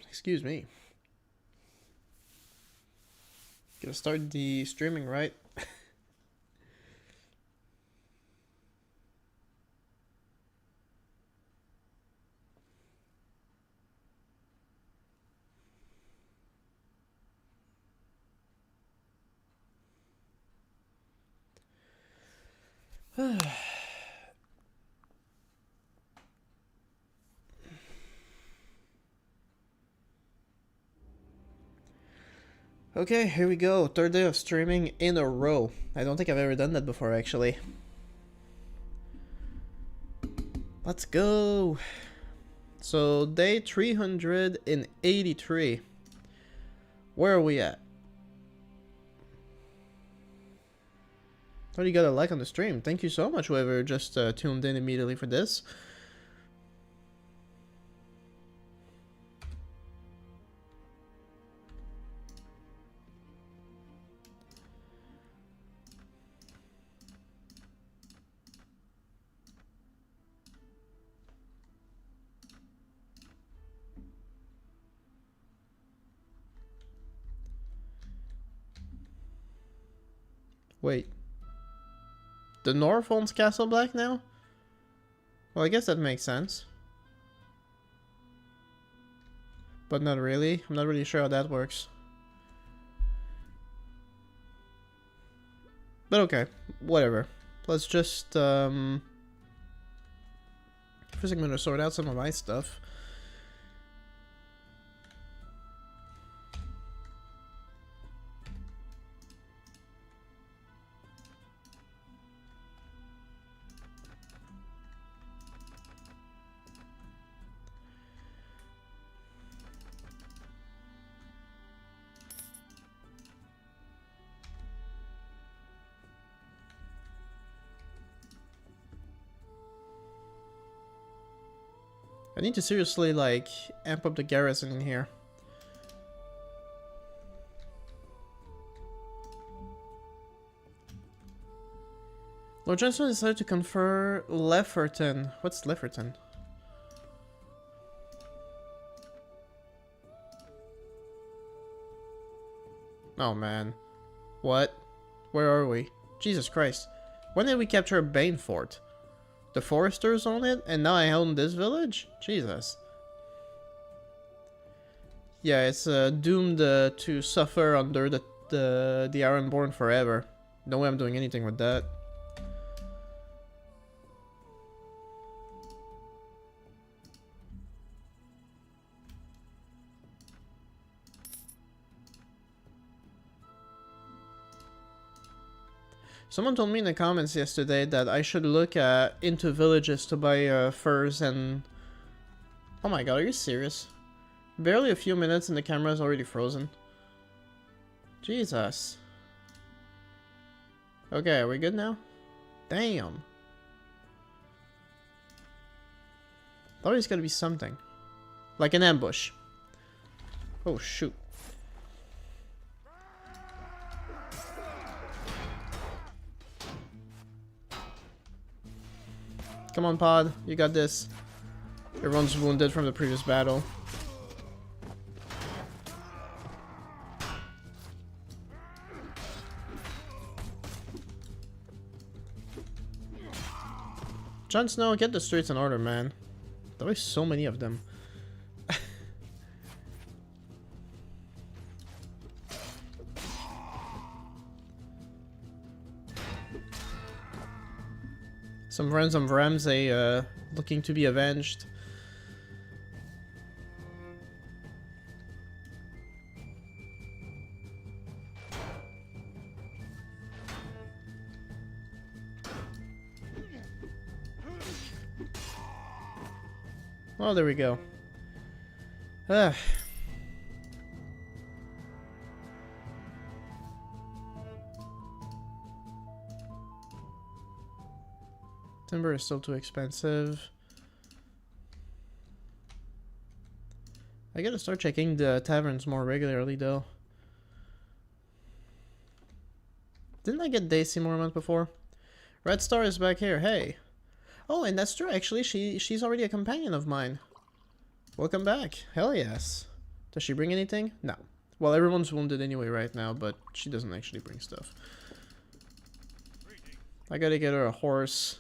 Excuse me. Gonna start the streaming, right? Okay, here we go. Third day of streaming in a row. I don't think I've ever done that before, actually. Let's go. So, day 383. Where are we at? Oh, you got a like on the stream. Thank you so much, whoever just tuned in immediately for this. Wait. The North owns Castle Black now? Well, I guess that makes sense. But not really. I'm not really sure how that works. But okay, whatever. Let's just, first I'm gonna sort out some of my stuff. I need to seriously, like, amp up the garrison in here. Lord Johnson decided to confer Lefferton. What's Lefferton? Oh man. What? Where are we? Jesus Christ. When did we capture Banefort? The foresters own it, and now I own this village? Jesus. Yeah, it's doomed to suffer under the Ironborn forever. No way I'm doing anything with that. Someone told me in the comments yesterday that I should look into villages to buy furs and... Oh my god, are you serious? Barely a few minutes and the camera is already frozen. Jesus. Okay, are we good now? Damn. Thought there's gotta be something. Like an ambush. Oh shoot. Come on, Pod. You got this. Everyone's wounded from the previous battle. Jon Snow, get the streets in order, man. There are so many of them. Some friends of Ramsay looking to be avenged. Oh, there we go. Timber is still too expensive. I gotta start checking the taverns more regularly, though. Didn't I get Daisy more months before? Red Star is back here. Hey. Oh, and that's true. Actually, she's already a companion of mine. Welcome back. Hell yes. Does she bring anything? No. Well, everyone's wounded anyway right now, but she doesn't actually bring stuff. I gotta get her a horse,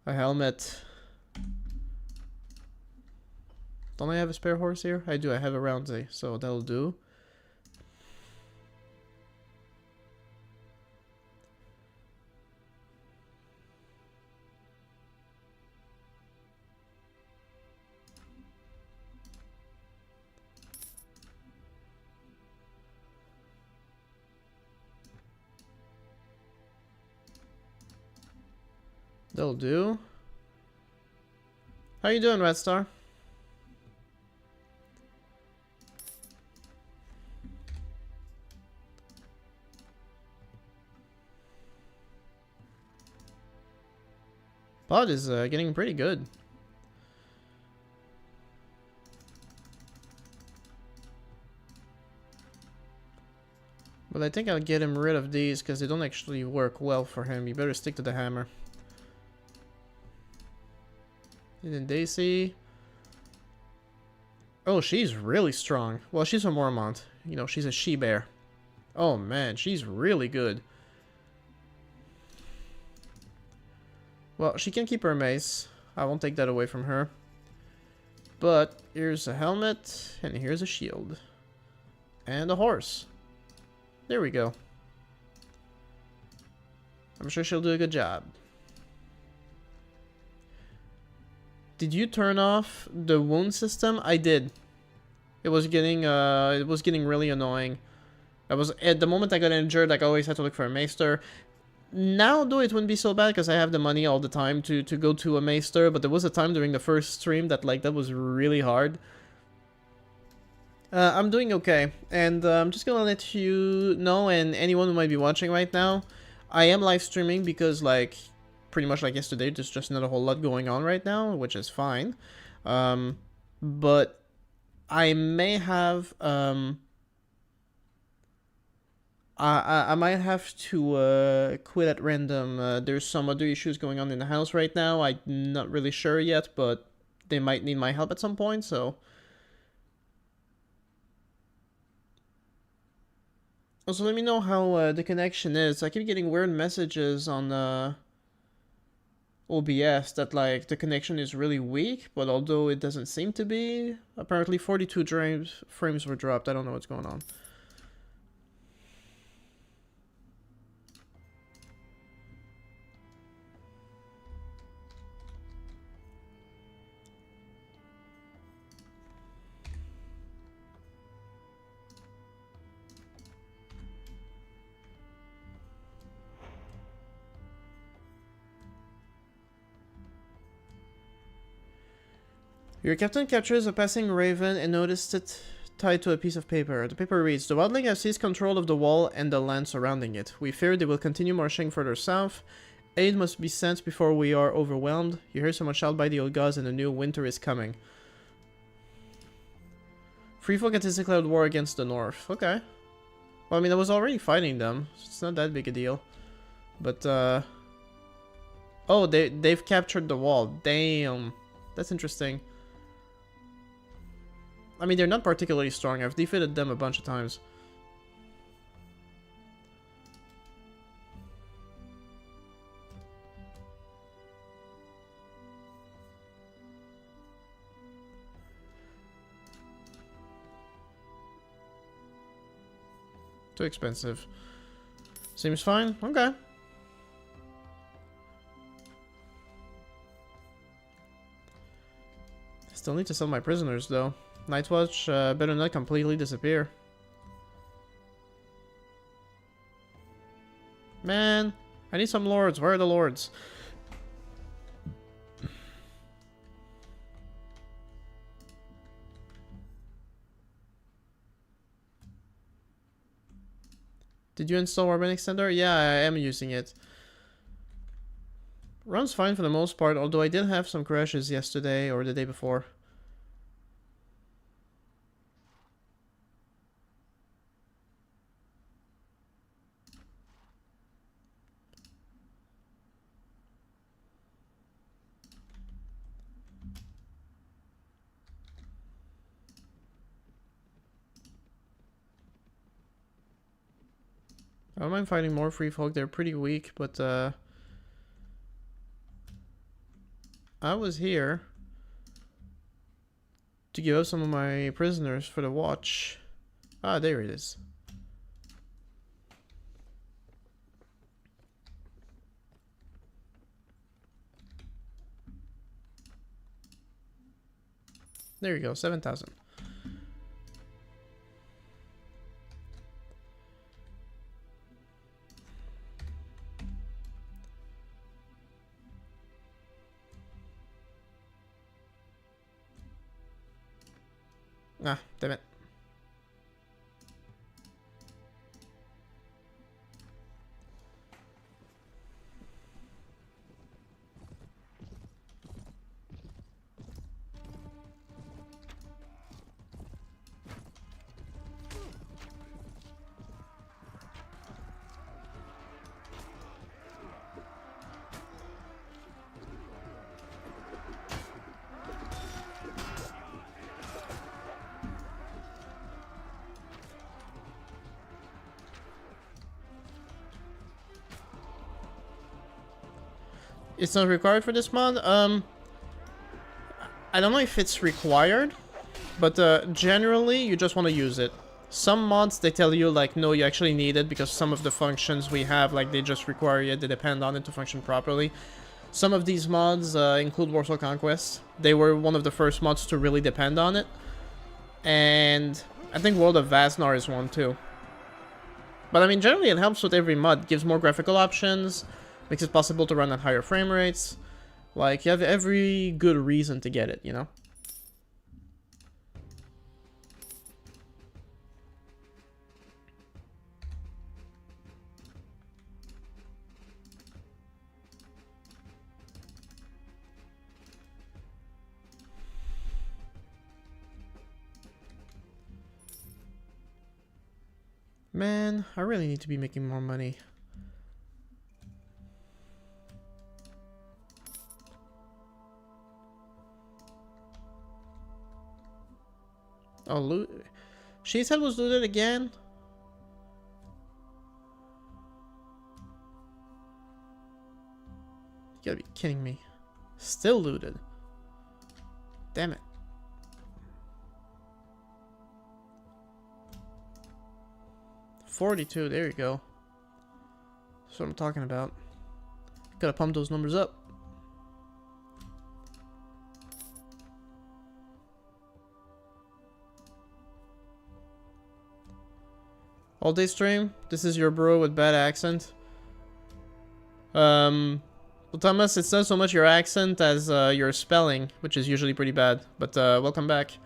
a helmet. Don't I have a spare horse here? I do, I have a Roundsy, so that'll do. That'll do. How you doing, Red Star? Bot is getting pretty good. But I think I'll get him rid of these because they don't actually work well for him. You better stick to the hammer. And then Daisy. Oh, she's really strong. Well, she's a Mormont. You know, she's a she-bear. Oh man, she's really good. Well, she can keep her mace. I won't take that away from her. But here's a helmet, and here's a shield. And a horse. There we go. I'm sure she'll do a good job. Did you turn off the wound system? I did. It was getting really annoying. I was at the moment I got injured, like I always had to look for a maester. Now, though, it wouldn't be so bad because I have the money all the time to go to a maester, but there was a time during the first stream that that was really hard. I'm doing okay, and I'm just gonna let you know, and anyone who might be watching right now, I am live streaming because, like, pretty much like yesterday, there's just not a whole lot going on right now, which is fine. But I may have, I might have to quit at random. There's some other issues going on in the house right now. I'm not really sure yet, but they might need my help at some point, so... Also, let me know how the connection is. I keep getting weird messages on OBS that, like, the connection is really weak, but although it doesn't seem to be, apparently 42 frames were dropped. I don't know what's going on. Your captain captures a passing raven and noticed it tied to a piece of paper. The paper reads, "The wildling has seized control of the wall and the land surrounding it. We fear they will continue marching further south. Aid must be sent before we are overwhelmed. You hear someone shout by the old gods and a new winter is coming. Free folk has declared war against the north." Okay. Well, I mean, I was already fighting them, so it's not that big a deal. But, oh, they've captured the wall. Damn. That's interesting. I mean, they're not particularly strong. I've defeated them a bunch of times. Too expensive. Seems fine. Okay. Still need to sell my prisoners, though. Nightwatch better not completely disappear. Man, I need some lords. Where are the lords? Did you install Warband Extender? Yeah, I am using it. Runs fine for the most part, although I did have some crashes yesterday or the day before. I don't mind fighting more free folk. They're pretty weak, but I was here to give up some of my prisoners for the watch. Ah, there it is. There you go, 7,000. Ah, damn it. It's not required for this mod. I don't know if it's required, but generally you just want to use it. Some mods, they tell you like, no, you actually need it because some of the functions we have, like, they just require it, they depend on it to function properly. Some of these mods include Warsaw Conquest. They were one of the first mods to really depend on it. And I think World of Vaznar is one too. But I mean, generally it helps with every mod. It gives more graphical options, makes it possible to run at higher frame rates. Like, you have every good reason to get it, you know? Man, I really need to be making more money. Oh, loot. She said was looted again? You gotta be kidding me. Still looted. Damn it. $42, there you go. That's what I'm talking about. Gotta pump those numbers up. All day stream. This is your bro with bad accent. Well, Thomas, it's not so much your accent as your spelling, which is usually pretty bad. But welcome back.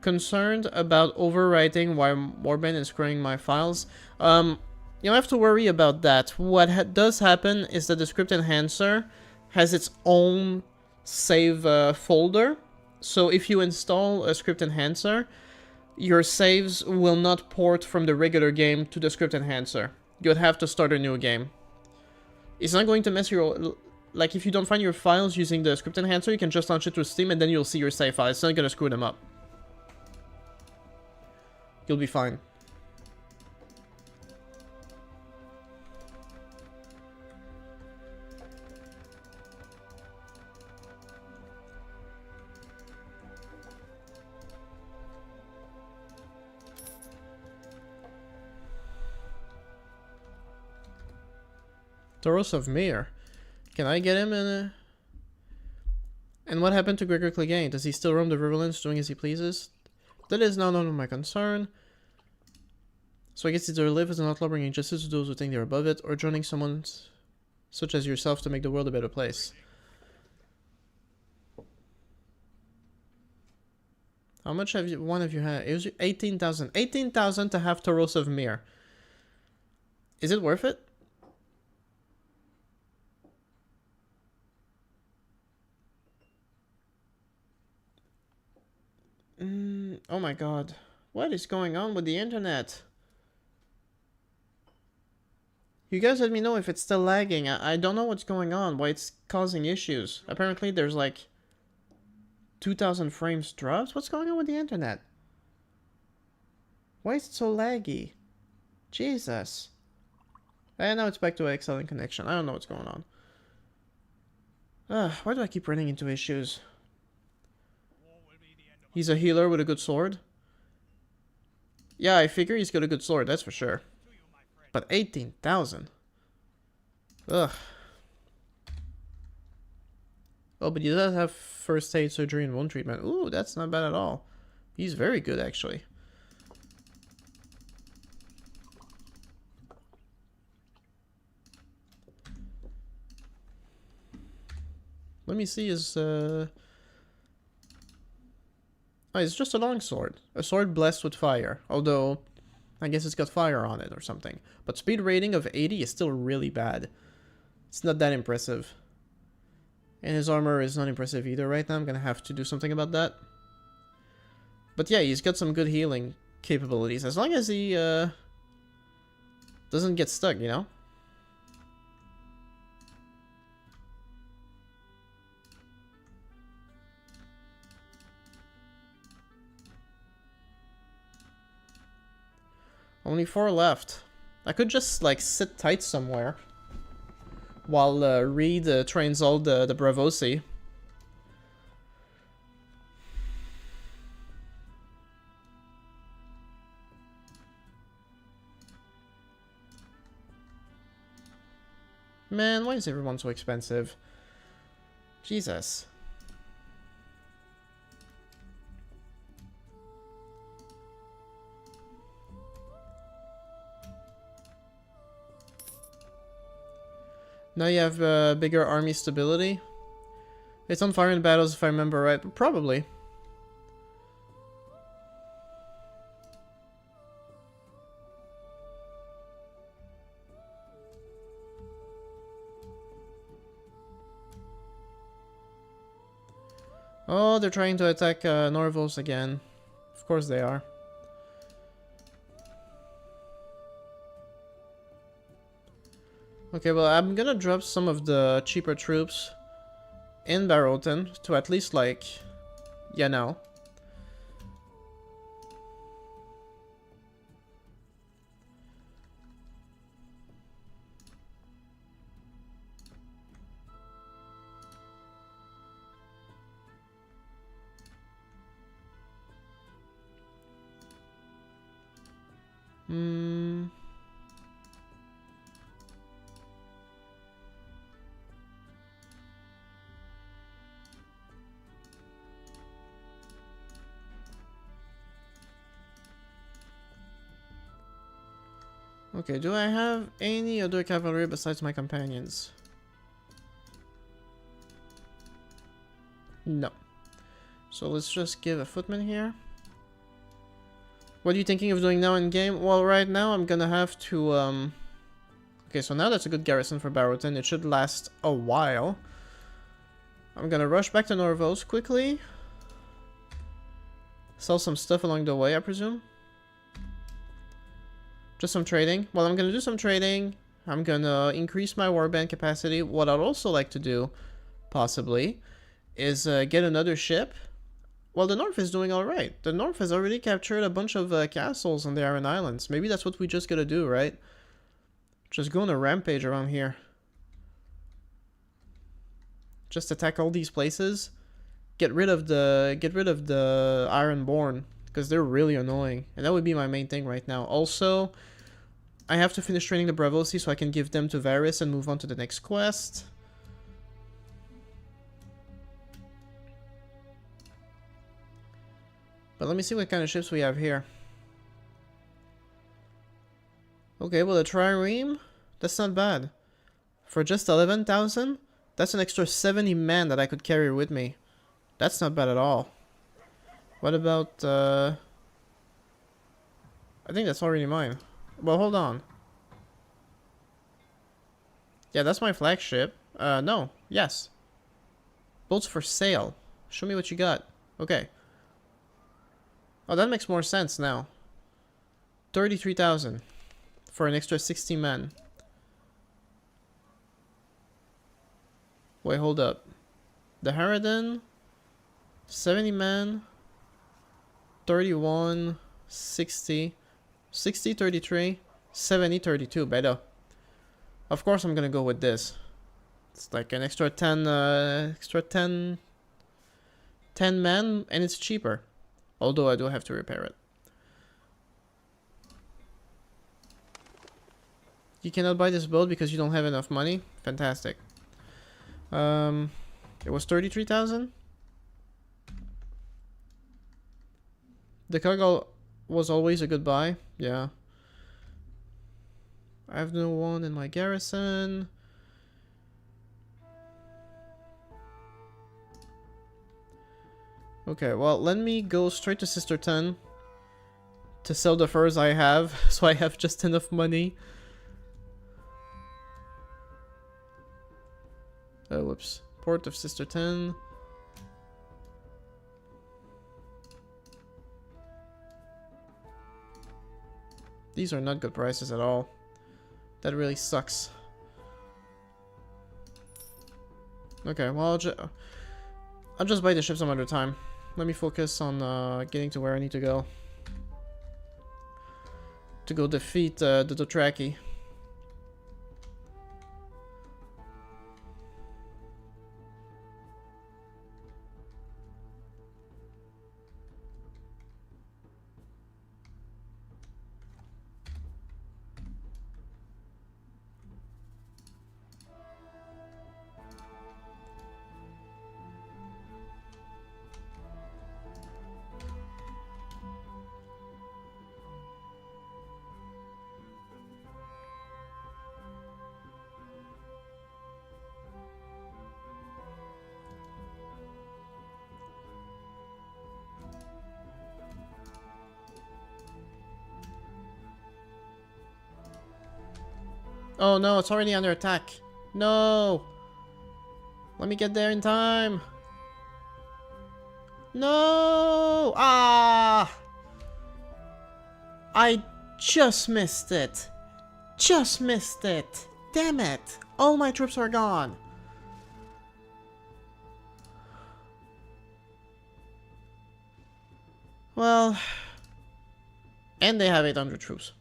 Concerned about overwriting while Warband is screwing my files. You don't have to worry about that. What does happen is that the script enhancer has its own save folder. So if you install a script enhancer, your saves will not port from the regular game to the script enhancer. You would have to start a new game. It's not going to mess your... Like, if you don't find your files using the script enhancer, you can just launch it through Steam and then you'll see your save file. It's not going to screw them up. You'll be fine. Taurus of Mir. Can I get him in a... And what happened to Gregor Clegane? Does he still roam the Riverlands doing as he pleases? That is now none of my concern. So I guess either live as an outlaw bringing justice to those who think they're above it, or joining someone such as yourself to make the world a better place. How much have you, one of you had? It was 18,000. 18,000 to have Taurus of Mir. Is it worth it? Oh my god. What is going on with the internet? You guys let me know if it's still lagging. I don't know what's going on, why it's causing issues. Apparently there's like 2,000 frames drops. What's going on with the internet? Why is it so laggy? Jesus. And now it's back to excellent connection. I don't know what's going on. Why do I keep running into issues? He's a healer with a good sword. Yeah, I figure he's got a good sword, that's for sure. But 18,000. Ugh. Oh, but he does have first aid, surgery, and wound treatment. Ooh, that's not bad at all. He's very good, actually. Let me see his, Oh, it's just a longsword. A sword blessed with fire. Although, I guess it's got fire on it or something. But speed rating of 80 is still really bad. It's not that impressive. And his armor is not impressive either right now. I'm gonna have to do something about that. But yeah, he's got some good healing capabilities. As long as he, doesn't get stuck, you know? Only 4 left. I could just, like, sit tight somewhere while Reed trains all the Braavosi. Man, why is everyone so expensive? Jesus. Now you have bigger army stability. It's on fire in battles if I remember right. Probably. Oh, they're trying to attack Norvos again. Of course they are. Okay, well, I'm gonna drop some of the cheaper troops in Barrowton to at least, like, you know. Okay, do I have any other cavalry besides my companions? No. So let's just give a footman here. What are you thinking of doing now in game? Well, right now I'm gonna have to, Okay, so now that's a good garrison for Barrowton. It should last a while. I'm gonna rush back to Norvos quickly. Sell some stuff along the way, I presume. Just some trading. Well, I'm gonna do some trading. I'm gonna increase my warband capacity. What I'd also like to do, possibly, is get another ship. Well, the North is doing alright. The North has already captured a bunch of castles on the Iron Islands. Maybe that's what we just gotta do, right? Just go on a rampage around here. Just attack all these places. Get rid of the Ironborn, because they're really annoying. And that would be my main thing right now. Also, I have to finish training the Braavosi so I can give them to Varys and move on to the next quest. But let me see what kind of ships we have here. Okay, well, a trireme? That's not bad. For just 11,000? That's an extra 70 men that I could carry with me. That's not bad at all. What about, I think that's already mine. Well, hold on. Yeah, that's my flagship. No. Yes. Boats for sale. Show me what you got. Okay. Oh, that makes more sense now. 33,000 for an extra 60 men. Wait, hold up. The Harridan, 70 men, 31, 60, 60, 33, 70-32, better. Of course I'm gonna go with this. It's like an extra 10, 10 men, and it's cheaper. Although I do have to repair it. You cannot buy this boat because you don't have enough money? Fantastic. It was 33,000? The cargo was always a good buy, yeah. I have no one in my garrison. Okay, well, let me go straight to Sister 10 to sell the furs I have, so I have just enough money. Whoops. Port of Sister 10. These are not good prices at all. That really sucks. Okay, well, I'll just buy the ship some other time. Let me focus on getting to where I need to go. To go defeat the Dothraki. Oh no, it's already under attack. No! Let me get there in time. No! Ah! I just missed it. Just missed it. Damn it. All my troops are gone. Well... And they have 800 troops.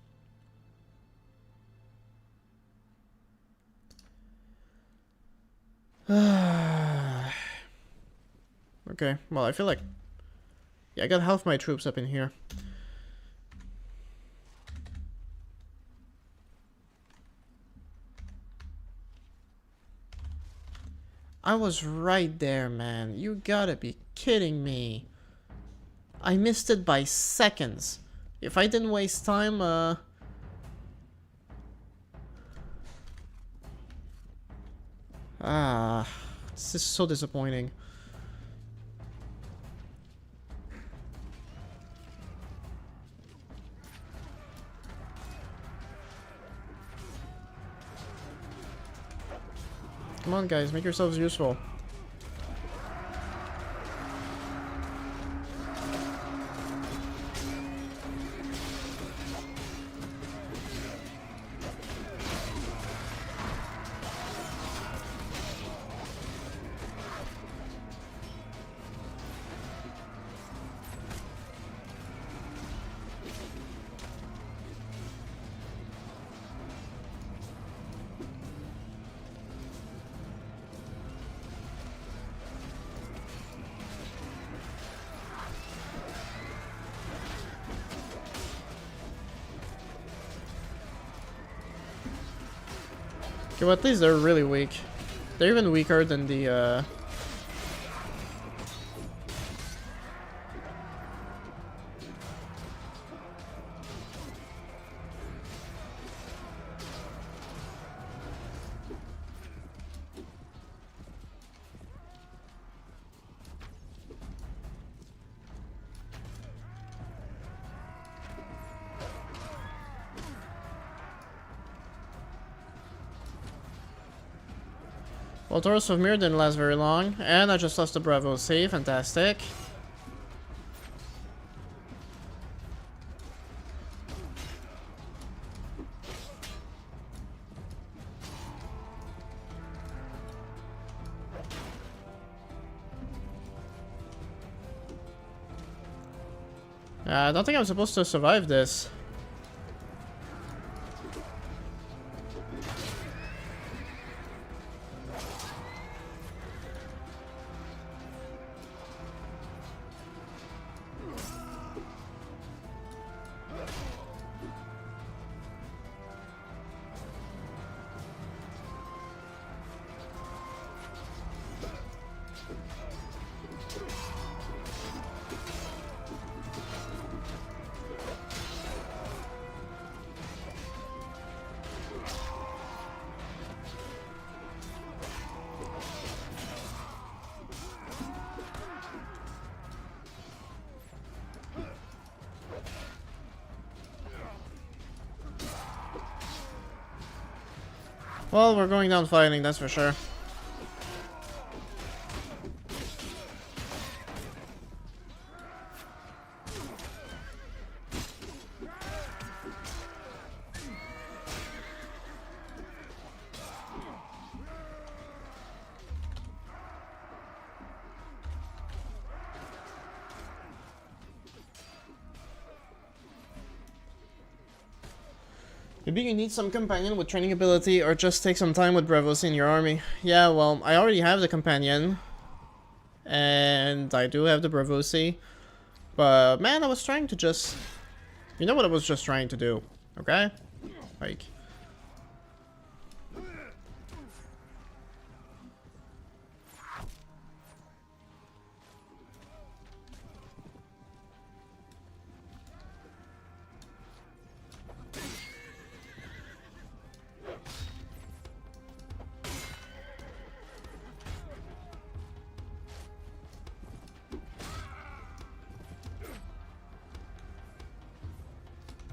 Okay, well, I feel like... Yeah, I got half my troops up in here. I was right there, man. You gotta be kidding me. I missed it by seconds. If I didn't waste time, this is so disappointing. Come on, guys, make yourselves useful. Okay, well, at least they're really weak. They're even weaker than the, Well, Taurus of Mir didn't last very long, and I just lost the Bravo C. Fantastic. I don't think I'm supposed to survive this. Well, we're going down fighting, that's for sure. Maybe you need some companion with training ability, or just take some time with Braavosi in your army. Yeah, well, I already have the companion. And I do have the Braavosi. But, man, I was trying to just... You know what I was just trying to do, okay? Like...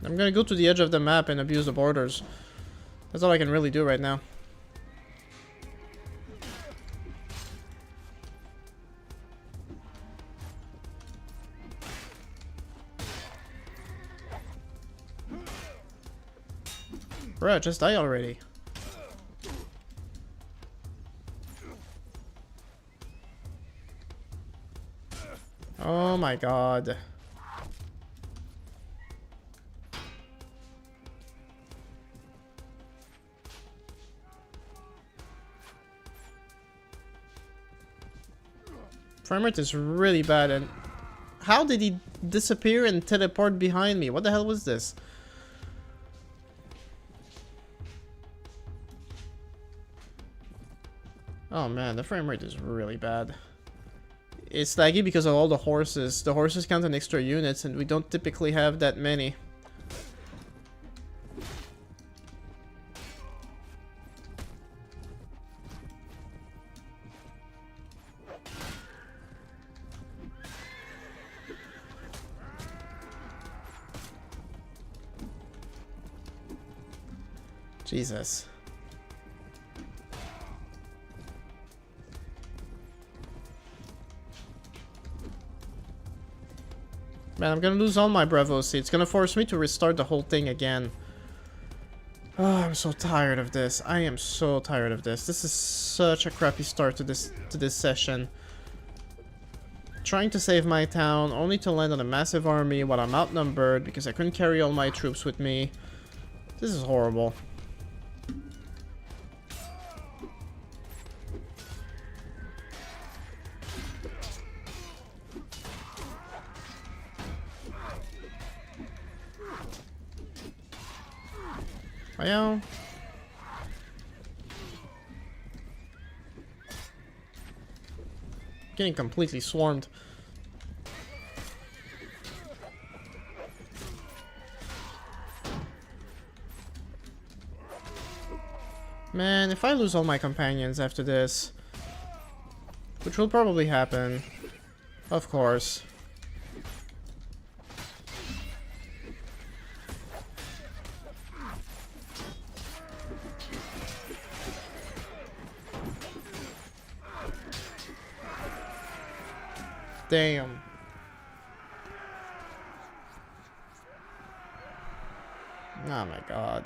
I'm gonna go to the edge of the map and abuse the borders. That's all I can really do right now. Bruh, just die already. Oh my god. Frame rate is really bad, and how did he disappear and teleport behind me? What the hell was this? Oh man, the frame rate is really bad. It's laggy because of all the horses. The horses count on extra units, and we don't typically have that many. Jesus. Man, I'm gonna lose all my Braavosi. It's gonna force me to restart the whole thing again. Oh, I'm so tired of this. I am so tired of this. This is such a crappy start to this session. Trying to save my town, only to land on a massive army while I'm outnumbered because I couldn't carry all my troops with me. This is horrible. Well, getting completely swarmed. Man, if I lose all my companions after this, which will probably happen, of course. Damn. Oh my god.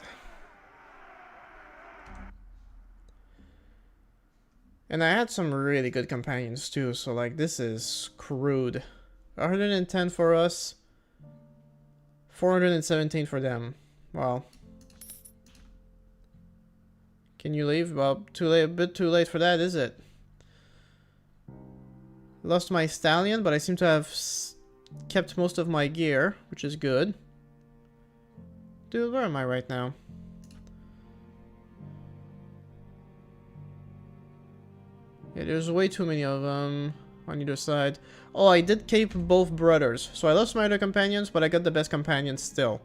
And I had some really good companions too, so like this is screwed. 110 for us. 417 for them. Well. Can you leave? Well, too late, a bit too late for that, is it? Lost my stallion, but I seem to have kept most of my gear, which is good. Dude, where am I right now? Yeah, there's way too many of them on either side. Oh, I did cape both brothers. So I lost my other companions, but I got the best companions still.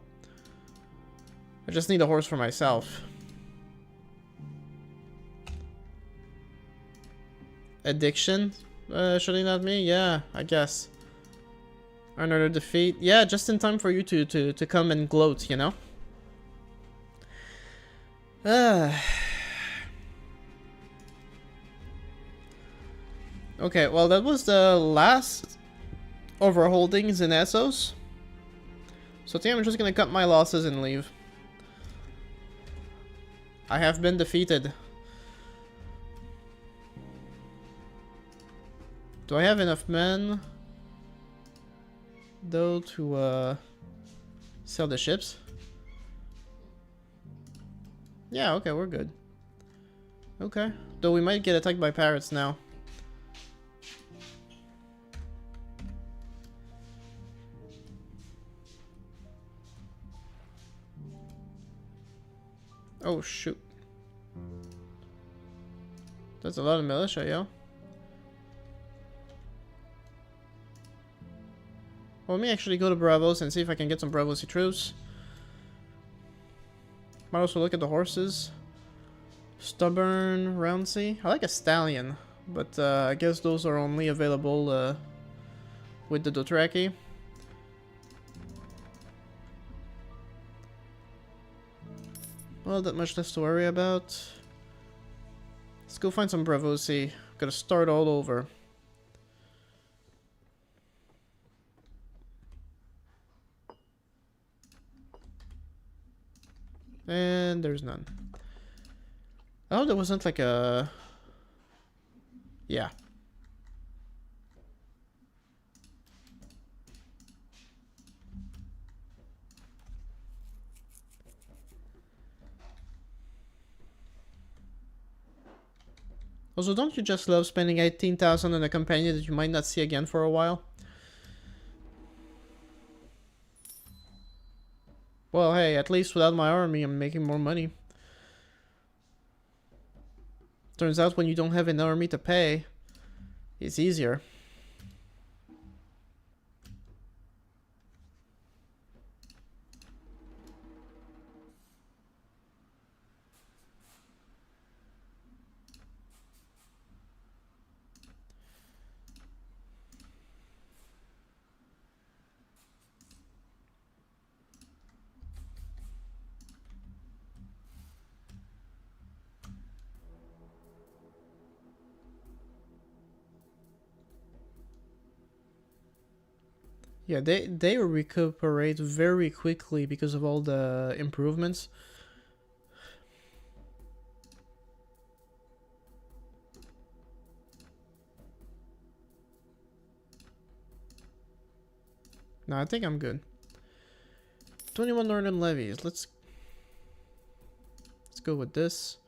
I just need a horse for myself. Addiction? Surely not me? Yeah, I guess. Another defeat. Yeah, just in time for you to come and gloat, you know? Okay, well that was the last of our holdings in Essos. So I think I'm just gonna cut my losses and leave. I have been defeated. Do I have enough men, though, to sell the ships? Yeah, okay, we're good. Okay. Though we might get attacked by pirates now. Oh, shoot. That's a lot of militia, yo. Well, let me actually go to Bravos and see if I can get some Bravos troops. Might also look at the horses. Stubborn, Roundsea. I like a stallion, but I guess those are only available with the Dothraki. Well, that much less to worry about. Let's go find some Bravosi. Gotta start all over. And there's none. Oh, there wasn't like a... Yeah. Also, don't you just love spending 18,000 on a companion that you might not see again for a while? Well, hey, at least without my army, I'm making more money. Turns out when you don't have an army to pay, it's easier. Yeah, they recuperate very quickly because of all the improvements. No, I think I'm good. 21 northern levies. Let's go with this.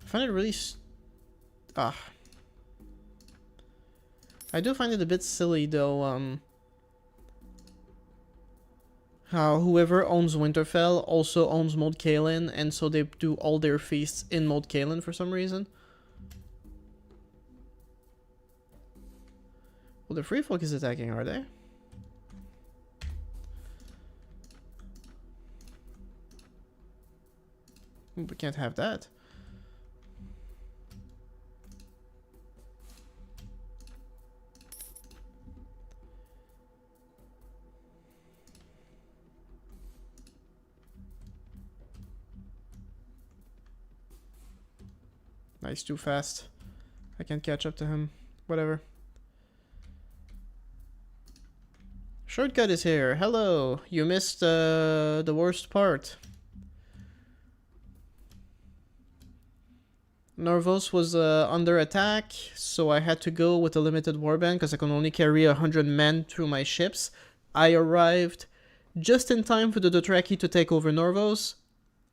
I find it really I do find it a bit silly though, how whoever owns Winterfell also owns Moat Cailin, and so they do all their feasts in Moat Cailin for some reason. Well, the Free Folk is attacking, are they? We can't have that. Nice, too fast. I can't catch up to him. Whatever. Shortcut is here. Hello. You missed the worst part. Norvos was under attack, so I had to go with a limited warband because I can only carry 100 men through my ships. I arrived just in time for the Dothraki to take over Norvos,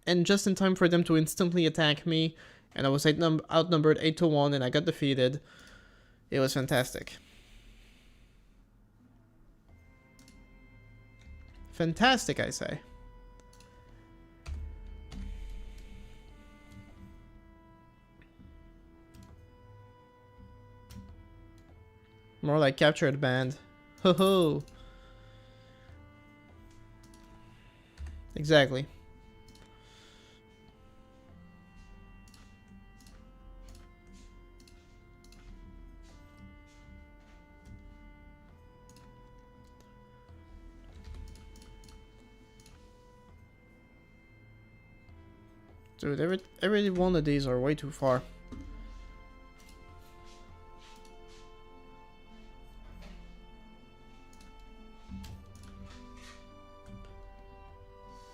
and just in time for them to instantly attack me, and I was outnumbered 8-1 and I got defeated. It was fantastic. Fantastic, I say. More like captured band. Ho ho. Exactly. Dude, every one of these are way too far.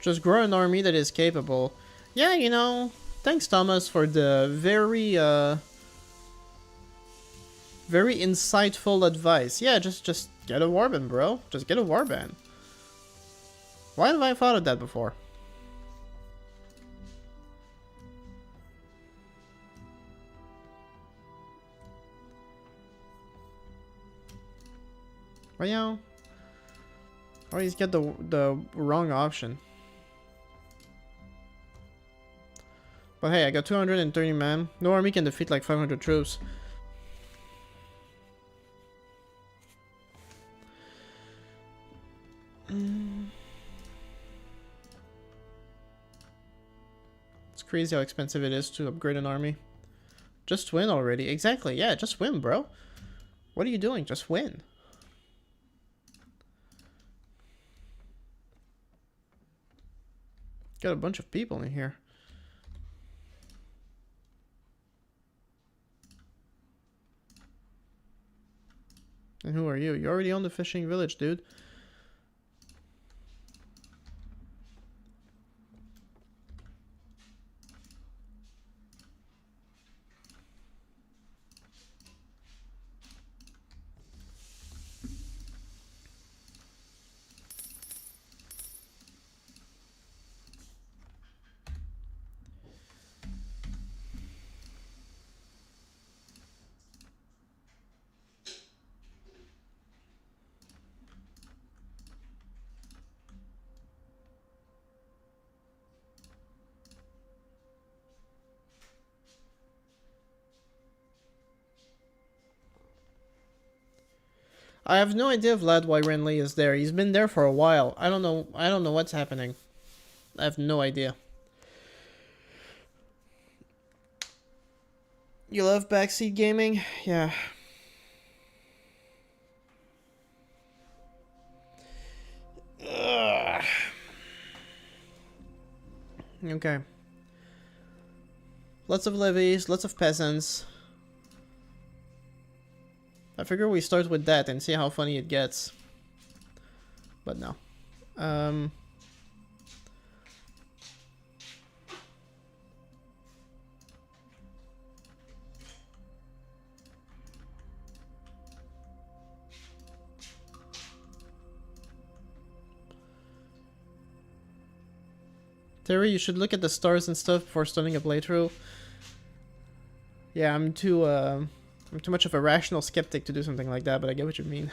Just grow an army that is capable. Yeah, you know, thanks Thomas for the very insightful advice. Yeah, just get a warband, bro. Just get a warband. Why have I thought of that before? Well, you know, always get the wrong option. But hey, I got 230 men. No army can defeat like 500 troops. It's crazy how expensive it is to upgrade an army. Just win already. Exactly, yeah, just win, bro. What are you doing? Just win. Got a bunch of people in here. And who are you? You're already on the fishing village, dude. I have no idea, Vlad, why Renly is there. He's been there for a while. I don't know what's happening. I have no idea. You love backseat gaming? Yeah. Ugh. Okay. Lots of levies, lots of peasants. I figure we start with that and see how funny it gets. But no. Terry, you should look at the stars and stuff before starting a playthrough. Yeah, I'm too much of a rational skeptic to do something like that, but I get what you mean.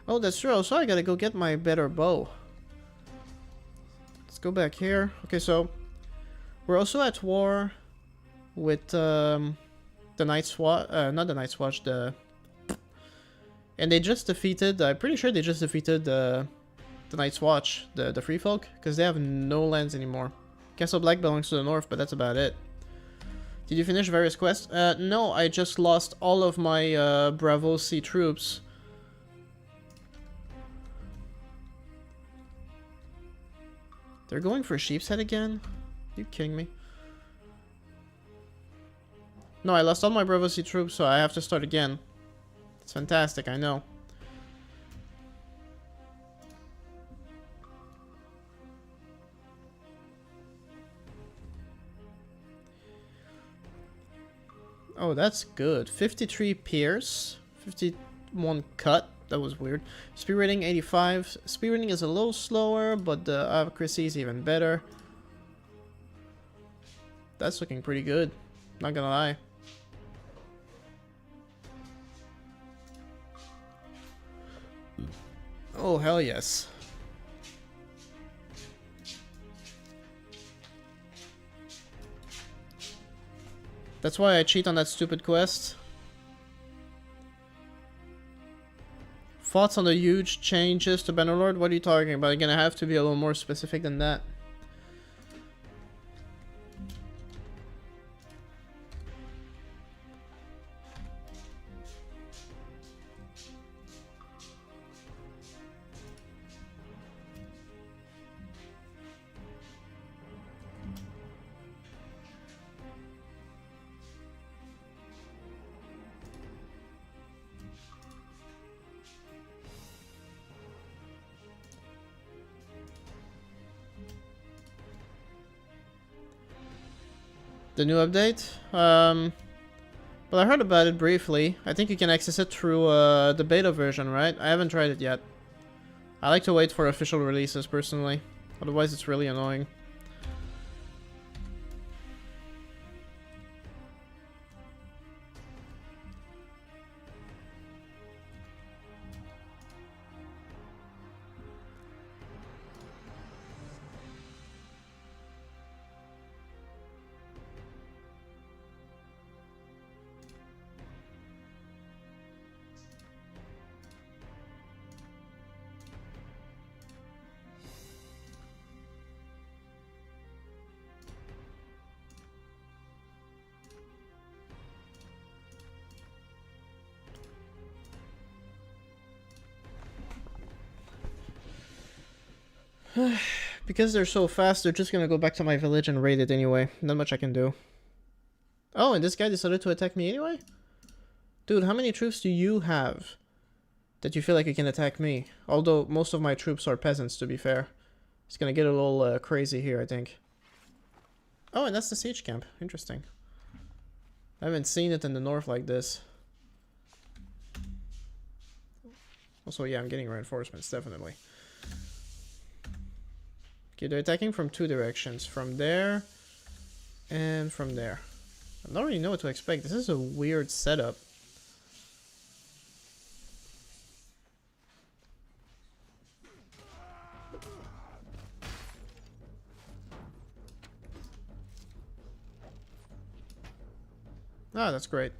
Oh, that's true. Also, I gotta go get my better bow. Let's go back here. Okay, so we're also at war with the Night's Watch. Not the Night's Watch. And they just defeated. I'm pretty sure they just defeated the Night's Watch, the Free Folk, because they have no lands anymore. Castle Black belongs to the north, but that's about it. Did you finish various quests? No, I just lost all of my Bravo C troops. They're going for Sheep's Head again? You kidding me? No, I lost all my Bravo C troops, so I have to start again. It's fantastic, I know. Oh, that's good. 53 Pierce, 51 Cut. That was weird. Speed rating 85. Speed rating is a little slower, but the accuracy is even better. That's looking pretty good. Not gonna lie. Oh, hell yes. That's why I cheat on that stupid quest. Thoughts on the huge changes to Bannerlord? What are you talking about? You're gonna have to be a little more specific than that. The new update? Well, I heard about it briefly. I think you can access it through the beta version, right? I haven't tried it yet. I like to wait for official releases, personally. Otherwise, it's really annoying. Because they're so fast, they're just gonna go back to my village and raid it anyway. Not much I can do. Oh, and this guy decided to attack me anyway? Dude, how many troops do you have that you feel like you can attack me? Although, most of my troops are peasants, to be fair. It's gonna get a little crazy here, I think. Oh, and that's the siege camp. Interesting. I haven't seen it in the north like this. Also, yeah, I'm getting reinforcements, definitely. Okay, they're attacking from two directions. From there, and from there. I don't really know what to expect. This is a weird setup. Ah, that's great.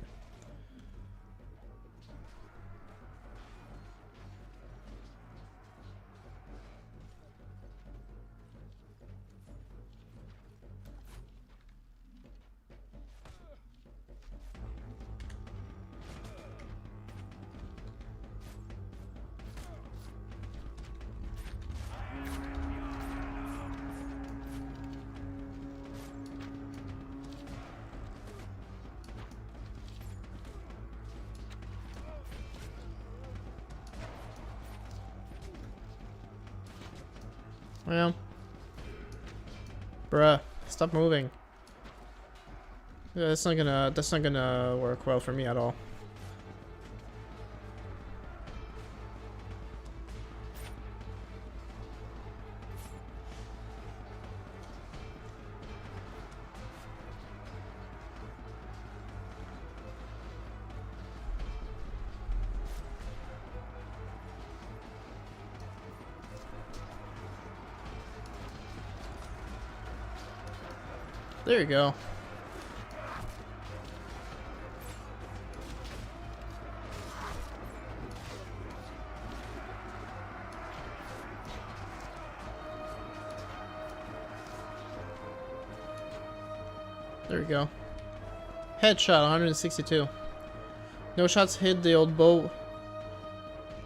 Well, bruh, stop moving. Yeah, that's not gonna work well for me at all. There you go. There we go. Headshot, 162. No shots hit the old bow.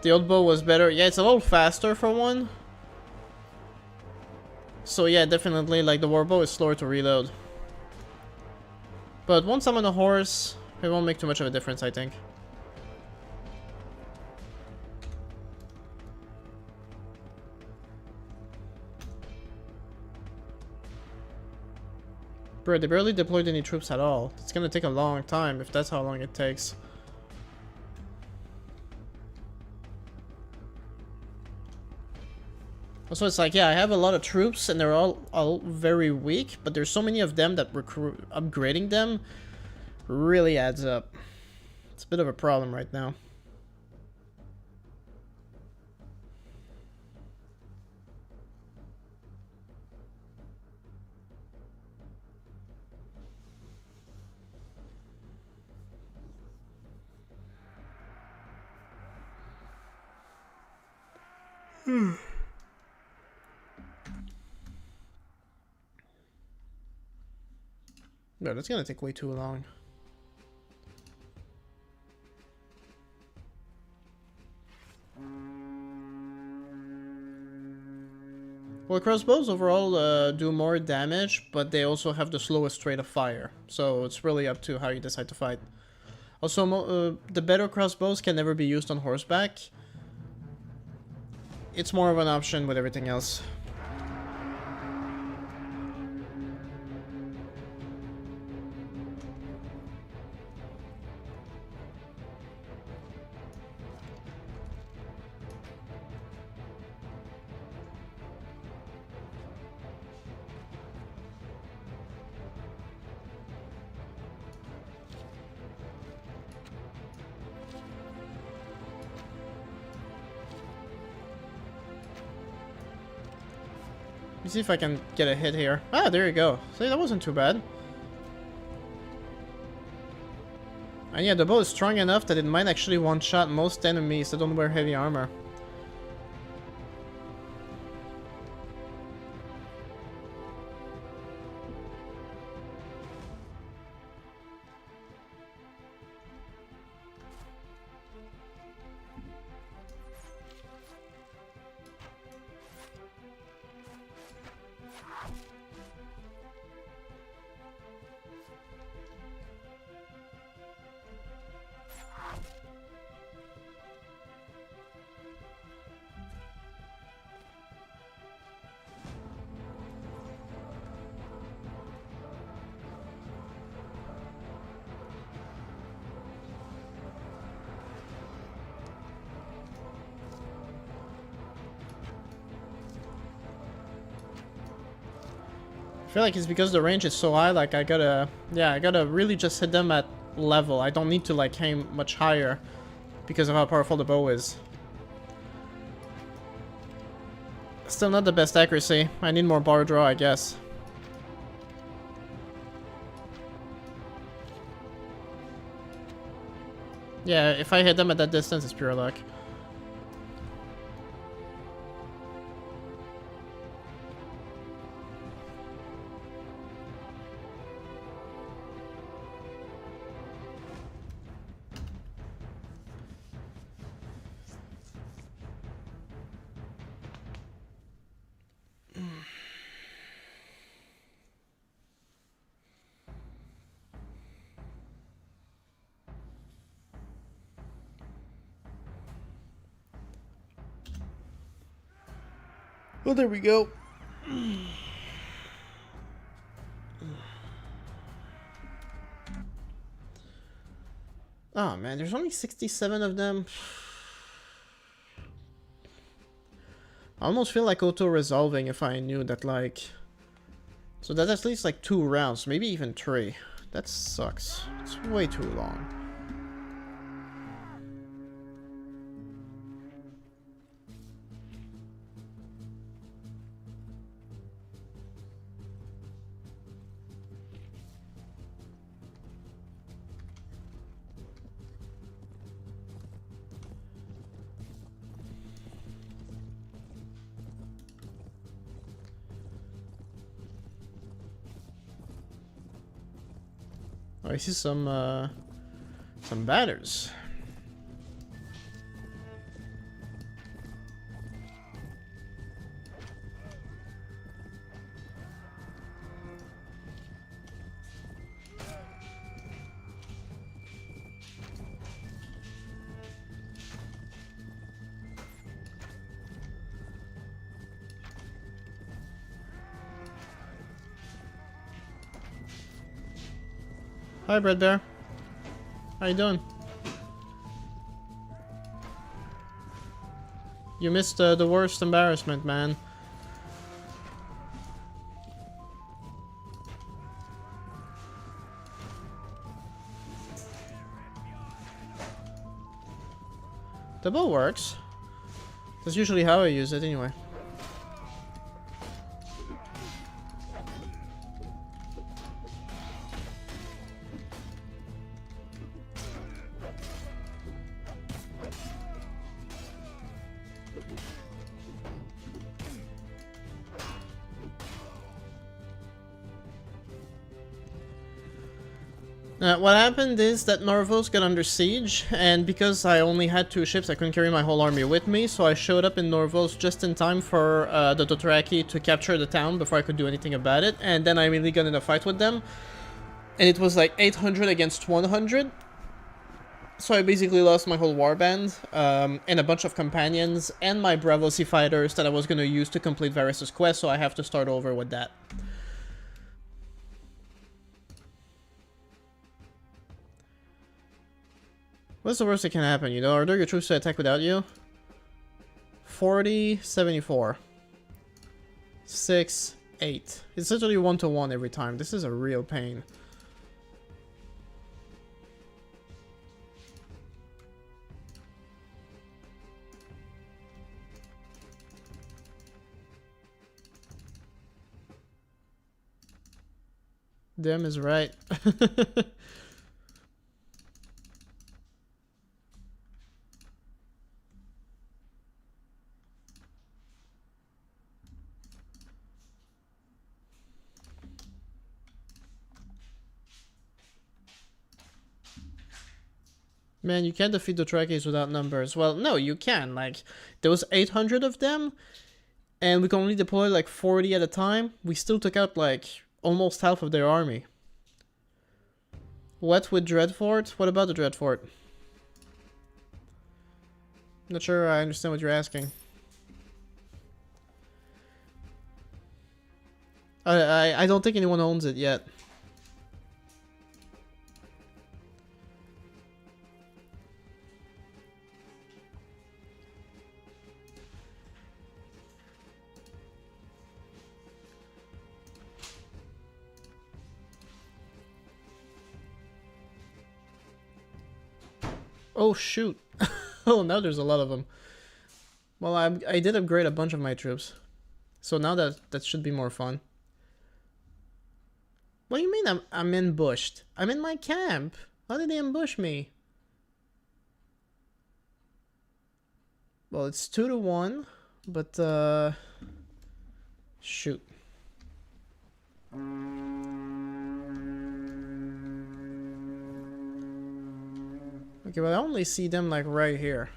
The old bow was better. Yeah, it's a little faster for one. So yeah, definitely, like, the warbow is slower to reload. But once I'm on a horse, it won't make too much of a difference, I think. Bro, they barely deployed any troops at all. It's gonna take a long time if that's how long it takes. Also, it's like, yeah, I have a lot of troops and they're all very weak, but there's so many of them that upgrading them really adds up. It's a bit of a problem right now. No, that's gonna take way too long. Well, crossbows overall do more damage, but they also have the slowest rate of fire. So it's really up to how you decide to fight. Also, the better crossbows can never be used on horseback. It's more of an option with everything else. Let me see if I can get a hit here. Ah, there you go. See, that wasn't too bad. And yeah, the bow is strong enough that it might actually one-shot most enemies that don't wear heavy armor. I feel like it's because the range is so high, like I gotta really just hit them at level. I don't need to like aim much higher because of how powerful the bow is. Still not the best accuracy. I need more bar draw, I guess. Yeah, if I hit them at that distance, it's pure luck. Well, there we go. Oh man, there's only 67 of them. I almost feel like auto-resolving if I knew that, like... So that's at least like 2 rounds, maybe even 3. That sucks. It's way too long. Oh, I see some batters. Hi, Bread Bear. How you doing? You missed the worst embarrassment, man. The bow works. That's usually how I use it anyway. What happened is that Norvos got under siege, and because I only had 2 ships, I couldn't carry my whole army with me, so I showed up in Norvos just in time for the Dothraki to capture the town before I could do anything about it, and then I really got in a fight with them, and it was like 800 against 100, so I basically lost my whole warband, and a bunch of companions, and my Bravo Sea fighters that I was going to use to complete Varys' quest, so I have to start over with that. What's the worst that can happen, you know? Order your troops to attack without you? 40, 74. 6, 8. It's literally 1-to-1 every time. This is a real pain. Them is right. Man, you can't defeat the Dothrakis without numbers. Well, no, you can. Like, there was 800 of them, and we can only deploy like 40 at a time. We still took out like almost half of their army. What with Dreadfort? What about the Dreadfort? Not sure I understand what you're asking. I don't think anyone owns it yet. Oh shoot. Oh, now there's a lot of them. Well, I did upgrade a bunch of my troops. So now that should be more fun. What do you mean I'm ambushed? I'm in my camp. How did they ambush me? Well, it's 2-to-1, but shoot. Okay, well, I only see them like right here.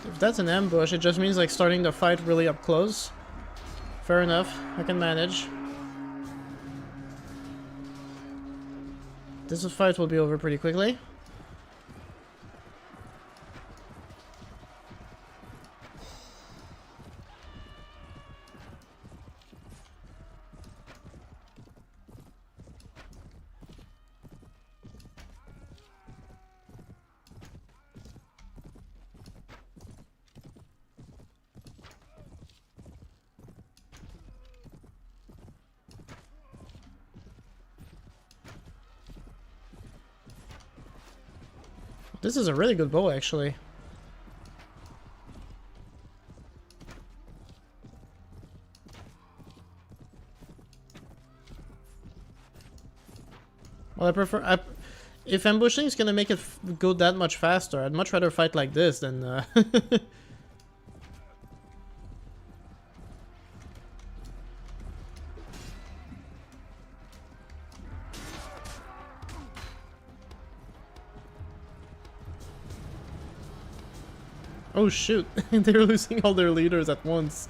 If that's an ambush, it just means like starting the fight really up close. Fair enough, I can manage. This fight will be over pretty quickly. This is a really good bow, actually. Well, if ambushing is gonna make it go that much faster, I'd much rather fight like this than Oh shoot, they're losing all their leaders at once.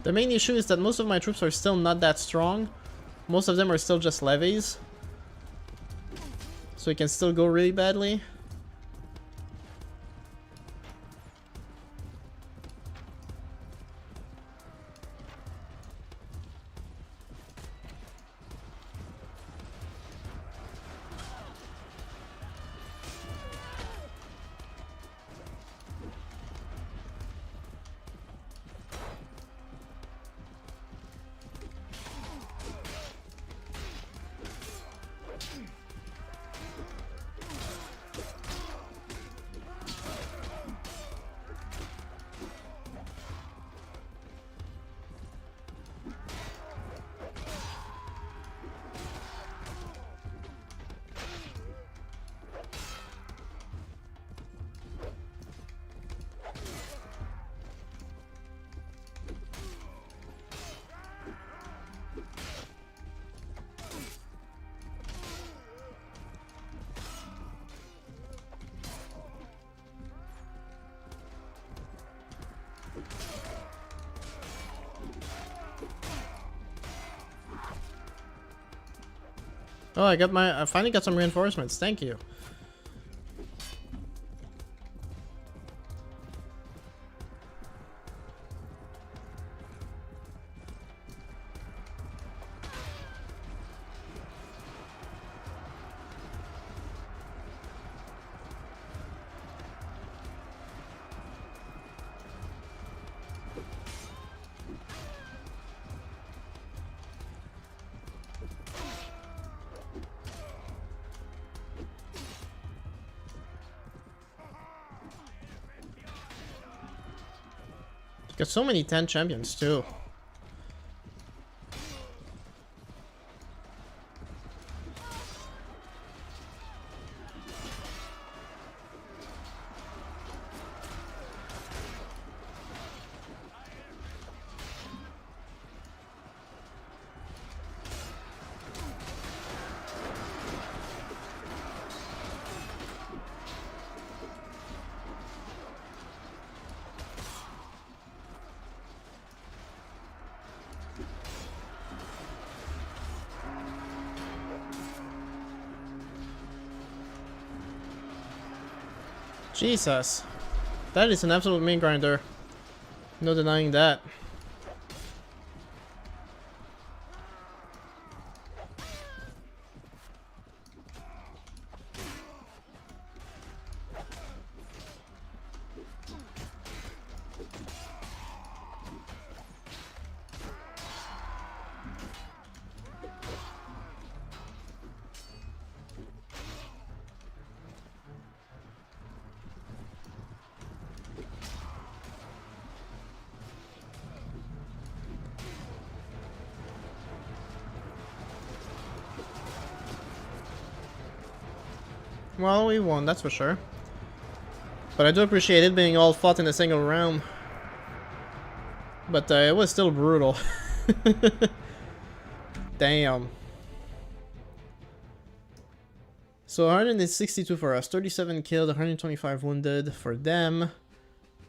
The main issue is that most of my troops are still not that strong. Most of them are still just levies. So it can still go really badly. Oh, I finally got some reinforcements. Thank you. Got so many 10 champions too. Jesus. That is an absolute meat grinder. No denying that. Well, we won, that's for sure. But I do appreciate it being all fought in a single round. But it was still brutal. Damn. So 162 for us, 37 killed, 125 wounded for them.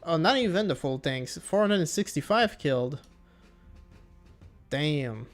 Oh, not even the full tanks, 465 killed. Damn.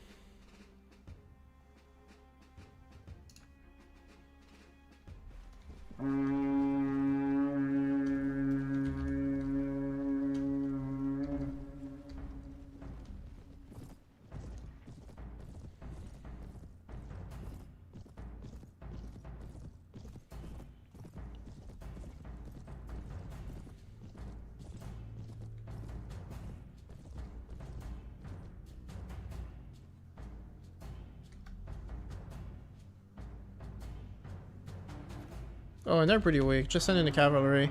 Oh, and they're pretty weak. Just send in the cavalry.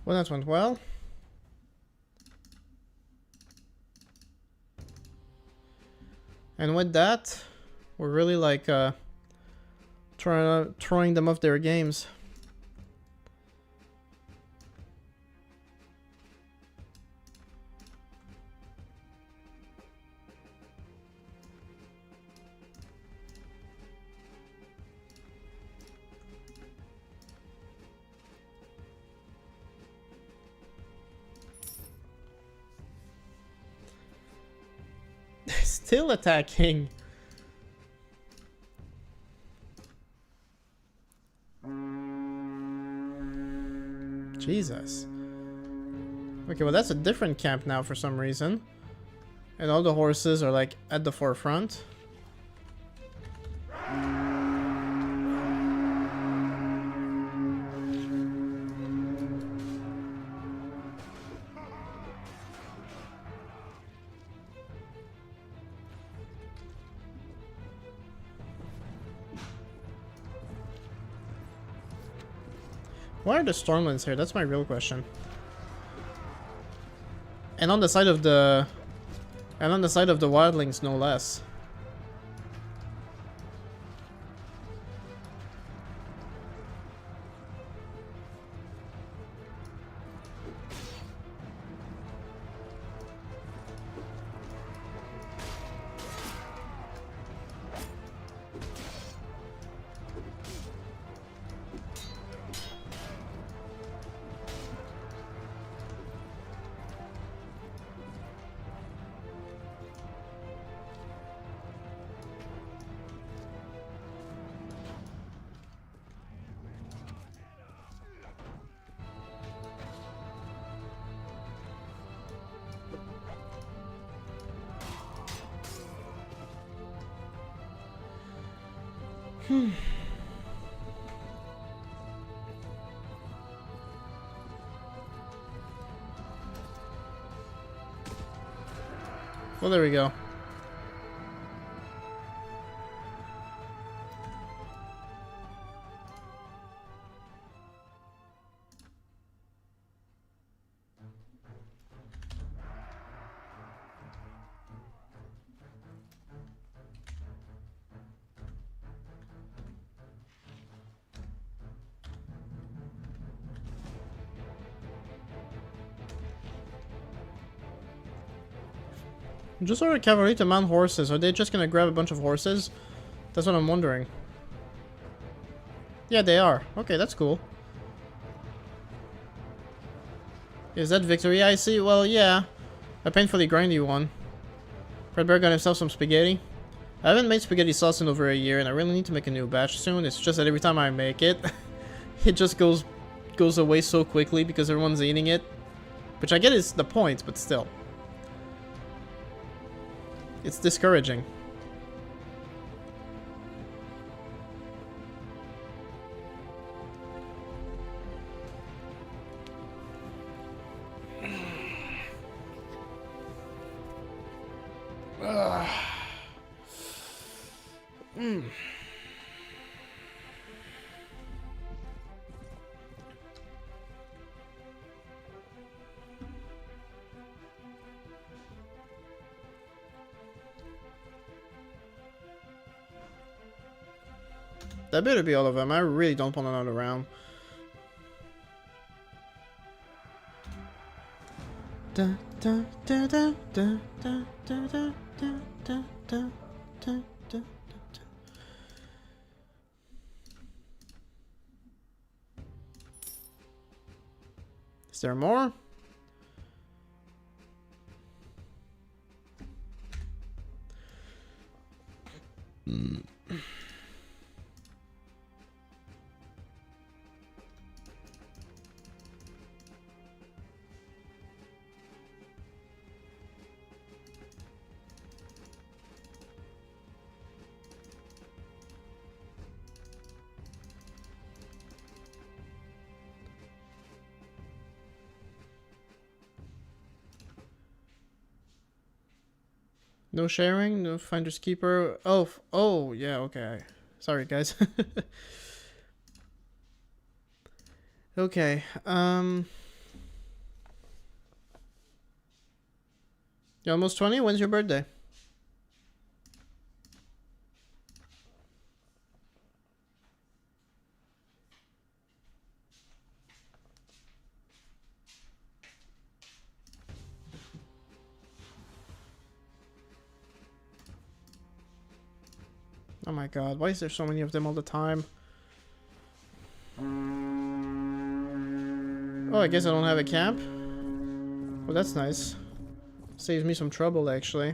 Well, that went well. And with that, we're really like throwing them off their games. still attacking. Jesus. Okay, well that's a different camp now for some reason. And all the horses are like at the forefront. Why are the Stormlands here? That's my real question. And on the side of the... And on the side of the Wildlings, no less. Well, there we go. Just order cavalry to mount horses. Are they just gonna grab a bunch of horses? That's what I'm wondering. Yeah, they are. Okay, that's cool. Is that victory I see? Well, yeah. A painfully grindy one. Fredbear got himself some spaghetti. I haven't made spaghetti sauce in over a year, and I really need to make a new batch soon. It's just that every time I make it, it just goes away so quickly because everyone's eating it. Which I get is the point, but still. It's discouraging. That better be all of them. I really don't want another round. Da, da, da, da, da, da, da, da, da, da, da, da, da. Is there more? No sharing, no finder's keeper. Oh, yeah, okay. Sorry, guys. Okay, you're almost 20? When's your birthday? Oh my god, why is there so many of them all the time? Oh, I guess I don't have a camp? Well, that's nice. Saves me some trouble, actually.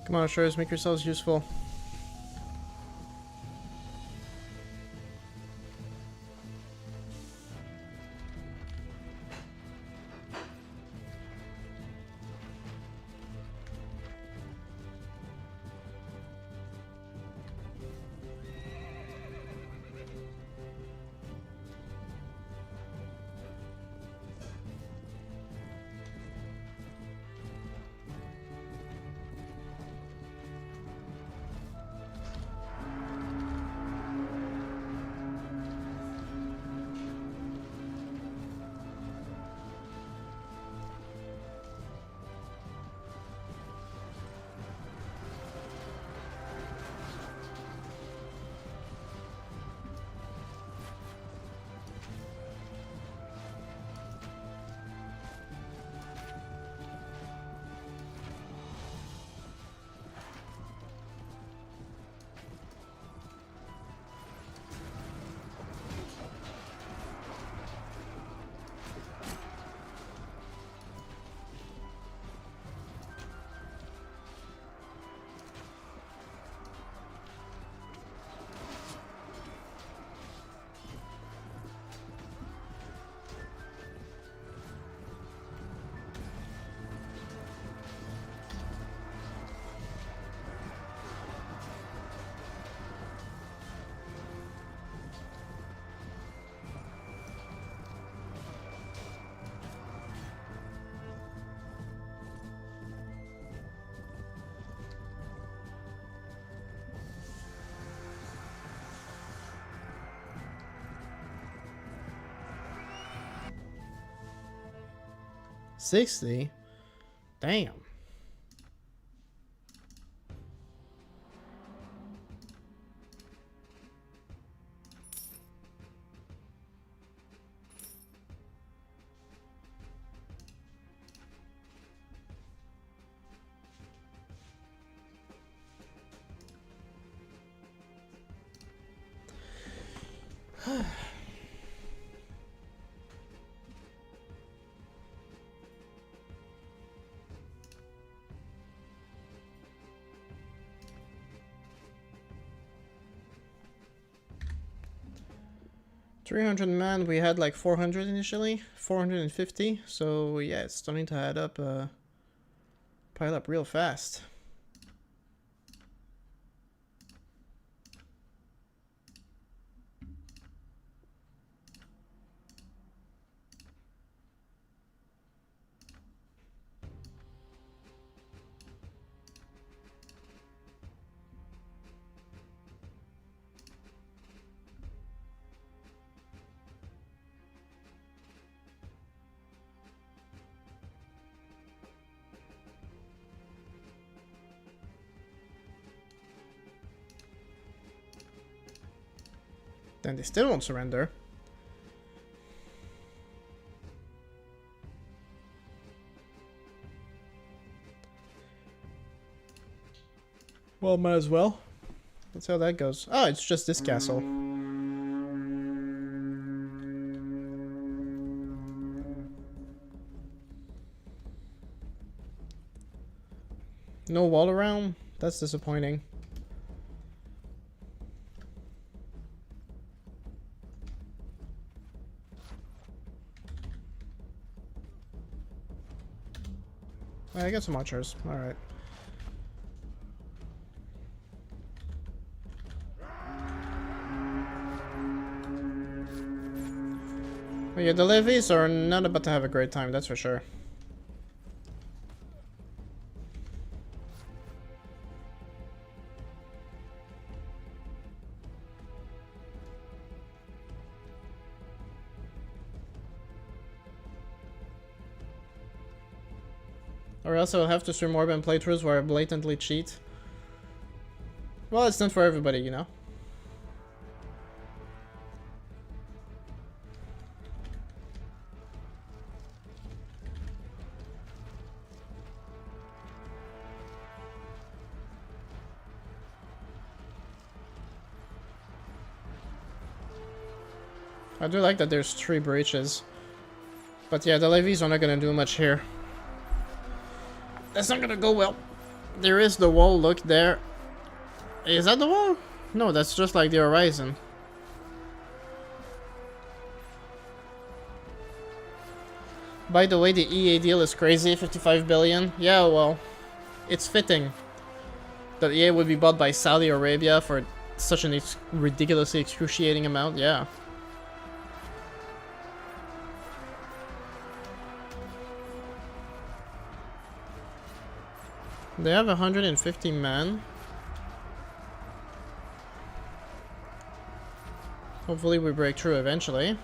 Come on, Archers, make yourselves useful. $60? Damn. $300 man, we had like 400 initially, 450, so yeah, it's starting to add up, pile up real fast. Then they still won't surrender. Well, might as well. Let's see how that goes. Oh, it's just this castle. No wall around? That's disappointing. I got some archers. Alright. But yeah, the levies are not about to have a great time, that's for sure. Or else I'll have to stream Warband playthroughs where I blatantly cheat. Well, it's not for everybody, you know? I do like that there's 3 breaches. But yeah, the levies are not gonna do much here. That's not gonna go well. There is the wall, look there. Is that the wall? No, that's just like the horizon. By the way, the EA deal is crazy, 55 billion. Yeah, well, it's fitting that EA would be bought by Saudi Arabia for such an ridiculously excruciating amount, yeah. They have 150 men. Hopefully we break through eventually.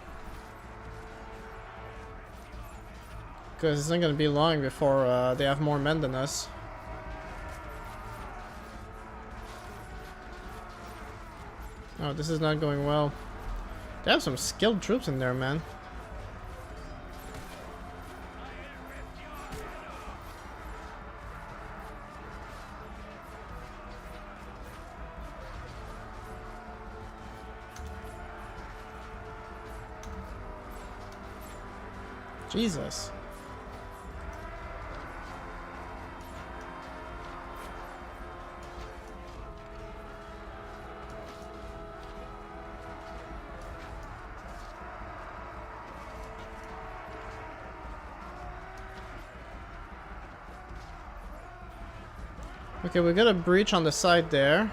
Because it's not going to be long before they have more men than us. Oh, this is not going well. They have some skilled troops in there, man. Jesus. Okay, we got a breach on the side there.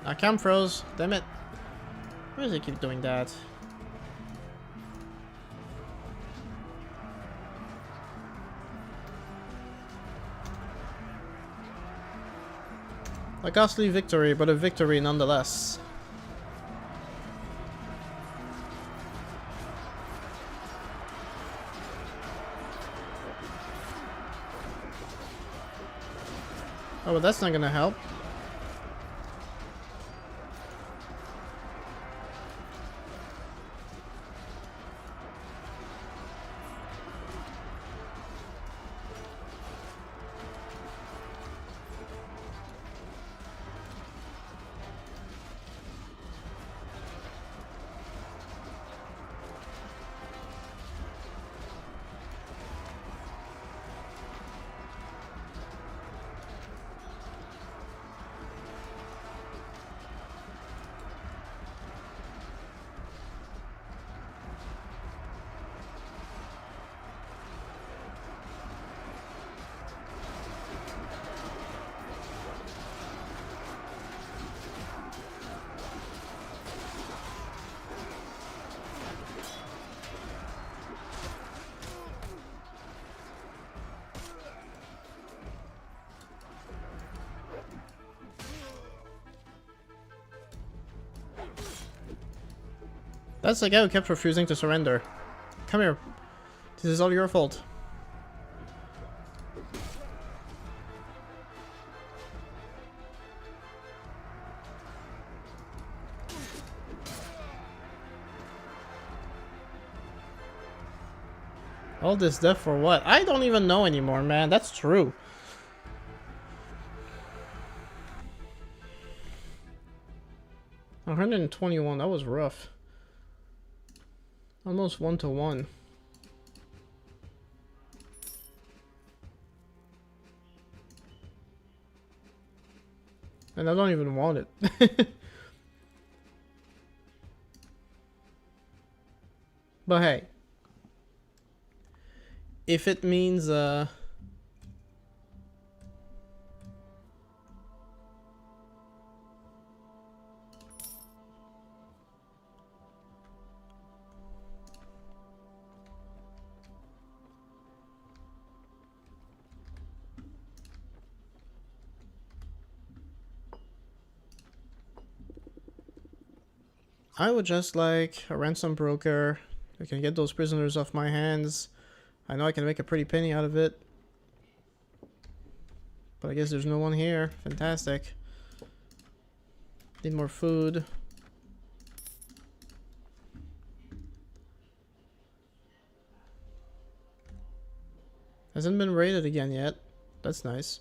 I cam froze. Damn it. Why does it keep doing that? A costly victory, but a victory nonetheless. Oh, well, that's not gonna help. That's the guy who kept refusing to surrender. Come here. This is all your fault. All this death for what? I don't even know anymore, man. That's true. $121. That was rough. Almost 1-to-1. And I don't even want it. But hey. If it means, I would just like a ransom broker. I can get those prisoners off my hands. I know I can make a pretty penny out of it. But I guess there's no one here. Fantastic. Need more food. Hasn't been raided again yet. That's nice.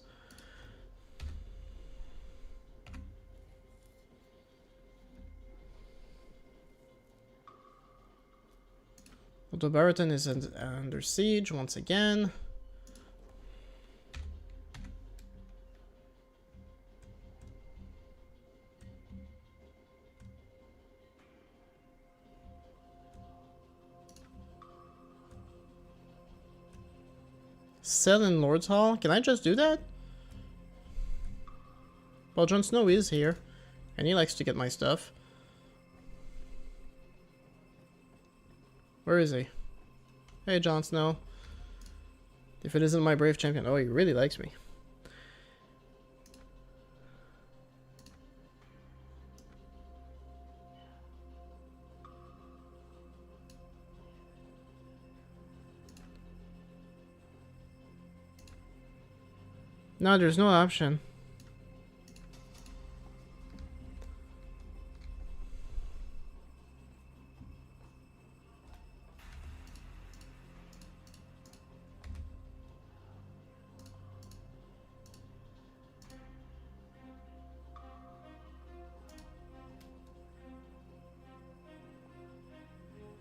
Although Baraton is under siege once again. Sell in Lord's Hall? Can I just do that? Well, Jon Snow is here, and he likes to get my stuff. Where is he? Hey, Jon Snow. If it isn't my brave champion. Oh, he really likes me. No, there's no option.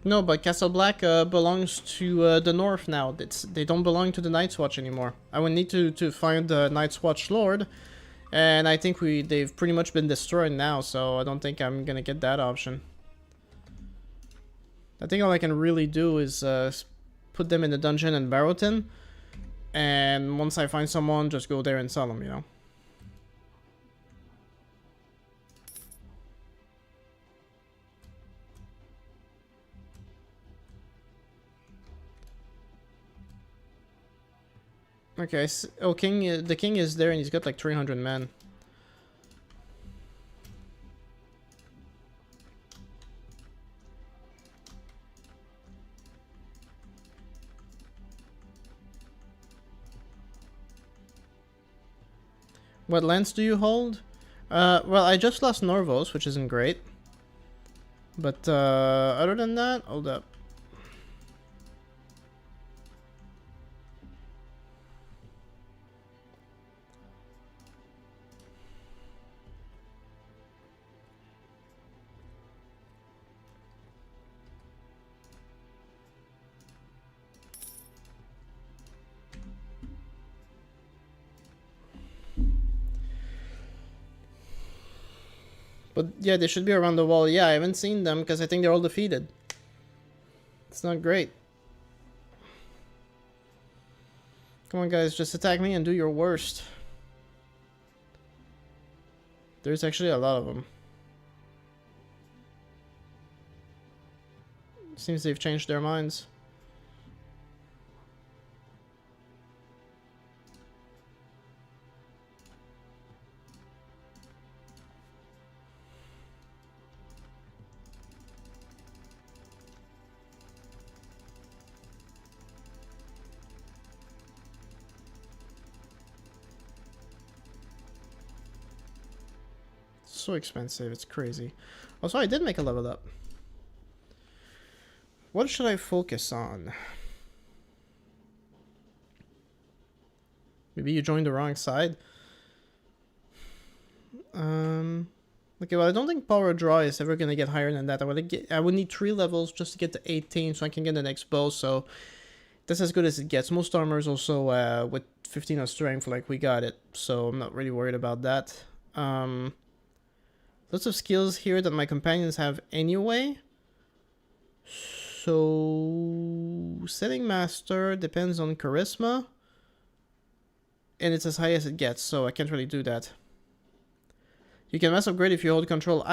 No, but Castle Black belongs to the North now. They don't belong to the Night's Watch anymore. I would need to find the Night's Watch Lord, and I think they've pretty much been destroyed now, so I don't think I'm gonna get that option. I think all I can really do is put them in the dungeon in Barrowton, and once I find someone, just go there and sell them, you know? Okay, oh, the king is there and he's got like 300 men. What lands do you hold? Well, I just lost Norvos, which isn't great. But other than that, hold up. But yeah, they should be around the wall. Yeah, I haven't seen them because I think they're all defeated. It's not great. Come on, guys, just attack me and do your worst. There's actually a lot of them. Seems they've changed their minds. So expensive, it's crazy. Also, I did make a level up. What should I focus on? Maybe you joined the wrong side. Okay, well, I don't think power draw is ever gonna get higher than that. I would need 3 levels just to get to 18 so I can get the next bow, so that's as good as it gets. Most armors also with 15 of strength, like we got it, so I'm not really worried about that. Lots of skills here that my companions have anyway. So setting master depends on charisma, and it's as high as it gets, so I can't really do that. You can mass upgrade if you hold control.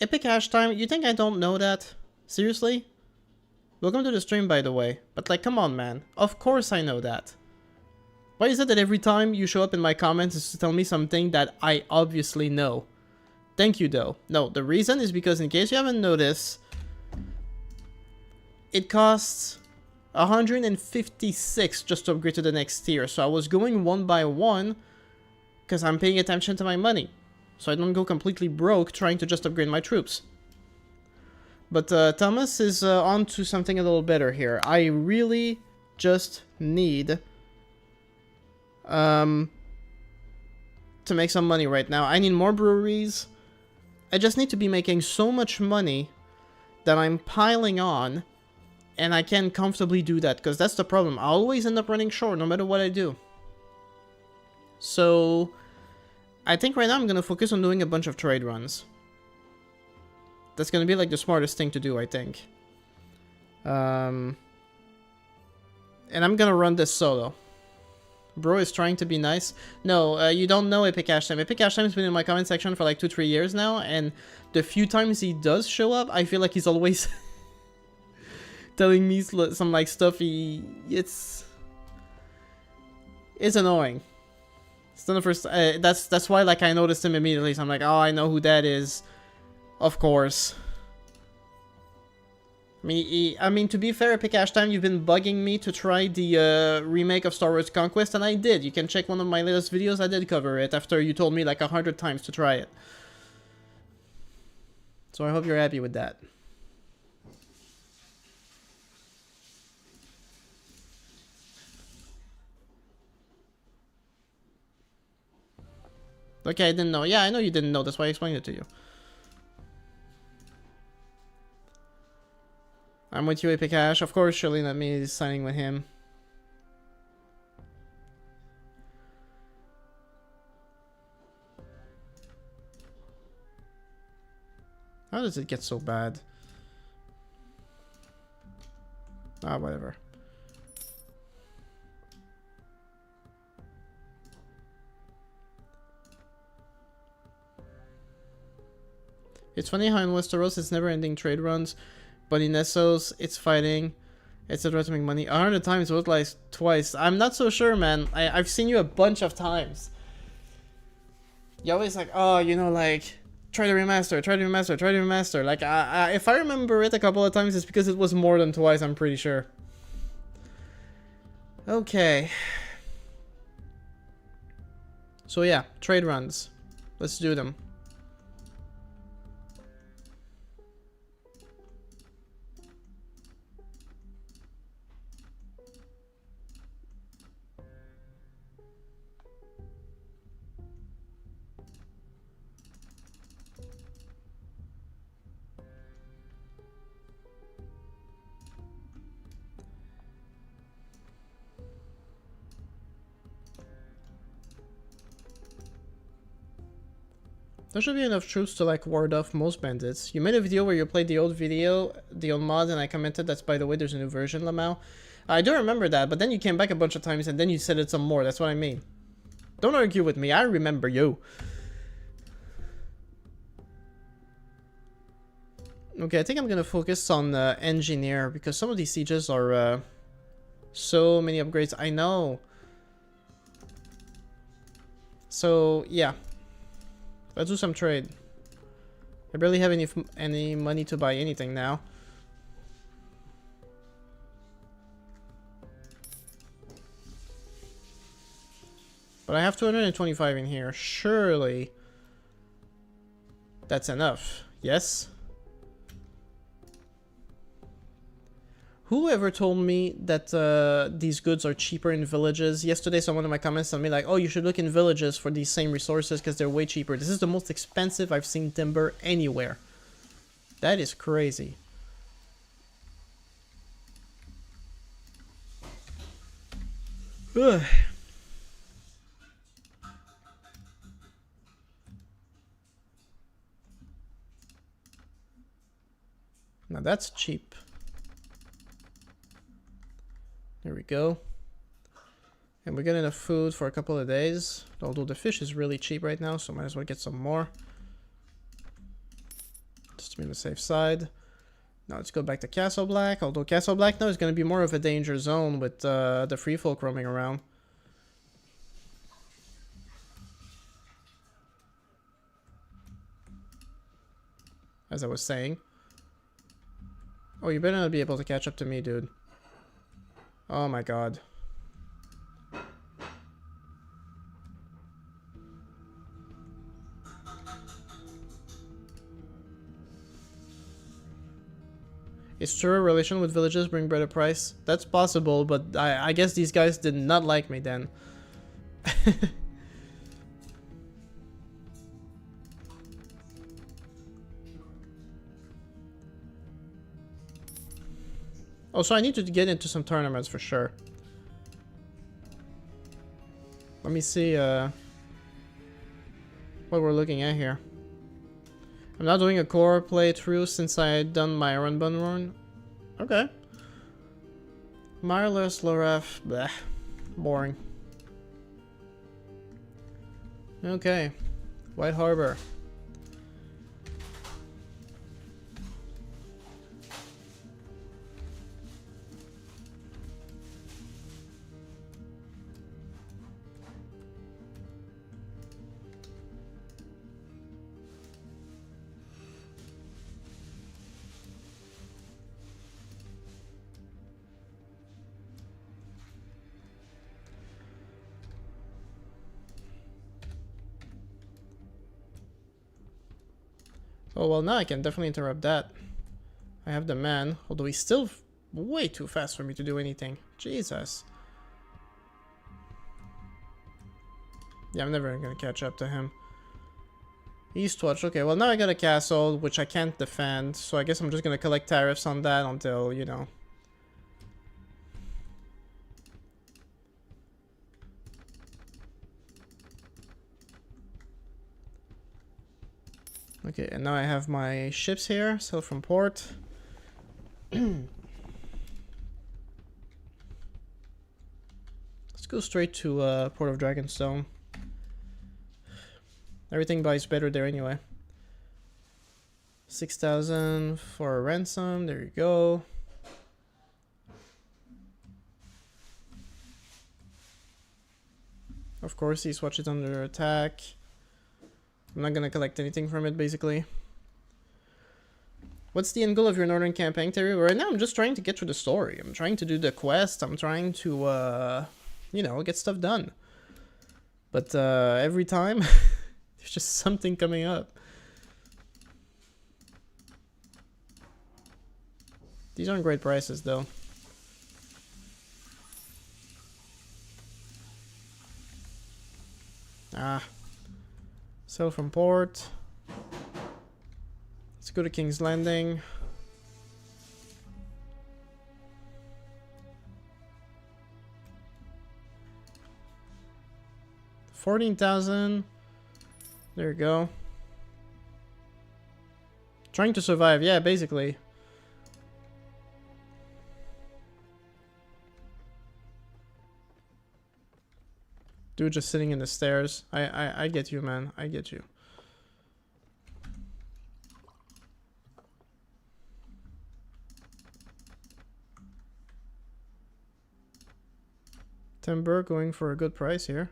Epic hash time, you think I don't know that? Seriously? Welcome to the stream, by the way. But like, come on, man. Of course I know that. Why is it that every time you show up in my comments is to tell me something that I obviously know? Thank you, though. No, the reason is because, in case you haven't noticed, it costs 156 just to upgrade to the next tier. So I was going one by one because I'm paying attention to my money. So I don't go completely broke trying to just upgrade my troops. But Thomas is on to something a little better here. I really just need to make some money right now. I need more breweries. I just need to be making so much money that I'm piling on, and I can comfortably do that, because that's the problem. I always end up running short no matter what I do. So I think right now I'm going to focus on doing a bunch of trade runs. That's going to be like the smartest thing to do, I think. And I'm going to run this solo. Bro is trying to be nice. No, you don't know Epic Cash Time. Epic Cash Time has been in my comment section for like 2-3 years now, and the few times he does show up, I feel like he's always telling me some like stuff. It's annoying. It's not the first. That's why like I noticed him immediately. So I'm like, oh, I know who that is. Of course. I mean, to be fair, Epic Cash Time, you've been bugging me to try the remake of Star Wars Conquest, and I did. You can check one of my latest videos. I did cover it after you told me like 100 times to try it. So I hope you're happy with that. Okay, I didn't know. Yeah, I know you didn't know. That's why I explained it to you. I'm with you, Epic Cash. Of course, surely not me signing with him. How does it get so bad? Ah, whatever. It's funny how in Westeros it's never-ending trade runs, but in Essos it's fighting, etc. to make money. 100 times, what like twice? I'm not so sure, man. I've seen you a bunch of times. You're always like, oh, you know, like, try to remaster, try to remaster, try to remaster. Like, if I remember it a couple of times, it's because it was more than twice, I'm pretty sure. Okay. So yeah, trade runs. Let's do them. There should be enough troops to like ward off most bandits. You made a video where you played the old mod, and I commented that's by the way there's a new version, Lamau. I do remember that, but then you came back a bunch of times and then you said it some more. That's what I mean. Don't argue with me. I remember you. Okay, I think I'm gonna focus on engineer because some of these sieges are so many upgrades. I know. So yeah. Let's do some trade. I barely have any money to buy anything now. But I have 225 in here. Surely that's enough. Yes? Whoever told me that these goods are cheaper in villages? Yesterday someone in my comments told me like, oh, you should look in villages for these same resources because they're way cheaper. This is the most expensive I've seen timber anywhere. That is crazy. Ugh. Now that's cheap. There we go. And we get enough food for a couple of days. Although the fish is really cheap right now, so might as well get some more. Just to be on the safe side. Now let's go back to Castle Black. Although Castle Black now is going to be more of a danger zone with the free folk roaming around. As I was saying. Oh, you better not be able to catch up to me, dude. Oh my god. Is true relation with villages bring better price? That's possible, but I guess these guys did not like me then. Oh, so I need to get into some tournaments for sure. Let me see what we're looking at here. I'm not doing a core playthrough since I had done my run bun run. Okay. Mireless, Loref, bleh. Boring. Okay. White Harbor. Oh, well, now I can definitely interrupt that. I have the man, although he's still way too fast for me to do anything. Jesus. Yeah, I'm never gonna catch up to him. Eastwatch, okay, well now I got a castle, which I can't defend, so I guess I'm just gonna collect tariffs on that until, you know. Okay, and now I have my ships here, sail from port. Let's go straight to Port of Dragonstone. Everything buys better there anyway. 6,000 for a ransom, there you go. Of course, Eastwatch is under attack. I'm not gonna collect anything from it, basically. What's the end goal of your northern campaign, Terry? Right now, I'm just trying to get through the story. I'm trying to do the quest. I'm trying to, you know, get stuff done. But every time, there's just something coming up. These aren't great prices, though. Ah. Sail from port. Let's go to King's Landing. $14,000. There you go. Trying to survive, yeah, basically. Dude just sitting in the stairs. I get you, man. I get you. Timber going for a good price here.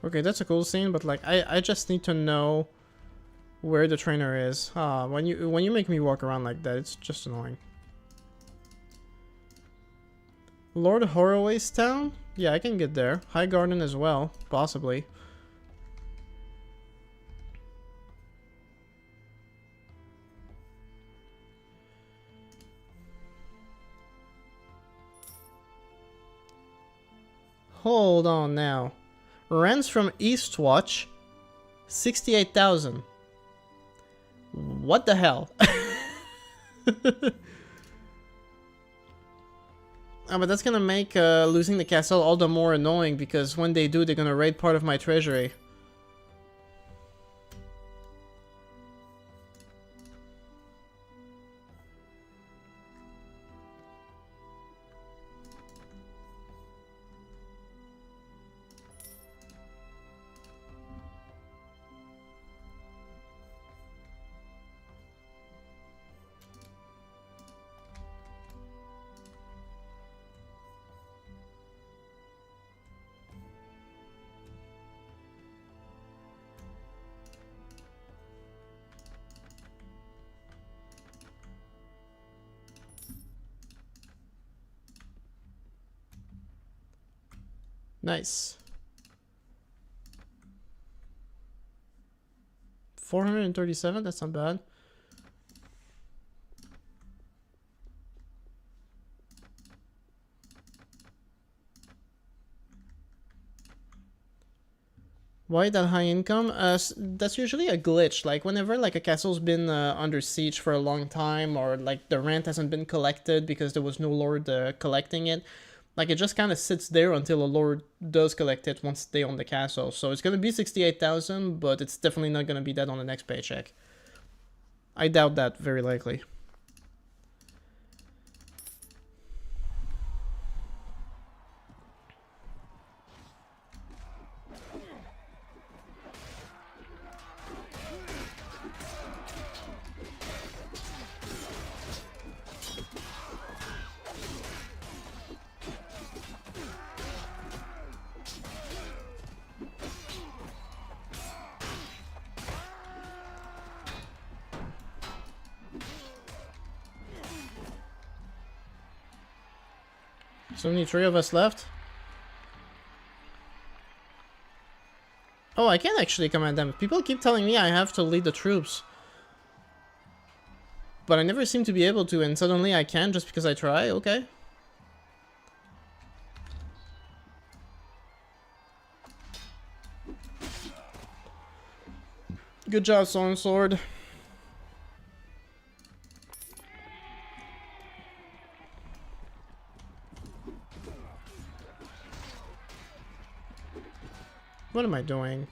Okay, that's a cool scene, but like I just need to know where the trainer is. When you make me walk around like that, it's just annoying. Lord Horroway's town? Yeah, I can get there. High Garden as well, possibly. Hold on now. Rents from Eastwatch, 68,000. What the hell? But that's gonna make losing the castle all the more annoying, because when they do, they're gonna raid part of my treasury. Nice. 437, that's not bad. Why that high income? That's usually a glitch. Like whenever like a castle's been under siege for a long time, or like the rent hasn't been collected because there was no lord collecting it, like it just kind of sits there until a lord does collect it once they own the castle. So it's gonna be 68,000, but it's definitely not gonna be that on the next paycheck. I doubt that very likely. So only 3 of us left. Oh, I can actually command them. People keep telling me I have to lead the troops. But I never seem to be able to, and suddenly I can just because I try. Okay. Good job, Stone Sword. What am I doing?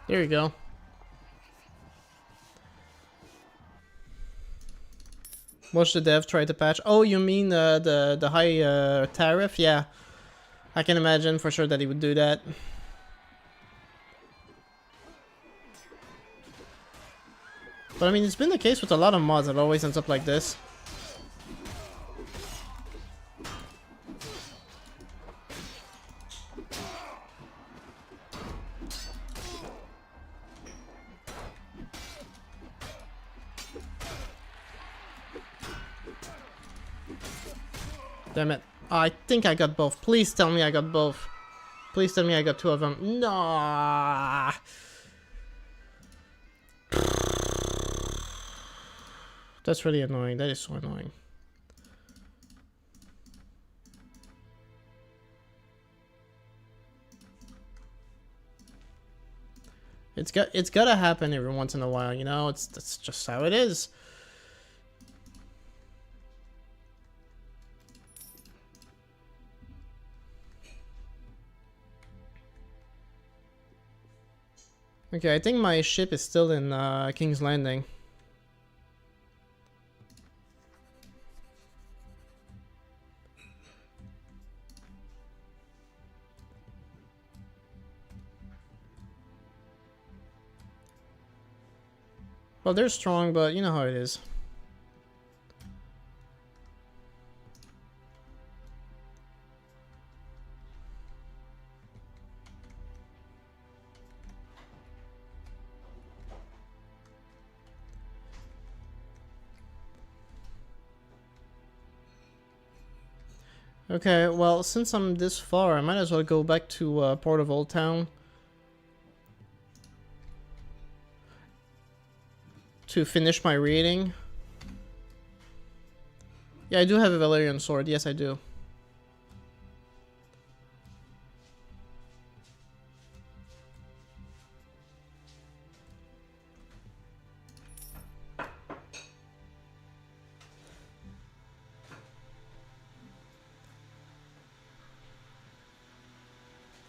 There you go. Watch the dev try to patch. Oh, you mean the high tariff? Yeah. I can imagine for sure that he would do that. But I mean, it's been the case with a lot of mods. It always ends up like this. Damn it. I think I got both. Please tell me I got both. Please tell me I got 2 of them. No. That's really annoying. That is so annoying. It's gotta happen every once in a while, you know? That's just how it is. Okay, I think my ship is still in King's Landing. Well, they're strong, but you know how it is. Okay, well, since I'm this far, I might as well go back to Port of Old Town to finish my reading. Yeah, I do have a Valyrian sword. Yes, I do.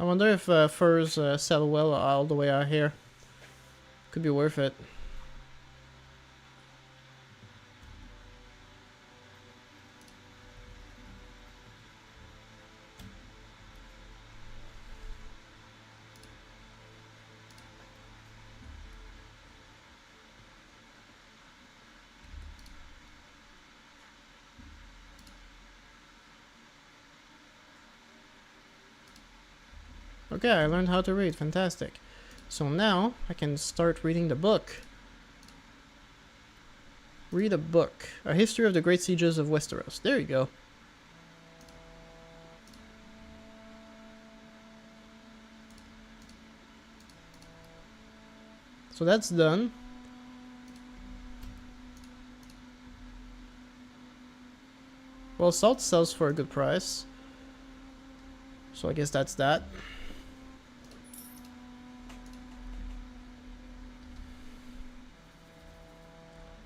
I wonder if furs sell well all the way out here. Could be worth it. Okay, I learned how to read. Fantastic. So now I can start reading the book. Read a book. A history of the great sieges of Westeros. There you go. So that's done. Well, salt sells for a good price. So I guess that's that.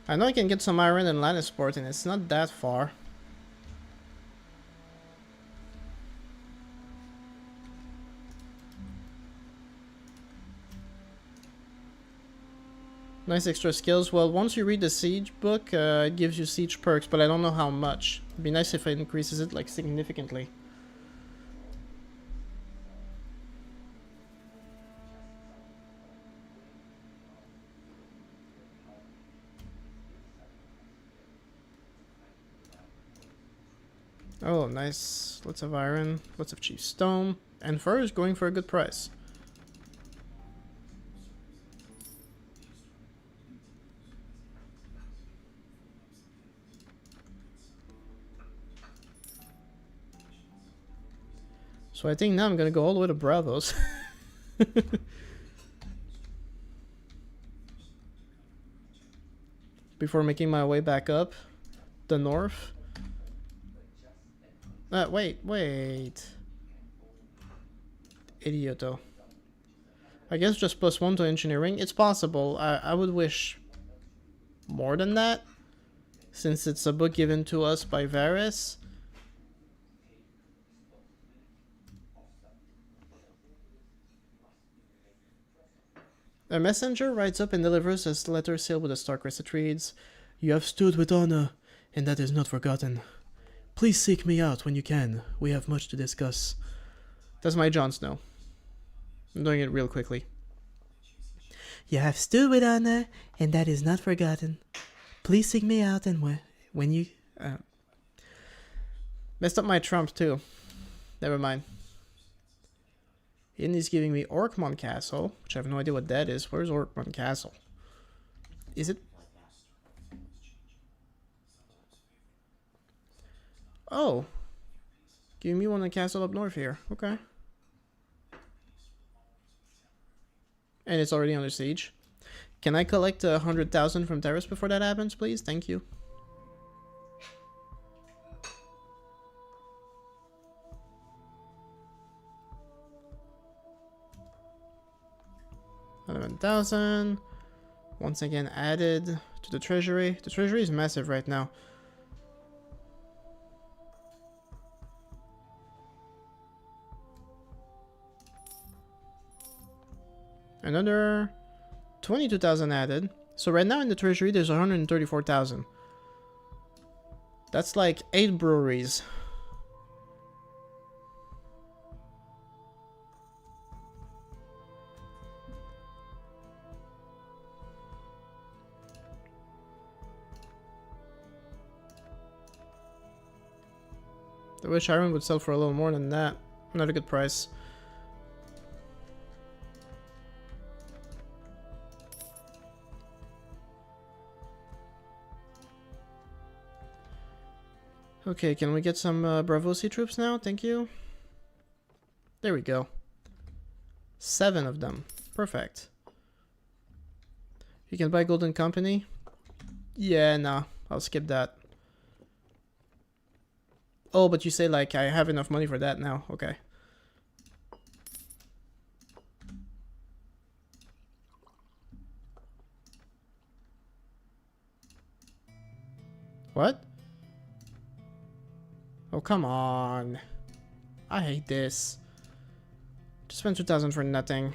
I know I can get some iron in Lannisport, and it's not that far. Nice extra skills. Well, once you read the siege book, it gives you siege perks, but I don't know how much. It'd be nice if it increases it, like, significantly. Oh, nice. Lots of iron, lots of cheap stone, and fur is going for a good price. So I think now I'm gonna go all the way to Bravos. Before making my way back up the north. Wait. Idioto. I guess just +1 to engineering. It's possible. I would wish more than that, since it's a book given to us by Varys. A messenger rides up and delivers a letter sealed with a star crest. It reads, "You have stood with honor, and that is not forgotten. Please seek me out when you can. We have much to discuss." That's my Jon Snow. I'm doing it real quickly. "You have stood with honor, and that is not forgotten. Please seek me out and when you..." Messed up my Trump too. Never mind. And he's giving me Orkmont Castle, which I have no idea what that is. Where's Orkmont Castle? Is it? Oh. Give me one in castle up north here. Okay. And it's already under siege. Can I collect 100,000 from Terrace before that happens, please? Thank you. $11,000. Once again added to the treasury. The treasury is massive right now. Another 22,000 added. So right now in the treasury there's 134,000. That's like 8 breweries. The wish iron would sell for a little more than that. Not a good price. Okay, can we get some Braavosi troops now? Thank you. There we go. 7 of them. Perfect. You can buy Golden Company? Yeah, nah. I'll skip that. Oh, but you say like I have enough money for that now. Okay. What? Oh, come on. I hate this. Just spent 2,000 for nothing.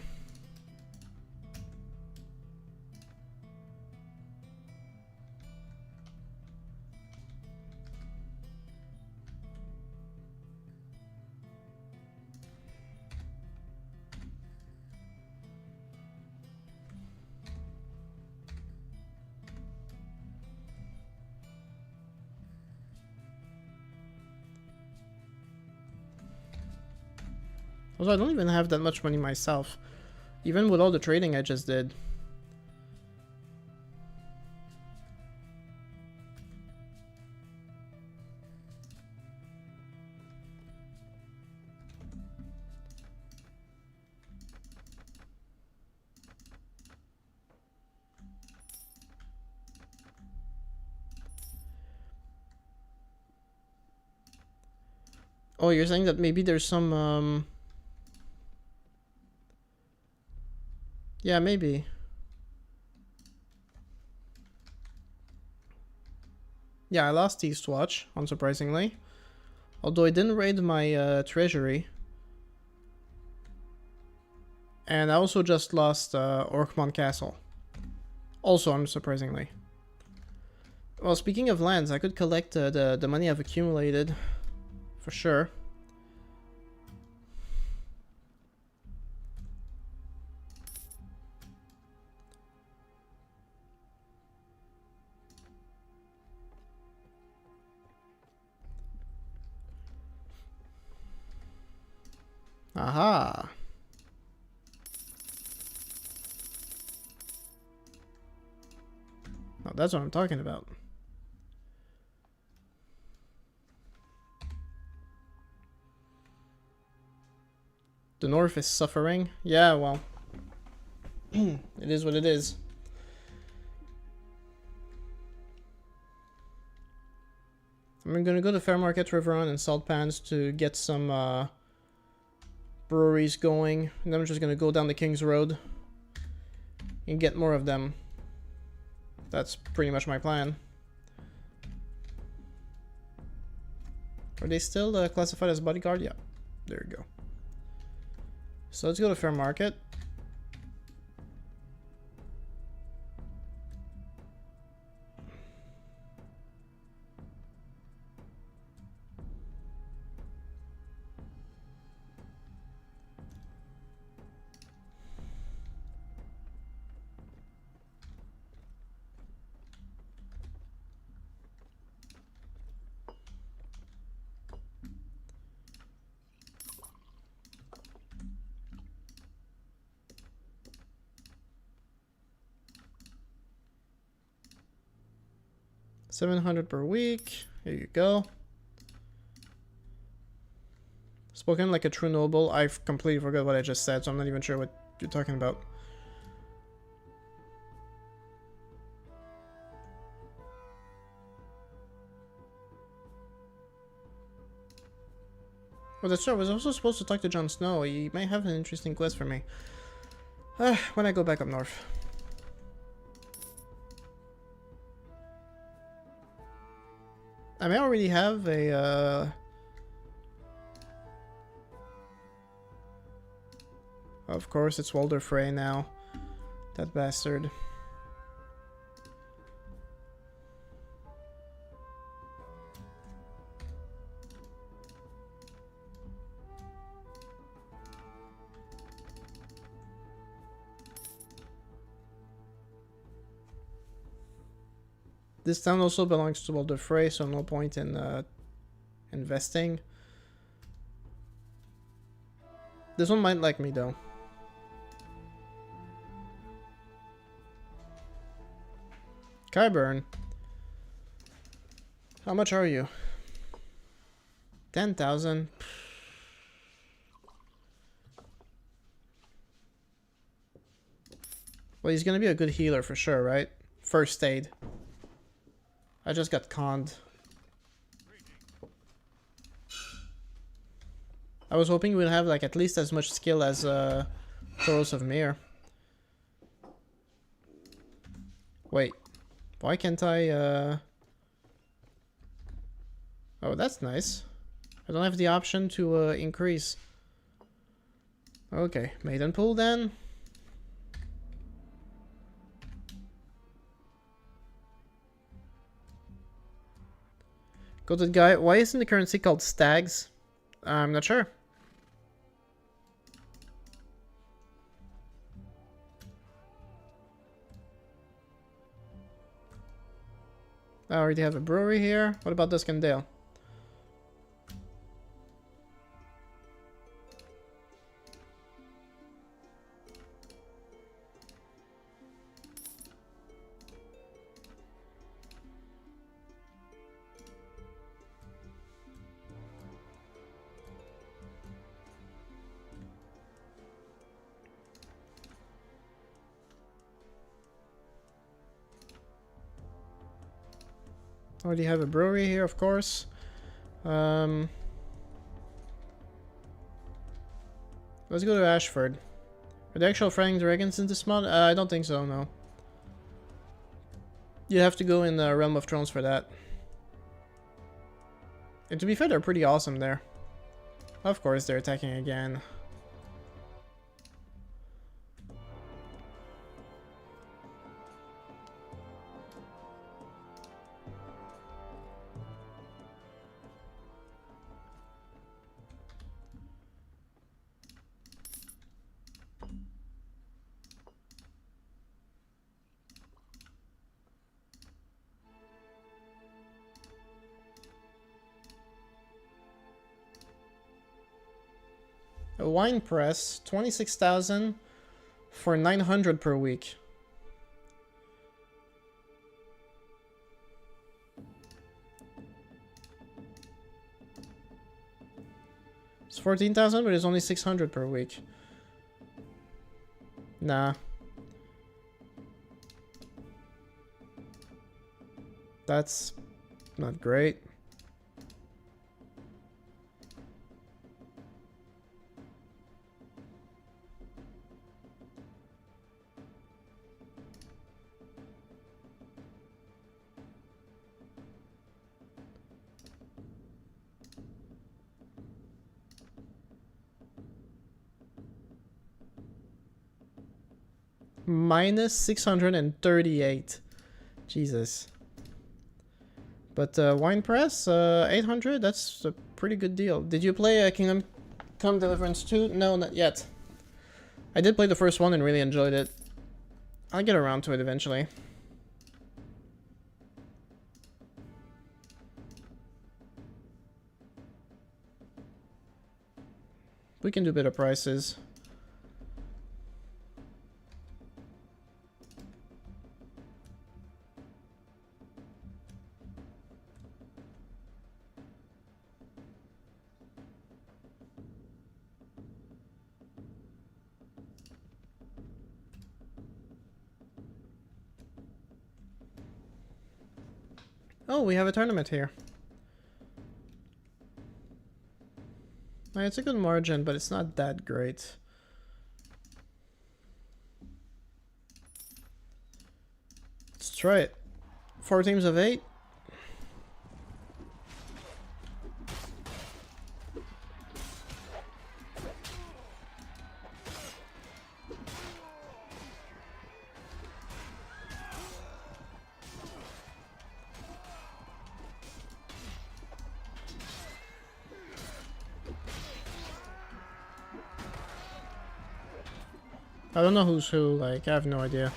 Also, I don't even have that much money myself, even with all the trading I just did. Oh, you're saying that maybe there's some, yeah, maybe. Yeah, I lost Eastwatch, unsurprisingly. Although I didn't raid my treasury. And I also just lost Orkmont Castle. Also, unsurprisingly. Well, speaking of lands, I could collect the money I've accumulated. For sure. Aha. Oh, that's what I'm talking about. The north is suffering. Yeah, well. It is what it is. I'm gonna go to Fair Market, Riveron, and Salt Pans to get some breweries going. And then I'm just gonna go down the King's Road and get more of them. That's pretty much my plan. Are they still classified as bodyguard? Yeah, there you go. So let's go to Fair Market. $700 per week. Here you go. Spoken like a true noble. I've completely forgot what I just said, so I'm not even sure what you're talking about. Well, that's true. I was also supposed to talk to Jon Snow. He may have an interesting quest for me. When I go back up north. I may already have a, Of course, it's Walder Frey now. That bastard. This town also belongs to Walder Frey, so no point in investing. This one might like me though. Kyburn. How much are you? 10,000. Well, he's gonna be a good healer for sure, right? First aid. I just got conned. I was hoping we'd have like at least as much skill as Thoros of Myr. Wait, why can't I Oh, that's nice. I don't have the option to increase. Okay, Maiden Pool then. Go to the guy. Why isn't the currency called stags? I'm not sure. I already have a brewery here. What about Duskendale? Already have a brewery here, of course. Let's go to Ashford. Are there actual Flying Dragons in this mod? I don't think so, no. You have to go in the Realm of Thrones for that. And to be fair, they're pretty awesome there. Of course, they're attacking again. A wine press, 26,000 for 900 per week. It's 14,000, but it's only 600 per week. Nah. That's not great. Minus 638. Jesus. But wine press, 800, that's a pretty good deal. Did you play Kingdom Come Deliverance 2? No, not yet. I did play the first one and really enjoyed it. I'll get around to it eventually. We can do better prices. Oh, we have a tournament here. It's a good margin, but it's not that great. Let's try it. 4 teams of 8. I don't know who's who, like, I have no idea.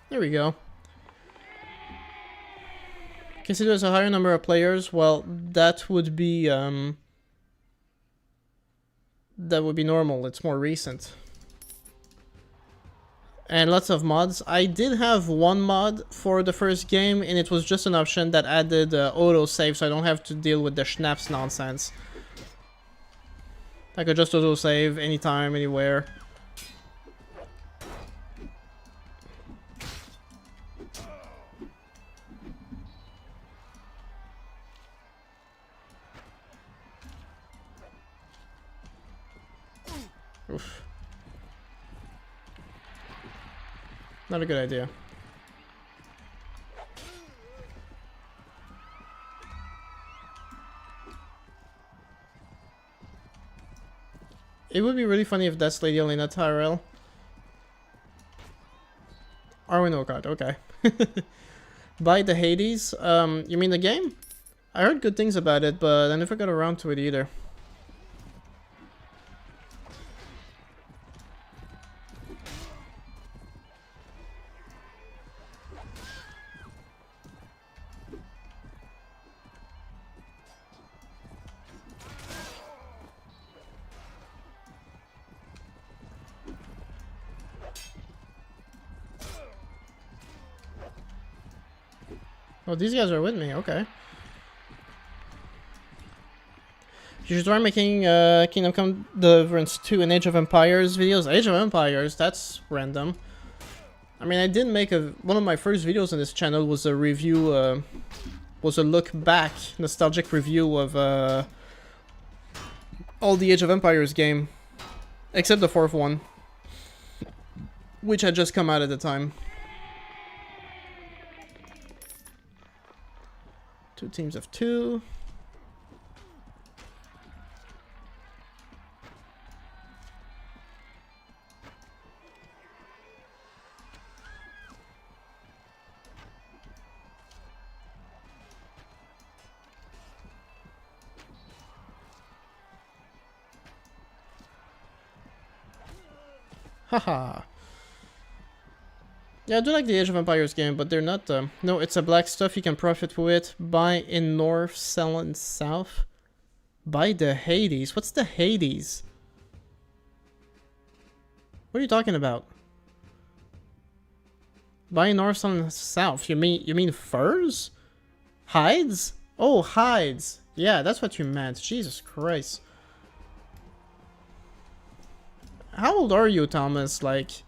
There we go. Consider there's a higher number of players. Well, that would be normal. It's more recent. And lots of mods. I did have one mod for the first game, and it was just an option that added auto-save, so I don't have to deal with the schnapps nonsense. I could just auto-save anytime, anywhere. Oof. Not a good idea. It would be really funny if that's Lady Elena Tyrell. Arwen Okard, okay. By the Hades? You mean the game? I heard good things about it, but I never got around to it either. Oh, these guys are with me, okay. You should try making Kingdom Come Deliverance 2 and Age of Empires videos. Age of Empires, that's random. I mean, I did make one of my first videos on this channel was a review, was a look back, nostalgic review of all the Age of Empires game. Except the 4th one. Which had just come out at the time. 2 teams of 2. Haha. Yeah, I do like the Age of Empires game, but they're not, no, it's a black stuff you can profit with. Buy in north, sell in south. Buy the Hades. What's the Hades? What are you talking about? Buy in north, sell in south. You mean furs? Hides? Oh, hides. Yeah, that's what you meant. Jesus Christ. How old are you, Thomas? Like,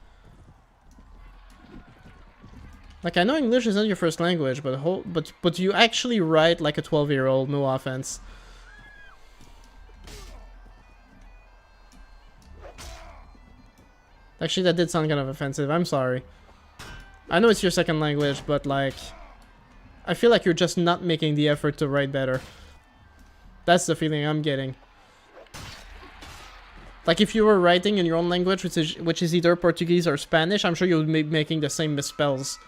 I know English is not your first language, but you actually write like a 12-year-old, no offense. Actually, that did sound kind of offensive. I'm sorry. I know it's your second language, but like, I feel like you're just not making the effort to write better. That's the feeling I'm getting. Like, if you were writing in your own language, which is either Portuguese or Spanish, I'm sure you would be making the same misspells.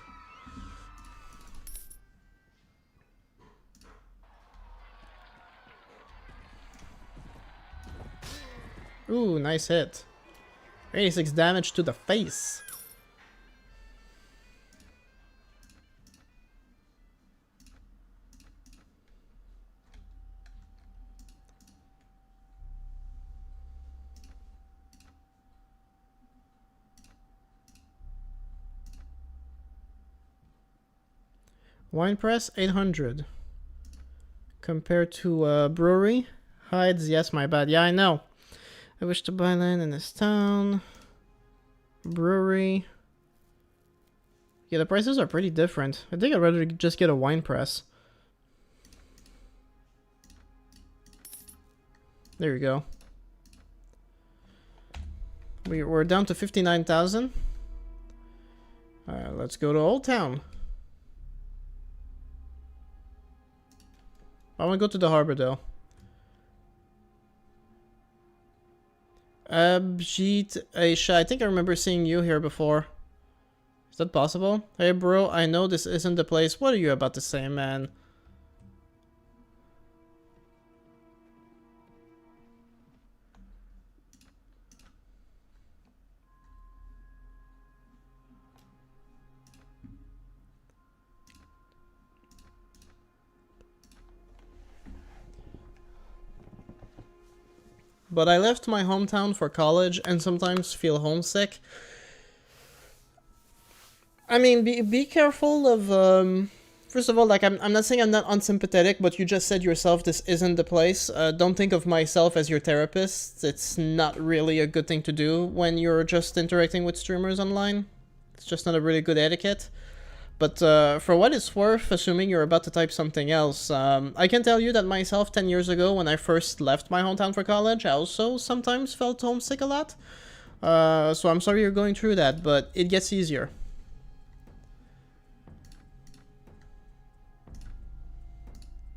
Ooh, nice hit. 86 damage to the face. Wine press, 800. Compared to brewery. Hides, yes, my bad. Yeah, I know. I wish to buy land in this town. Brewery. Yeah, the prices are pretty different. I think I'd rather just get a wine press. There you go. We're down to 59,000. Let's go to Old Town. I want to go to the harbor though. Abjit Aisha, I think I remember seeing you here before. Is that possible? Hey bro, I know this isn't the place. What are you about to say, man? But I left my hometown for college and sometimes feel homesick. I mean, be careful of, first of all, like, I'm not saying I'm not unsympathetic, but you just said yourself this isn't the place. Don't think of myself as your therapist. It's not really a good thing to do when you're just interacting with streamers online. It's just not a really good etiquette. But for what it's worth, assuming you're about to type something else, I can tell you that myself 10 years ago when I first left my hometown for college, I also sometimes felt homesick a lot. So I'm sorry you're going through that, but it gets easier.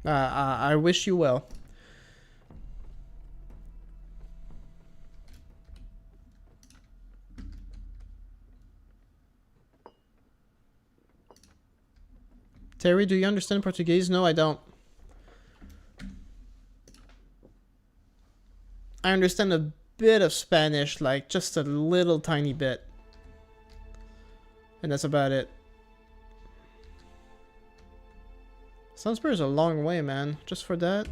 I wish you well. Terry, do you understand Portuguese? No, I don't. I understand a bit of Spanish, like just a little tiny bit. And that's about it. Sunspur is a long way, man. Just for that.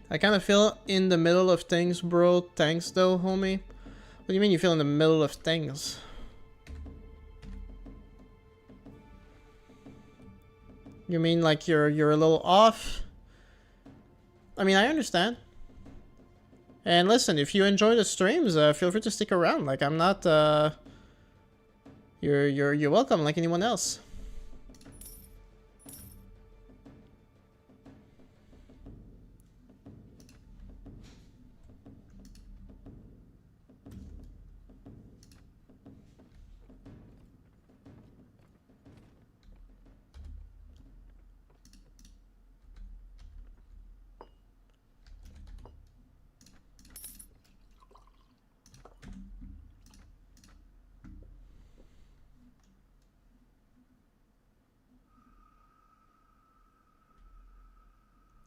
I kind of feel in the middle of things, bro. Thanks, though, homie. What do you mean you feel in the middle of things? You mean like you're a little off? I mean, I understand. And listen, if you enjoy the streams, feel free to stick around. Like, I'm not, you're welcome like anyone else.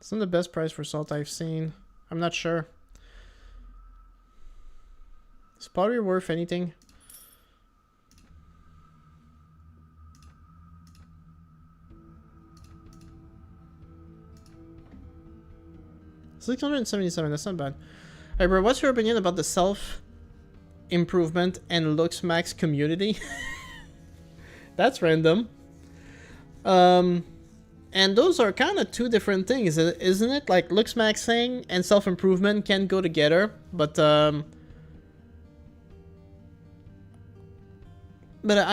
It's not the best price for salt I've seen. I'm not sure. Is pottery worth anything? $677, that's not bad. Hey bro, what's your opinion about the self-improvement and looks max community? That's random. And those are kind of two different things, isn't it? Like, looks maxing and self-improvement can go together, but I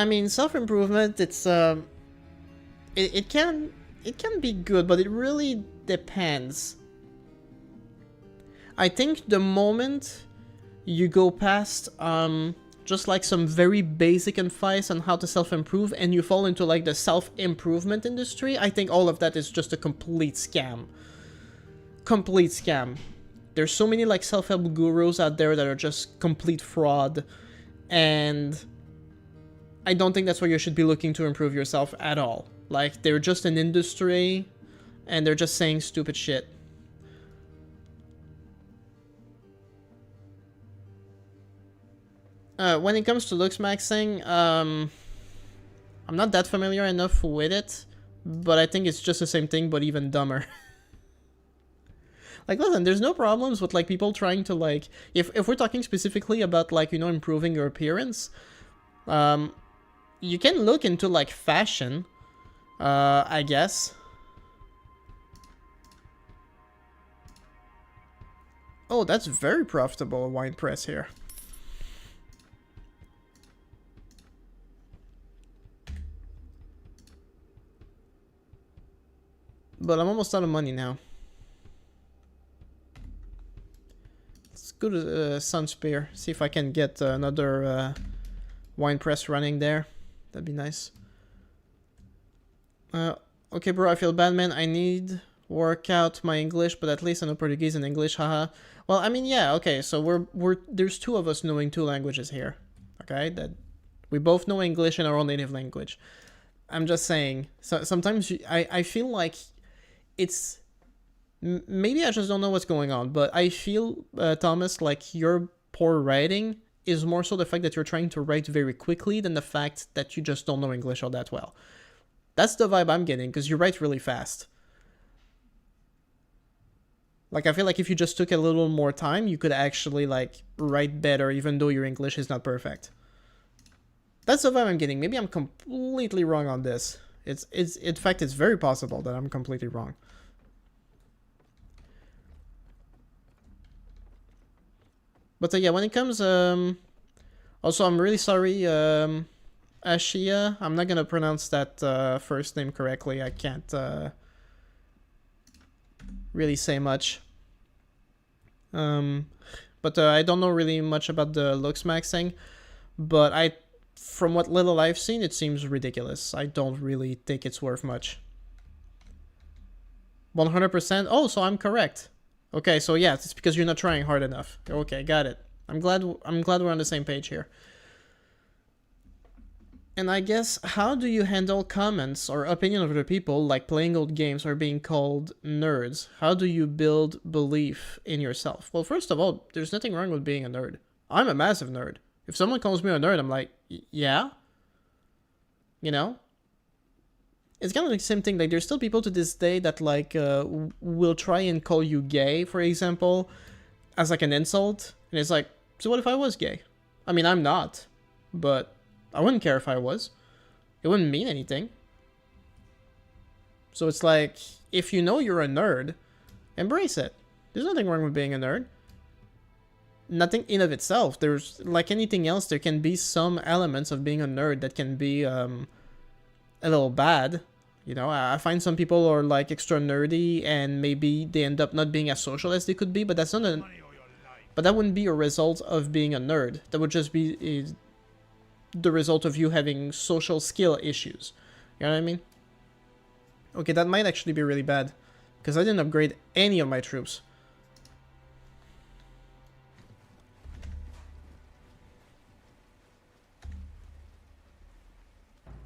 mean, self-improvement, it's, it can be good, but it really depends. I think the moment you go past, just like some very basic advice on how to self-improve and you fall into like the self-improvement industry, I think all of that is just a complete scam. Complete scam. There's so many like self-help gurus out there that are just complete fraud, and I don't think that's where you should be looking to improve yourself at all. Like, they're just an industry and they're just saying stupid shit. When it comes to looks maxing, I'm not that familiar enough with it, but I think it's just the same thing, but even dumber. Like, listen, there's no problems with, like, people trying to, like, if we're talking specifically about, like, you know, improving your appearance, you can look into, like, fashion, I guess. Oh, that's very profitable, wine press here. But I'm almost out of money now. Let's go to Sunspear, see if I can get another wine press running there. That'd be nice. Okay, bro, I feel bad, man. I need work out my English, but at least I know Portuguese and English, haha. Well, I mean, yeah, okay, so there's two of us knowing two languages here, okay? That we both know English in our own native language. I'm just saying, so sometimes I feel like it's, maybe I just don't know what's going on, but I feel, Thomas, like your poor writing is more so the fact that you're trying to write very quickly than the fact that you just don't know English all that well. That's the vibe I'm getting, because you write really fast. Like, I feel like if you just took a little more time, you could actually, like, write better, even though your English is not perfect. That's the vibe I'm getting. Maybe I'm completely wrong on this. In fact, it's very possible that I'm completely wrong. But yeah, when it comes, also I'm really sorry, Ashia. I'm not gonna pronounce that first name correctly. I can't really say much. But I don't know really much about the looks maxing. But from what little I've seen, it seems ridiculous. I don't really think it's worth much. 100%. Oh, so I'm correct. Okay, so yeah, it's because you're not trying hard enough. Okay, got it. I'm glad we're on the same page here. And I guess, how do you handle comments or opinion of other people, like playing old games or being called nerds? How do you build belief in yourself? Well, first of all, there's nothing wrong with being a nerd. I'm a massive nerd. If someone calls me a nerd, I'm like, yeah? You know? It's kind of like the same thing. Like, there's still people to this day that, like, will try and call you gay, for example, as, like, an insult. And it's like, so what if I was gay? I mean, I'm not. But I wouldn't care if I was. It wouldn't mean anything. So it's like, if you know you're a nerd, embrace it. There's nothing wrong with being a nerd. Nothing in of itself. There's, like anything else, there can be some elements of being a nerd that can be a little bad. You know, I find some people are like extra nerdy and maybe they end up not being as social as they could be, but that's not a... But that wouldn't be a result of being a nerd. That would just be the result of you having social skill issues. You know what I mean? Okay, that might actually be really bad. Because I didn't upgrade any of my troops.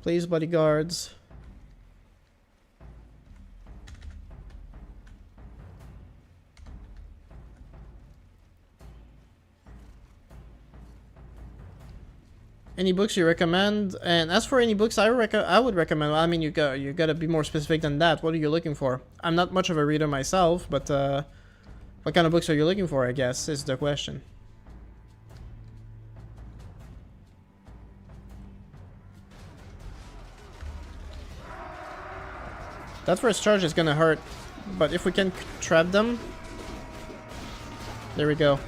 Please, bodyguards. Any books you recommend? And as for any books I would recommend, I mean, you gotta be more specific than that. What are you looking for? I'm not much of a reader myself, but what kind of books are you looking for, I guess, is the question. That first charge is gonna hurt, but if we can trap them... There we go.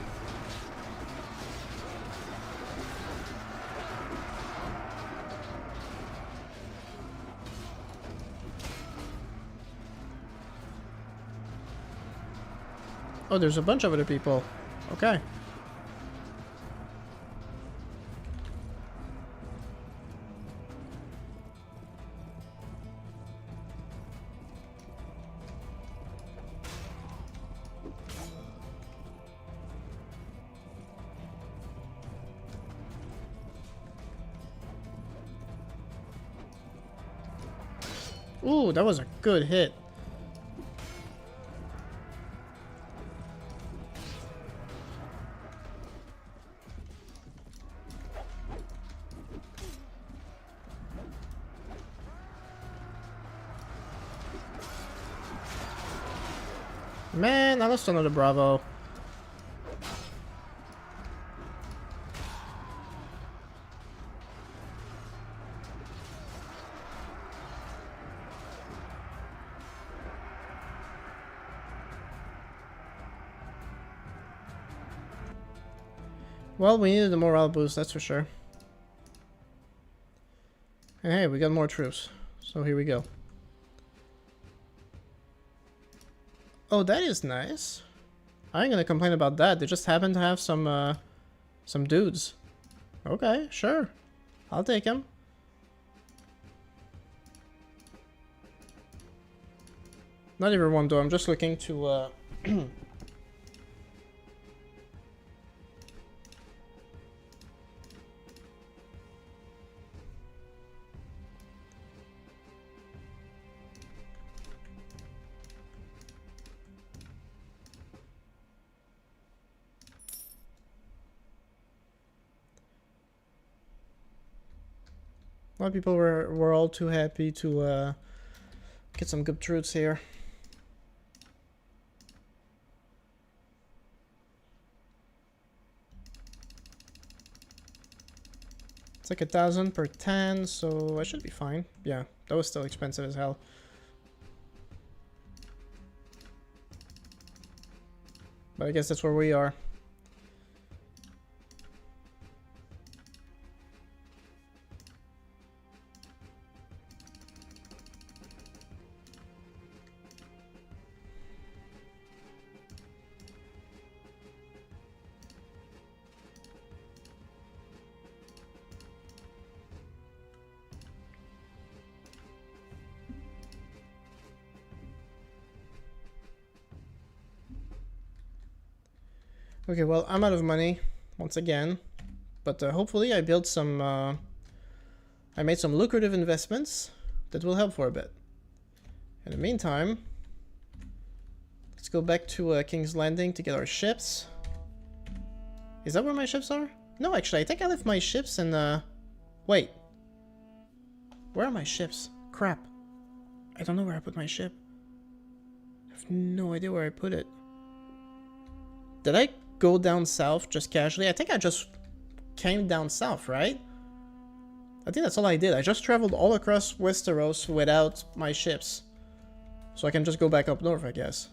Oh, there's a bunch of other people. Okay. Ooh, that was a good hit. Man, I lost another Bravo. Well, we needed a morale boost, that's for sure. And hey, we got more troops. So here we go. Oh, that is nice. I ain't gonna complain about that. They just happen to have some dudes. Okay, sure. I'll take them. Not even one though, I'm just looking to a lot of people were all too happy to get some good troops here. It's like 1,000 per 10, so I should be fine. Yeah, that was still expensive as hell. But I guess that's where we are. Okay, well, I'm out of money once again, but hopefully I built some. I made some lucrative investments that will help for a bit. In the meantime, let's go back to King's Landing to get our ships. Is that where my ships are? No, actually, I think I left my ships in. Wait. Where are my ships? Crap. I don't know where I put my ship. I have no idea where I put it. Did I go down south just casually? I think I just came down south, right? I think that's all I did. I just traveled all across Westeros without my ships. So I can just go back up north, I guess.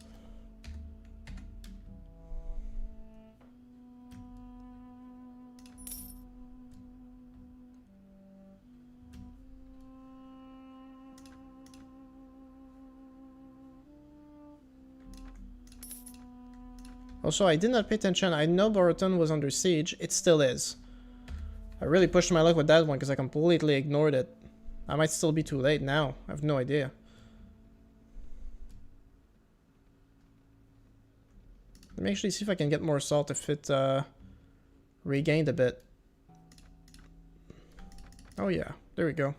Also, I did not pay attention. I know Boroton was under siege. It still is. I really pushed my luck with that one because I completely ignored it. I might still be too late now. I have no idea. Let me actually see if I can get more salt if it regained a bit. Oh yeah, there we go.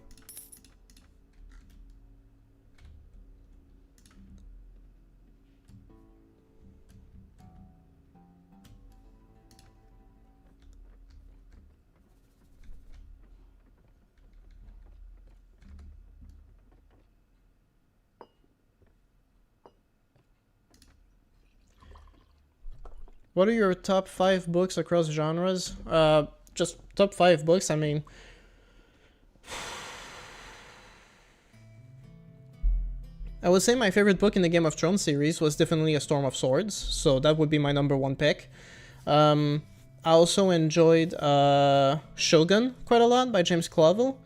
What are your top 5 books across genres? Just top 5 books, I mean... I would say my favorite book in the Game of Thrones series was definitely A Storm of Swords, so that would be my #1 pick. I also enjoyed Shogun quite a lot by James Clavell.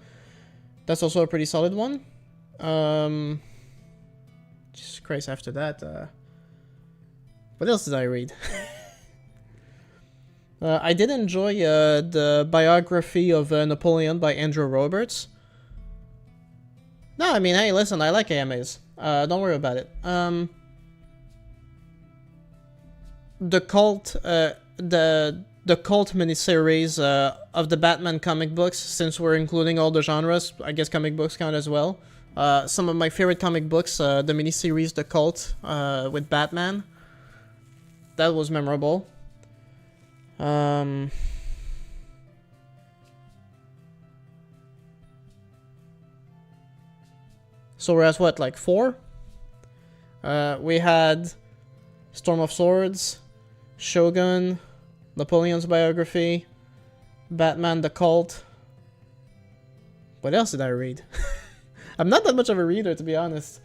That's also a pretty solid one. Jesus Christ, after that... what else did I read? I did enjoy the biography of Napoleon by Andrew Roberts. No, I mean, hey, listen, I like AMAs. Don't worry about it. The Cult, the Cult miniseries of the Batman comic books, since we're including all the genres, I guess comic books count as well. Some of my favorite comic books, the miniseries The Cult with Batman. That was memorable. So we're at what, like 4? We had Storm of Swords, Shogun, Napoleon's biography, Batman the Cult. What else did I read? I'm not that much of a reader, to be honest.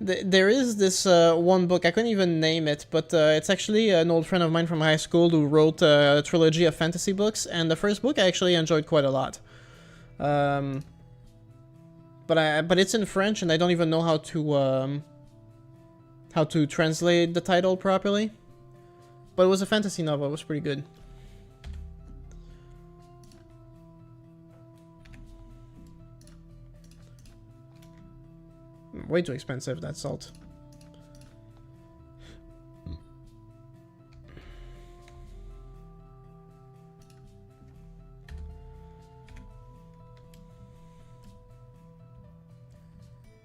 There is this one book, I couldn't even name it, but it's actually an old friend of mine from high school who wrote a trilogy of fantasy books, and the first book I actually enjoyed quite a lot. But it's in French, and I don't even know how to translate the title properly. But it was a fantasy novel, it was pretty good. Way too expensive, that salt.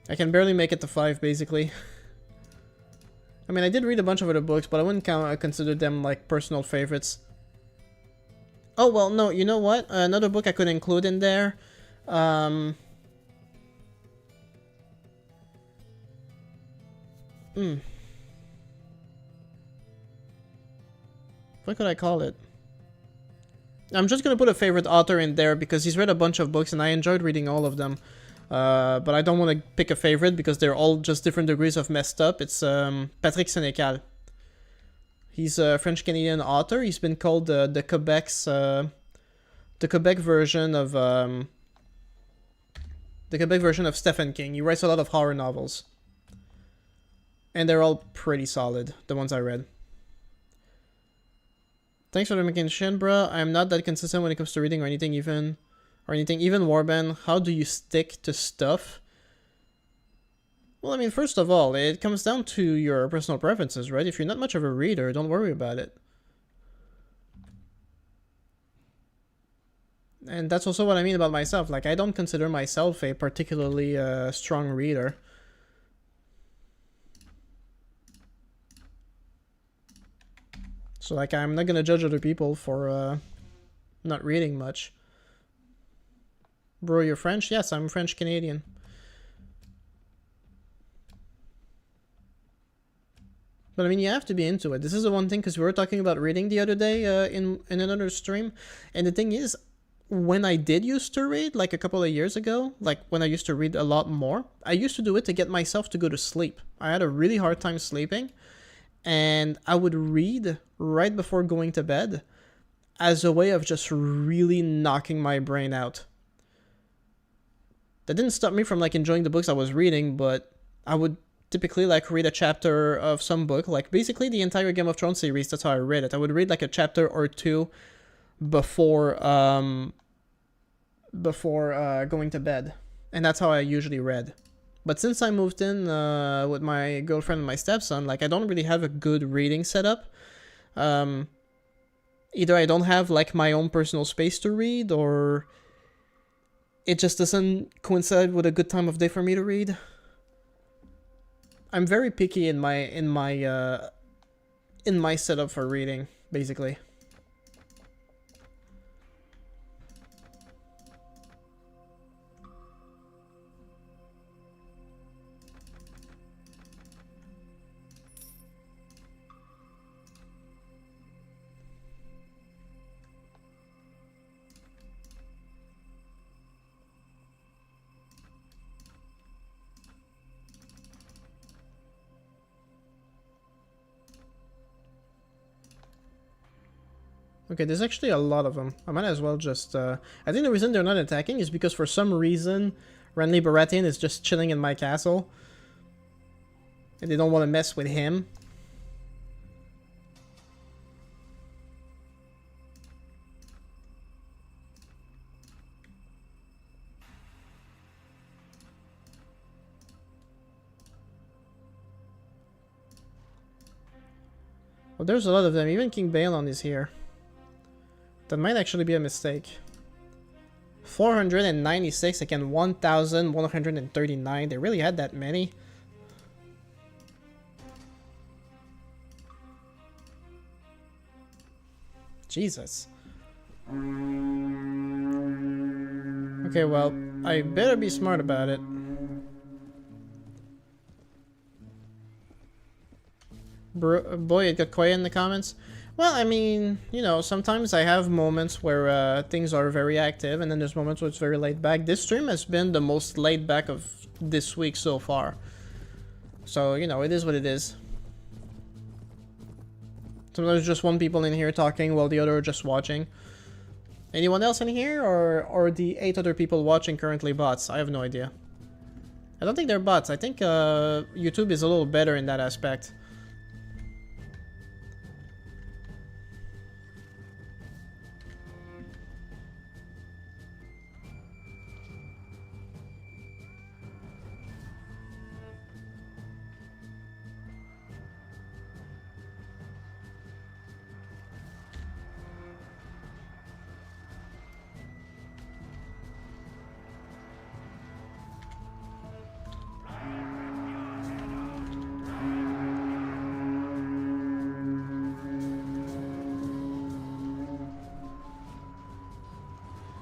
I can barely make it to 5, basically. I mean, I did read a bunch of other books, but I wouldn't consider them, like, personal favorites. Oh, well, no, you know what? Another book I could include in there. What could I call it? I'm just gonna put a favorite author in there because he's read a bunch of books and I enjoyed reading all of them. But I don't want to pick a favorite because they're all just different degrees of messed up. It's Patrick Sénécal. He's a French-Canadian author. He's been called the Quebec version of Stephen King. He writes a lot of horror novels. And they're all pretty solid, the ones I read. Thanks for the making shin, bruh. I'm not that consistent when it comes to reading or anything, even Warben. How do you stick to stuff? Well, I mean, first of all, it comes down to your personal preferences, right? If you're not much of a reader, don't worry about it. And that's also what I mean about myself. Like, I don't consider myself a particularly strong reader. So, like, I'm not gonna judge other people for not reading much. Bro, you're French? Yes, I'm French Canadian. But I mean, you have to be into it. This is the one thing, because we were talking about reading the other day in another stream. And the thing is, when I did used to read, like a couple of years ago, like when I used to read a lot more, I used to do it to get myself to go to sleep. I had a really hard time sleeping, and I would read right before going to bed as a way of just really knocking my brain out. That didn't stop me from like enjoying the books I was reading, but I would typically like read a chapter of some book, like basically the entire Game of Thrones series. That's how I read it. I would read like a chapter or two before going to bed, and that's how I usually read. But since I moved in with my girlfriend and my stepson, like I don't really have a good reading setup. Either I don't have like my own personal space to read, or it just doesn't coincide with a good time of day for me to read. I'm very picky in my setup for reading, basically. Okay, there's actually a lot of them. I might as well just... I think the reason they're not attacking is because for some reason Renly Baratheon is just chilling in my castle. And they don't want to mess with him. Well, there's a lot of them. Even King Balon is here. That might actually be a mistake. 496 against 1,139. They really had that many. Jesus. Okay, well, I better be smart about it. Boy, it got quiet in the comments. Well, I mean, you know, sometimes I have moments where things are very active, and then there's moments where it's very laid back. This stream has been the most laid back of this week so far. So, you know, it is what it is. Sometimes just one people in here talking while the other are just watching. Anyone else in here, or the 8 other people watching currently bots? I have no idea. I don't think they're bots. I think YouTube is a little better in that aspect.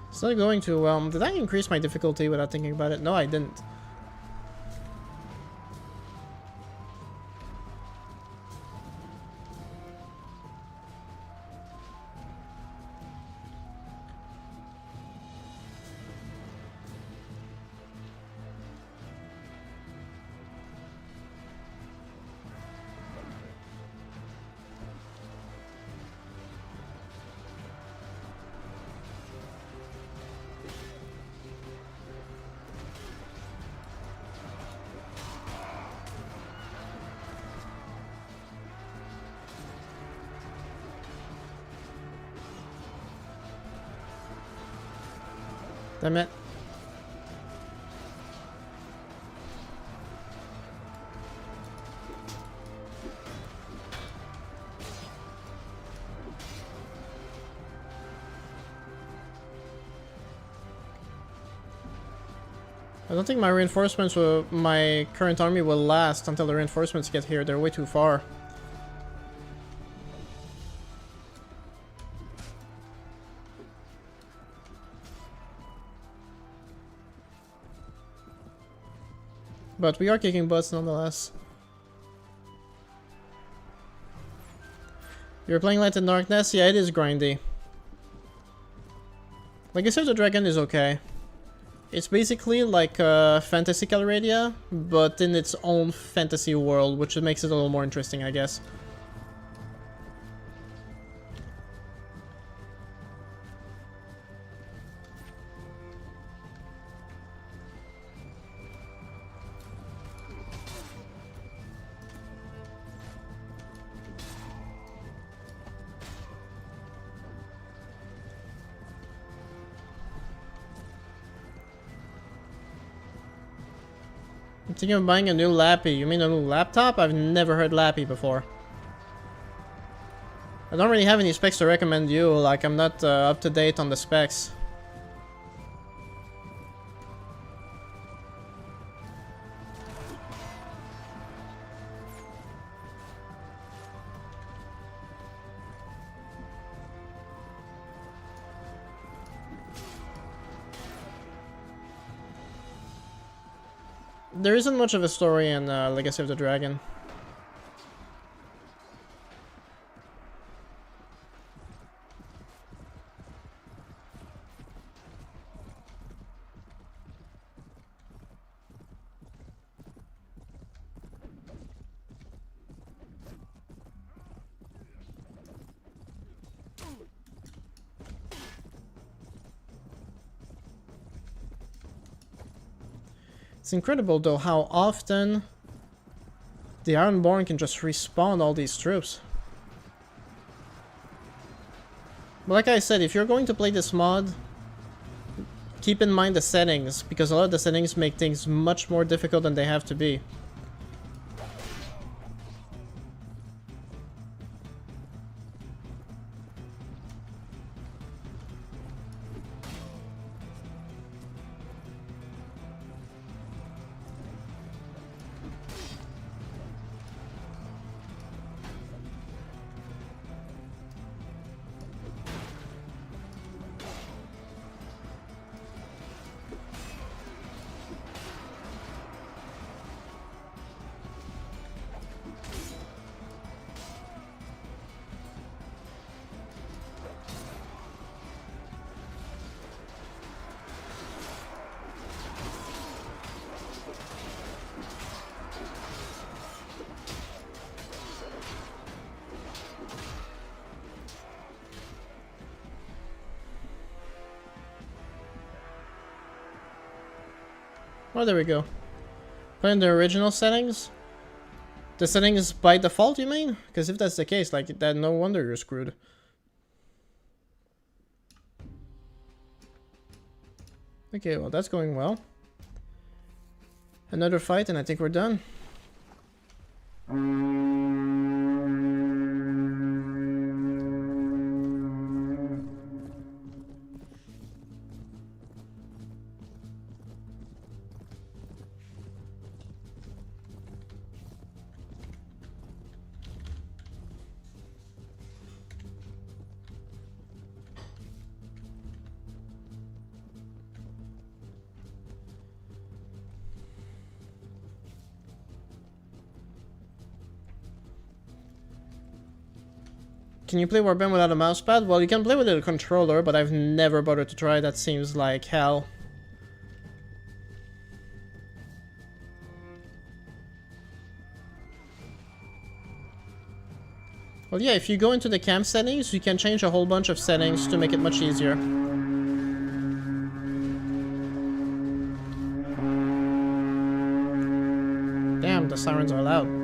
It's not going too well. Did I increase my difficulty without thinking about it? No, I didn't. Damn it. I don't think my reinforcements will... my current army will last until the reinforcements get here. They're way too far. But we are kicking butts nonetheless. You're playing Light and Darkness? Yeah, it is grindy. Legacy of the Dragon is okay. It's basically like Fantasy Calradia, but in its own fantasy world, which makes it a little more interesting, I guess. I'm thinking of buying a new Lappy. You mean a new laptop? I've never heard Lappy before. I don't really have any specs to recommend you, like I'm not up to date on the specs. There isn't much of a story in Legacy of the Dragon. It's incredible though how often the Ironborn can just respawn all these troops. But like I said, if you're going to play this mod, keep in mind the settings, because a lot of the settings make things much more difficult than they have to be. Oh, there we go. Put in the original settings? The settings by default, you mean? Because if that's the case, like, that, no wonder you're screwed. Okay, well, that's going well. Another fight, and I think we're done. Can you play Warband without a mousepad? Well, you can play with a controller, but I've never bothered to try. That seems like hell. Well, yeah, if you go into the camp settings, you can change a whole bunch of settings to make it much easier. Damn, the sirens are loud.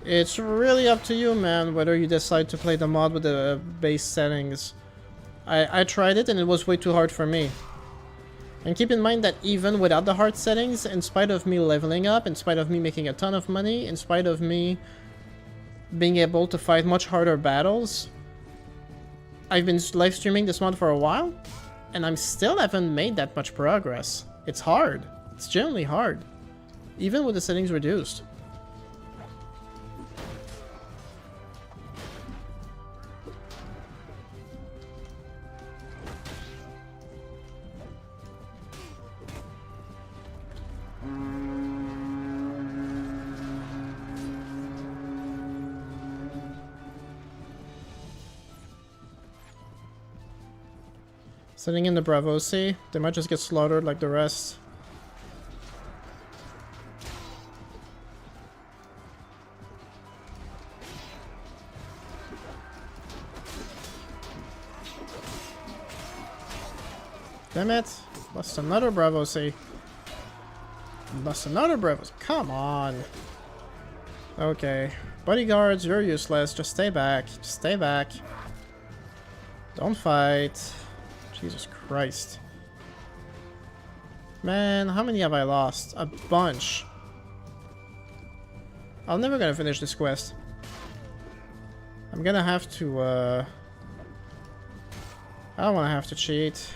It's really up to you, man, whether you decide to play the mod with the base settings. I tried it and it was way too hard for me. And keep in mind that even without the hard settings, in spite of me leveling up, in spite of me making a ton of money, in spite of me being able to fight much harder battles, I've been live streaming this mod for a while, and I still haven't made that much progress. It's hard. It's generally hard. Even with the settings reduced. Sitting in the Bravo Sea, they might just get slaughtered like the rest. Damn it! Lost another Bravo Sea. Lost another Bravo Sea. Come on! Okay. Bodyguards, you're useless. Just stay back. Just stay back. Don't fight. Jesus Christ. Man, how many have I lost? A bunch. I'm never gonna finish this quest. I'm gonna have to, I don't wanna have to cheat.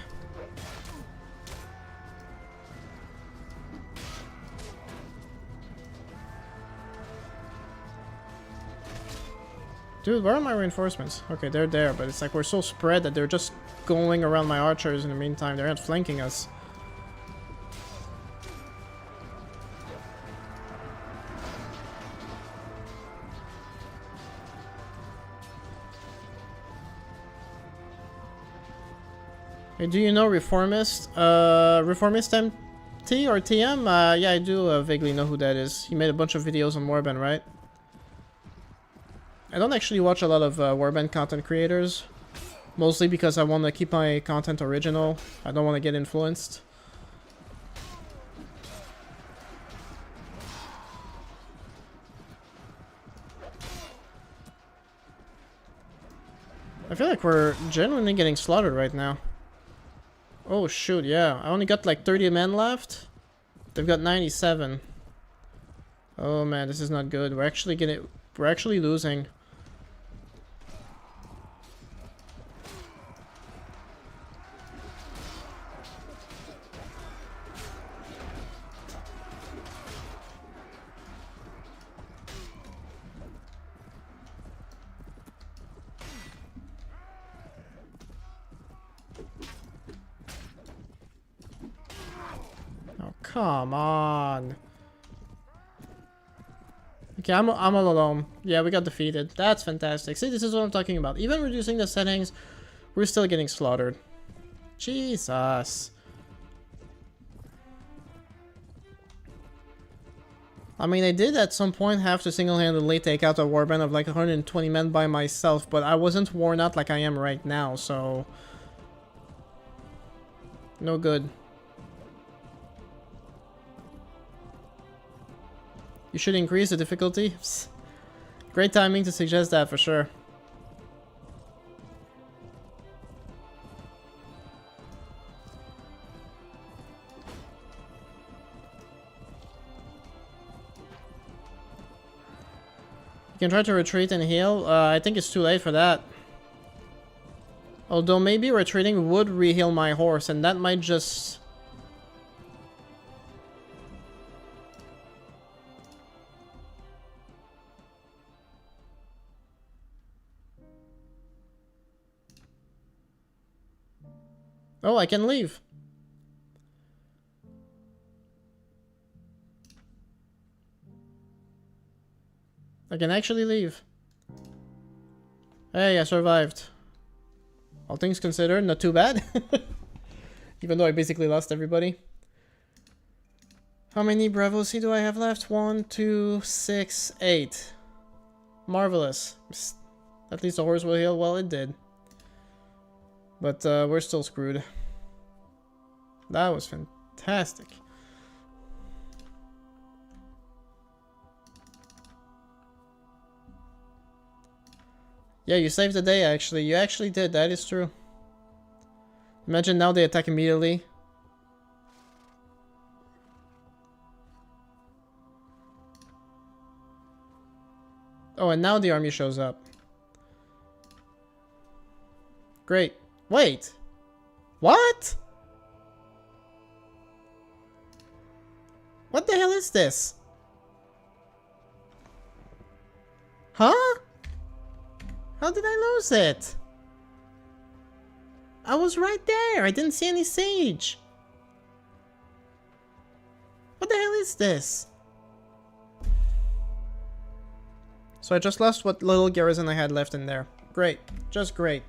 Dude, where are my reinforcements? Okay, they're there, but it's like we're so spread that they're just going around my archers in the meantime. They're not flanking us. Hey, do you know Reformist? Reformist MT or TM? Yeah, I do vaguely know who that is. He made a bunch of videos on Warband, right? I don't actually watch a lot of Warband content creators. Mostly because I want to keep my content original. I don't want to get influenced. I feel like we're genuinely getting slaughtered right now. Oh shoot, yeah. I only got like 30 men left. They've got 97. Oh man, this is not good. We're actually losing. Come on. Okay, I'm all alone. Yeah, we got defeated. That's fantastic. See, this is what I'm talking about. Even reducing the settings, we're still getting slaughtered. Jesus. I mean, I did at some point have to single-handedly take out a warband of like 120 men by myself, but I wasn't worn out like I am right now, so... no good. You should increase the difficulty. Psst. Great timing to suggest that for sure. You can try to retreat and heal. I think it's too late for that. Although maybe retreating would re-heal my horse, and that might just... Oh, I can leave. I can actually leave. Hey, I survived. All things considered, not too bad. Even though I basically lost everybody. How many Bravo C do I have left? 1, 2, 6, 8. Marvelous. At least the horse will heal. Well, it did. But we're still screwed. That was fantastic. Yeah, you saved the day, actually. You actually did. That is true. Imagine now they attack immediately. Oh, and now the army shows up. Great. Wait. What? What the hell is this? Huh? How did I lose it? I was right there. I didn't see any siege. What the hell is this? So I just lost what little garrison I had left in there. Great. Just great.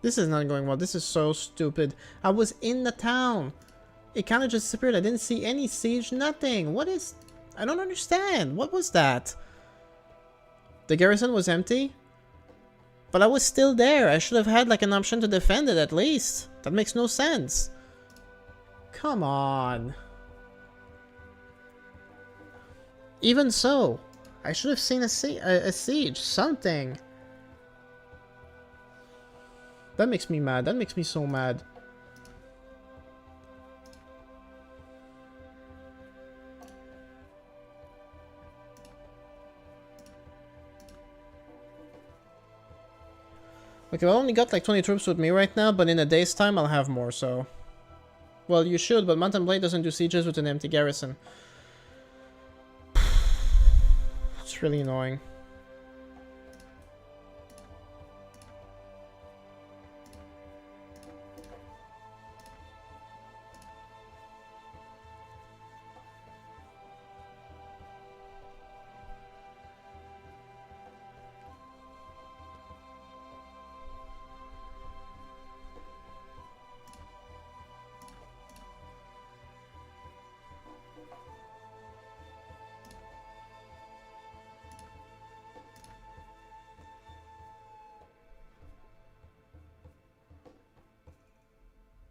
This is not going well. This is so stupid. I was in the town. It kind of just disappeared. I didn't see any siege, nothing. What is... I don't understand. What was that? The garrison was empty? But I was still there. I should have had like an option to defend it at least. That makes no sense. Come on. Even so, I should have seen a siege, something. That makes me mad. That makes me so mad. Okay, well, I only got like 20 troops with me right now, but in a day's time I'll have more, so... Well, you should, but Mountain Blade doesn't do sieges with an empty garrison. It's really annoying.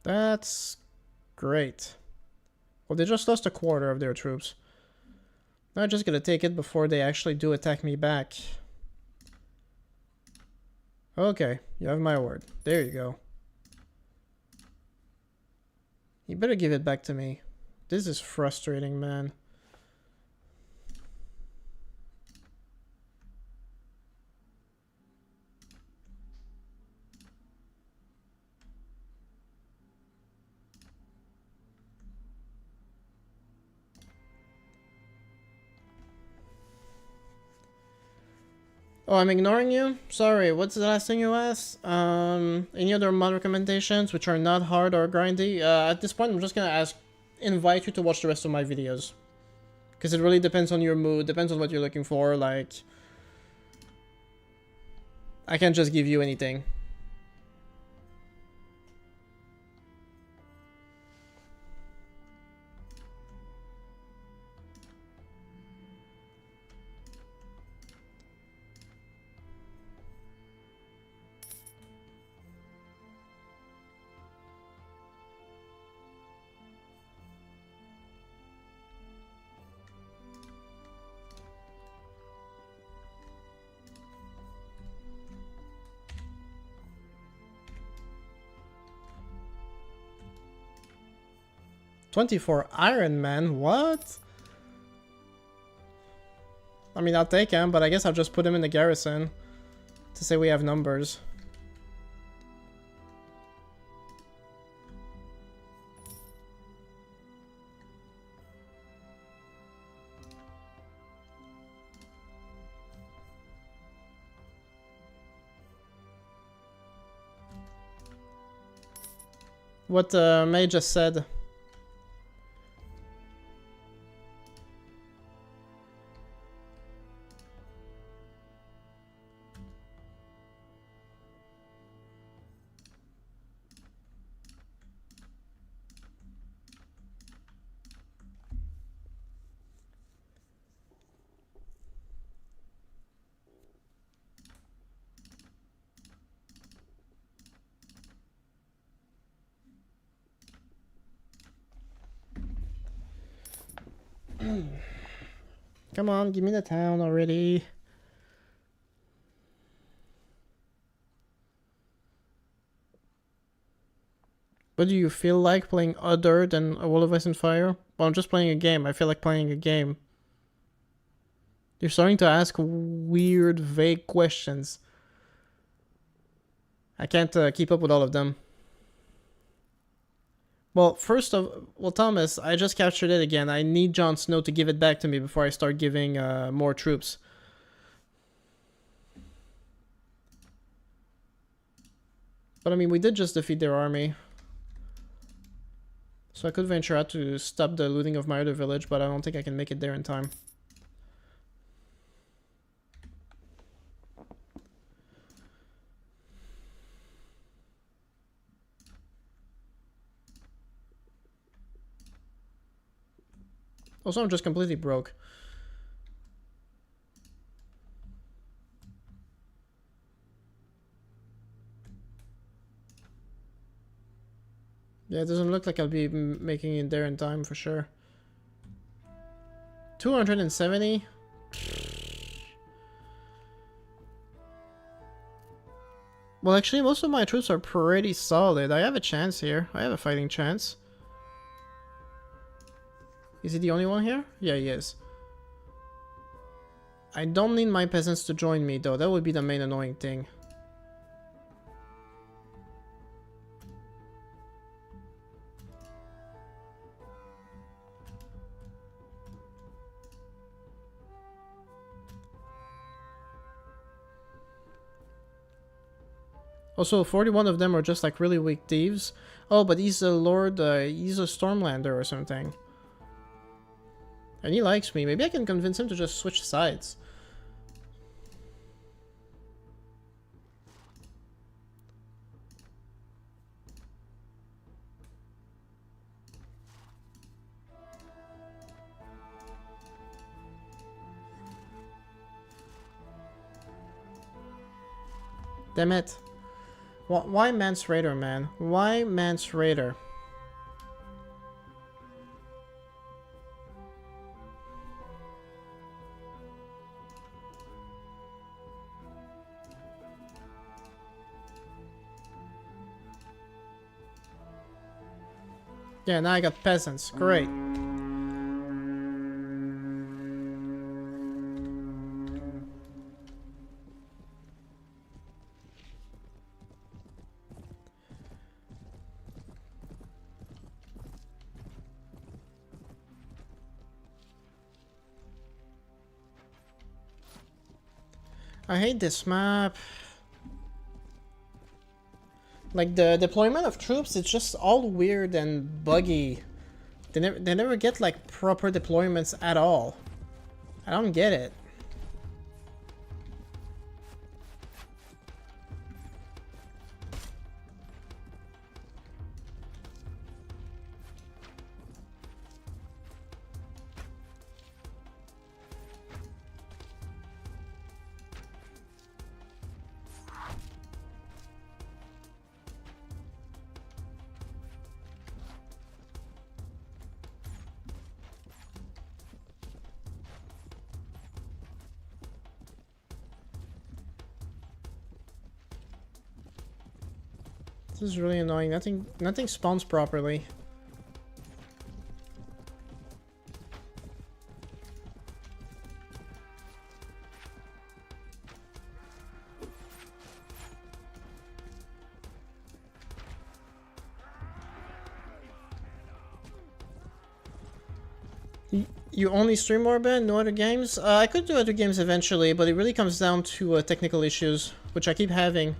That's great. Well, they just lost a quarter of their troops. I'm just gonna take it before they actually do attack me back. Okay, you have my word. There you go. You better give it back to me. This is frustrating, man. Oh, I'm ignoring you? Sorry, what's the last thing you asked? Any other mod recommendations which are not hard or grindy? At this point, I'm just gonna invite you to watch the rest of my videos. Because it really depends on your mood, depends on what you're looking for, like... I can't just give you anything. "24 Iron Man? What?" I mean, I'll take him, but I guess I'll just put him in the garrison. To say we have numbers. What May just said. Come on, give me the town already. What do you feel like playing other than A World of Ice and Fire? Well, I'm just playing a game. I feel like playing a game. You're starting to ask weird, vague questions. I can't keep up with all of them. Well, Thomas, I just captured it again. I need Jon Snow to give it back to me before I start giving more troops. But I mean, we did just defeat their army. So I could venture out to stop the looting of my other village, but I don't think I can make it there in time. Also, I'm just completely broke. Yeah, it doesn't look like I'll be making it there in time for sure. 270? Well, actually, most of my troops are pretty solid. I have a chance here. I have a fighting chance. Is he the only one here? Yeah, he is. I don't need my peasants to join me, though. That would be the main annoying thing. Also, 41 of them are just like really weak thieves. Oh, but he's a lord, he's a Stormlander or something. And he likes me. Maybe I can convince him to just switch sides. Damn it. Why Mance Raider, man? Why Mance Raider? Yeah, now I got peasants. Great. I hate this map. Like, the deployment of troops, it's just all weird and buggy. They never get, like, proper deployments at all. I don't get it. This is really annoying. Nothing spawns properly. You only stream Warband, no other games? I could do other games eventually, but it really comes down to technical issues, which I keep having.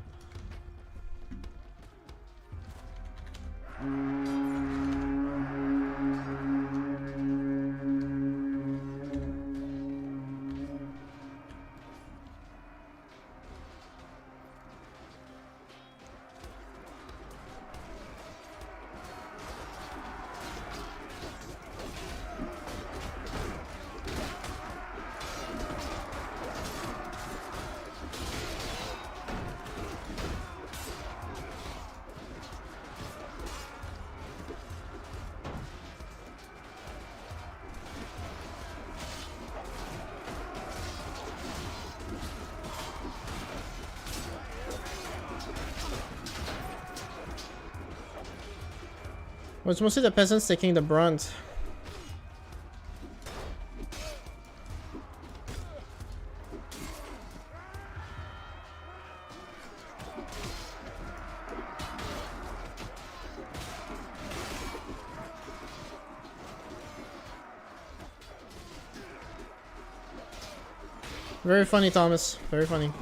Well, it's mostly the peasants taking the brunt. Very funny, Thomas. Very funny.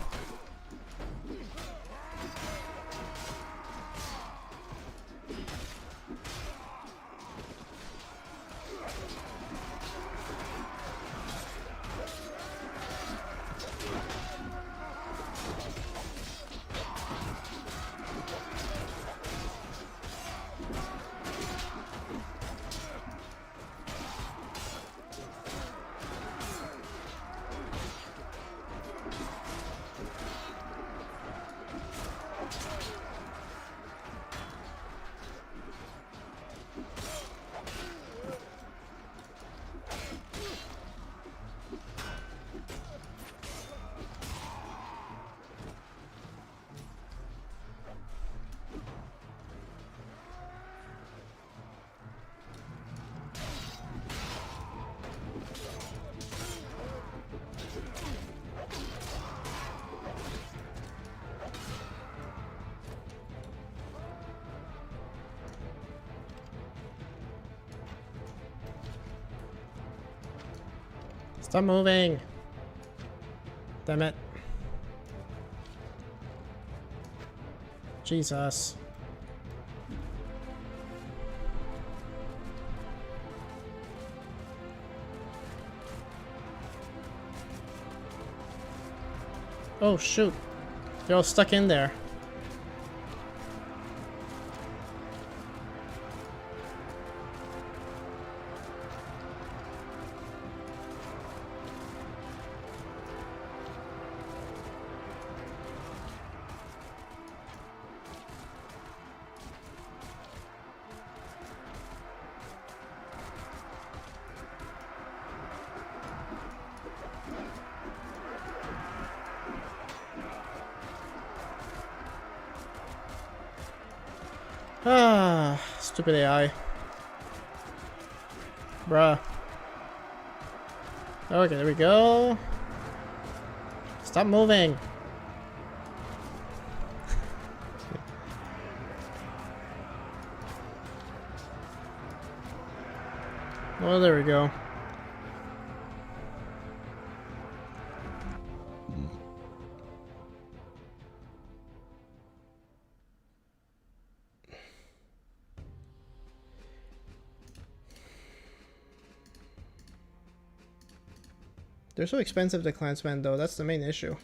Stop moving. Damn it. Jesus. Oh shoot. They're all stuck in there. Ah, stupid AI. Bruh. Okay, there we go. Stop moving. Well, there we go. They're so expensive, the Clansmen, though. That's the main issue.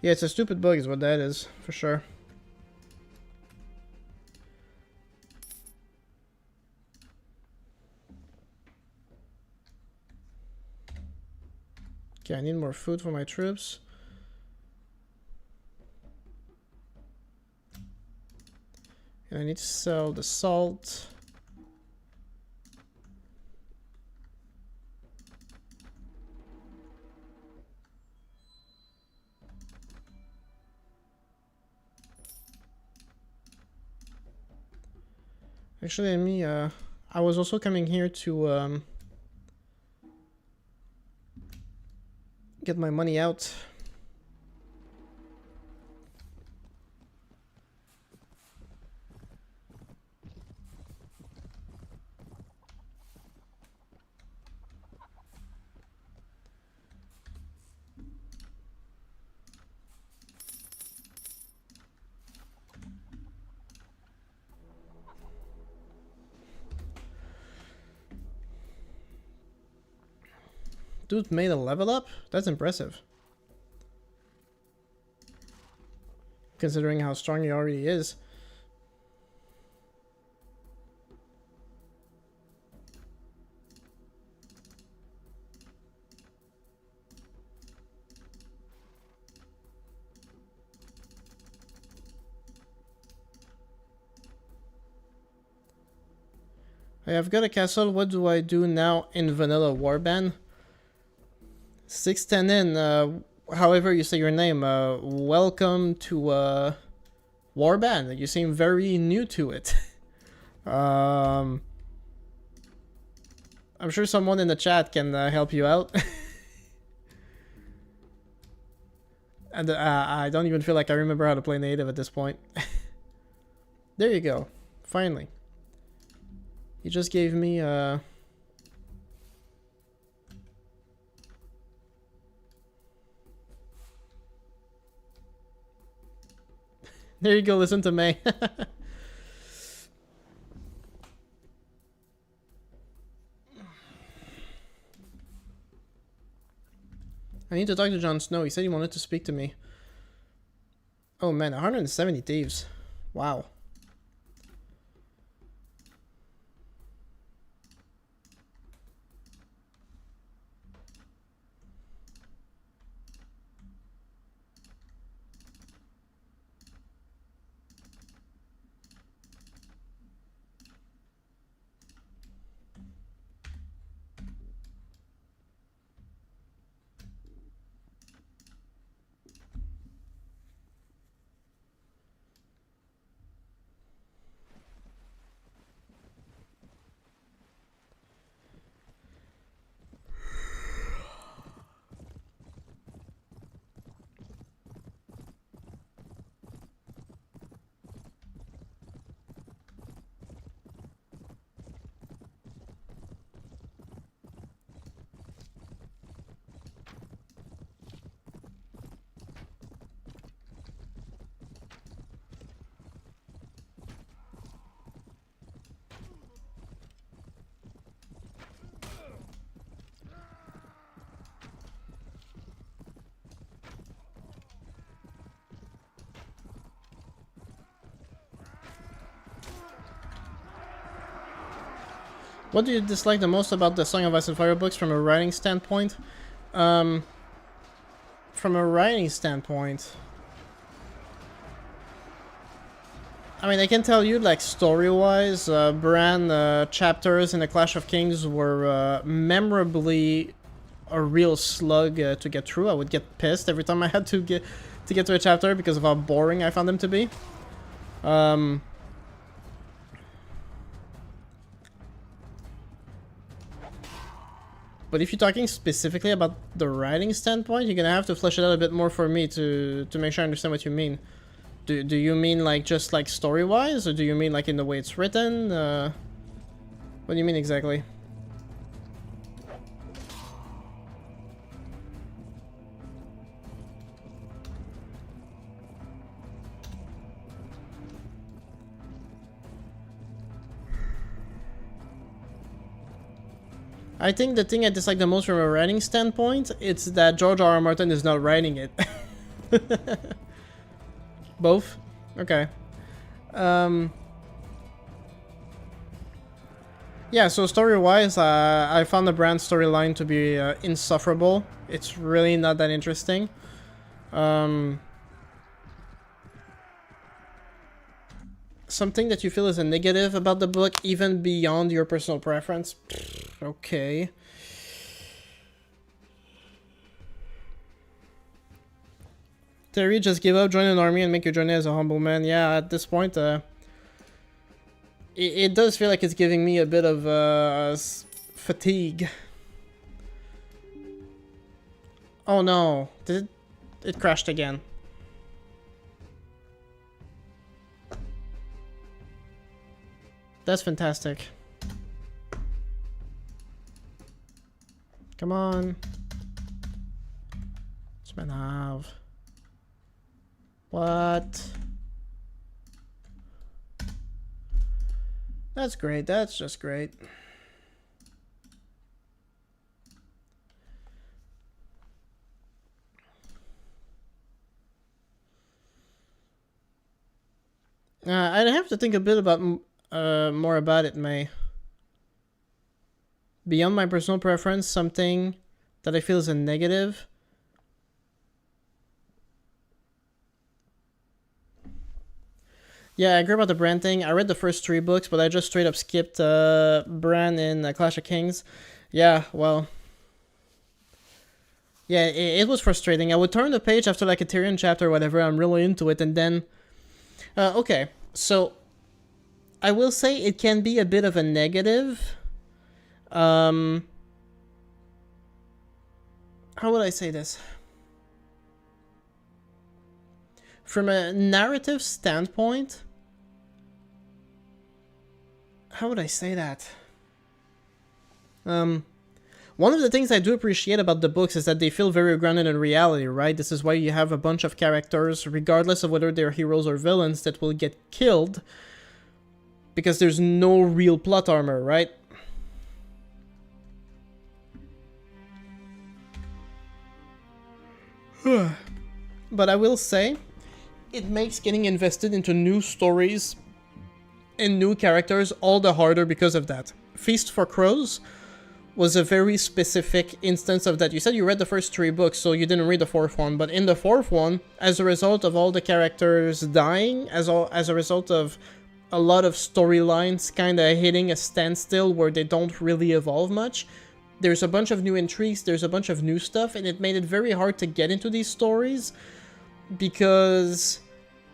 Yeah, it's a stupid bug is what that is, for sure. Okay, I need more food for my troops. And I need to sell the salt. Actually, I was also coming here to get my money out. Dude made a level up? That's impressive. Considering how strong he already is. I've got a castle. What do I do now in Vanilla Warband? 610 in, however you say your name, welcome to Warband, you seem very new to it. I'm sure someone in the chat can help you out. And I don't even feel like I remember how to play native at this point. There you go. Finally. He just gave me there you go, listen to May. I need to talk to Jon Snow. He said he wanted to speak to me. Oh man, 170 thieves. Wow. What do you dislike the most about the Song of Ice and Fire books from a writing standpoint? From a writing standpoint, I mean, I can tell you, like, story-wise, Bran chapters in the Clash of Kings were memorably a real slug to get through. I would get pissed every time I had to get to a chapter because of how boring I found them to be. But if you're talking specifically about the writing standpoint, you're gonna have to flesh it out a bit more for me to make sure I understand what you mean. Do you mean like just like story-wise, or do you mean like in the way it's written? What do you mean exactly? I think the thing I dislike the most from a writing standpoint, it's that George R. R. Martin is not writing it. Both? Okay. Yeah, so story-wise, I found the Bran storyline to be insufferable. It's really not that interesting. Something that you feel is a negative about the book, even beyond your personal preference? Okay. Terry, just give up, join an army, and make your journey as a humble man. Yeah, at this point, it does feel like it's giving me a bit of fatigue. Oh no, it crashed again. That's fantastic. Come on. Have. What? That's great. That's just great. I'd have to think a bit about more about it, May. Beyond my personal preference, something that I feel is a negative. Yeah, I agree about the Bran thing. I read the first 3 books, but I just straight up skipped Bran in Clash of Kings. Yeah, well... Yeah, it was frustrating. I would turn the page after like a Tyrion chapter or whatever, I'm really into it, and then Okay, so I will say it can be a bit of a negative. Um, how would I say this? From a narrative standpoint, how would I say that? One of the things I do appreciate about the books is that they feel very grounded in reality, right? This is why you have a bunch of characters, regardless of whether they're heroes or villains, that will get killed because there's no real plot armor, right? But I will say, it makes getting invested into new stories and new characters all the harder because of that. Feast for Crows was a very specific instance of that. You said you read the first 3 books, so you didn't read the 4th one, but in the 4th one, as a result of all the characters dying, as a result of a lot of storylines kind of hitting a standstill where they don't really evolve much, there's a bunch of new intrigues, there's a bunch of new stuff, and it made it very hard to get into these stories because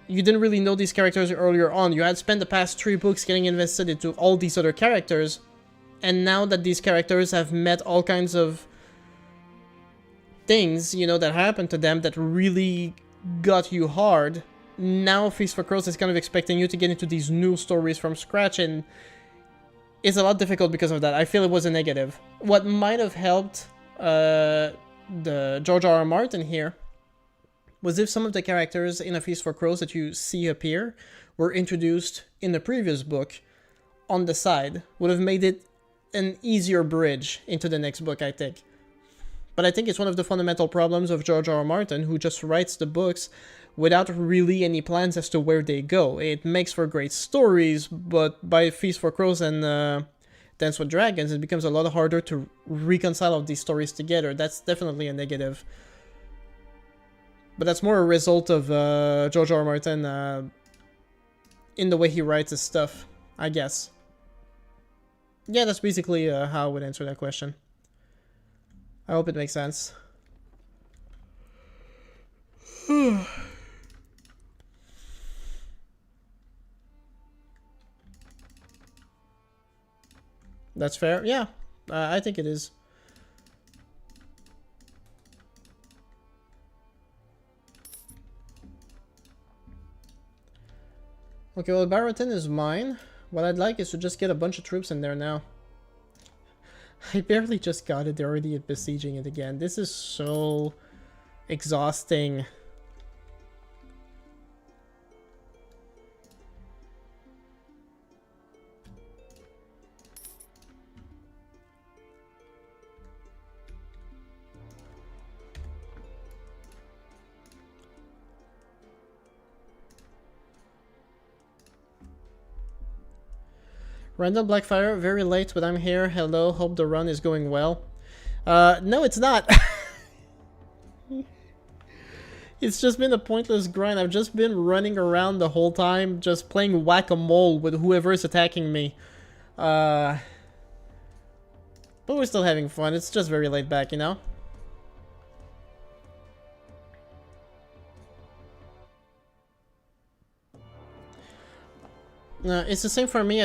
you didn't really know these characters earlier on. You had spent the past 3 books getting invested into all these other characters, and now that these characters have met all kinds of things, you know, that happened to them that really got you hard, now Feast for Crows is kind of expecting you to get into these new stories from scratch, and it's a lot difficult because of that. I feel it was a negative. What might have helped the George R. R. Martin here was if some of the characters in A Feast for Crows that you see appear were introduced in the previous book on the side, would have made it an easier bridge into the next book, I think. But I think it's one of the fundamental problems of George R. R. Martin, who just writes the books without really any plans as to where they go. It makes for great stories, but by Feast for Crows and Dance with Dragons, it becomes a lot harder to reconcile all these stories together. That's definitely a negative. But that's more a result of George R. R. Martin in the way he writes his stuff, I guess. Yeah, that's basically how I would answer that question. I hope it makes sense. That's fair. Yeah, I think it is. Okay, well, Barrington is mine. What I'd like is to just get a bunch of troops in there now. I barely just got it, they're already besieging it again. This is so exhausting. Random Blackfire, very late, but I'm here. Hello, hope the run is going well. No, it's not. It's just been a pointless grind. I've just been running around the whole time, just playing whack-a-mole with whoever is attacking me. But we're still having fun. It's just very laid back, you know? It's the same for me.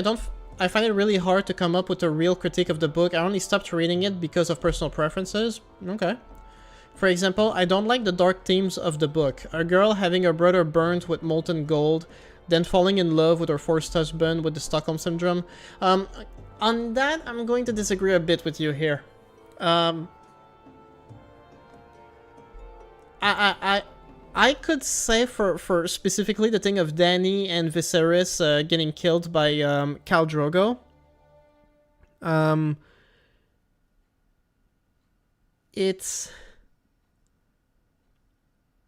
I find it really hard to come up with a real critique of the book. I only stopped reading it because of personal preferences. Okay. For example, I don't like the dark themes of the book. A girl having her brother burned with molten gold, then falling in love with her forced husband with the Stockholm Syndrome. On that, I'm going to disagree a bit with you here. I could say for specifically the thing of Dany and Viserys getting killed by Khal Drogo. It's...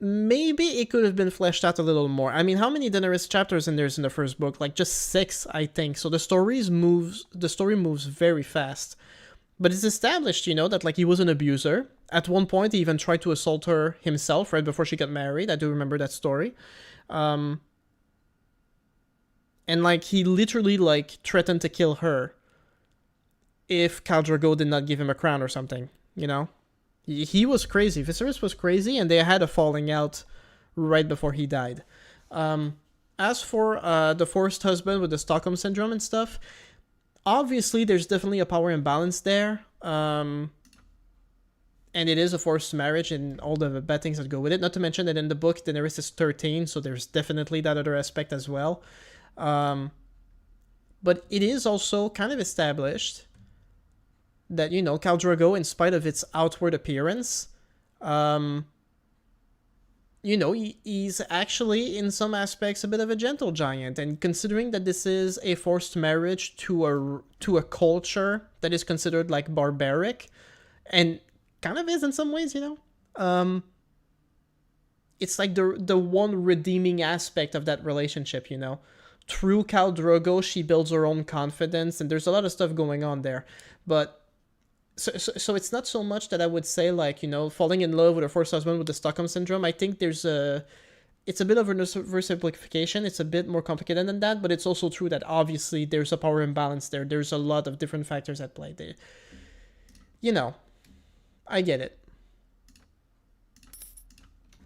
Maybe it could have been fleshed out a little more. I mean, how many Daenerys chapters in there's in the first book? Like just 6, I think. So the story moves very fast. But it's established, you know, that like he was an abuser. At one point, he even tried to assault her himself right before she got married. I do remember that story. And like he literally like threatened to kill her if Khal Drogo did not give him a crown or something, you know? He was crazy. Viserys was crazy, and they had a falling out right before he died. as for the forced husband with the Stockholm syndrome and stuff, obviously there's definitely a power imbalance there. And it is a forced marriage and all the bad things that go with it. Not to mention that in the book, Daenerys is 13, so there's definitely that other aspect as well. But it is also kind of established that, you know, Khal Drogo, in spite of its outward appearance, you know, he's actually, in some aspects, a bit of a gentle giant. And considering that this is a forced marriage to a culture that is considered, like, barbaric, and kind of is in some ways, you know, it's like the one redeeming aspect of that relationship, you know. Through Khal Drogo, she builds her own confidence, and there's a lot of stuff going on there. But so it's not so much that I would say, like, you know, falling in love with a first husband with the Stockholm syndrome. I think it's a bit of a oversimplification. It's a bit more complicated than that, but it's also true that obviously there's a power imbalance there. There's a lot of different factors at play there. You know, I get it.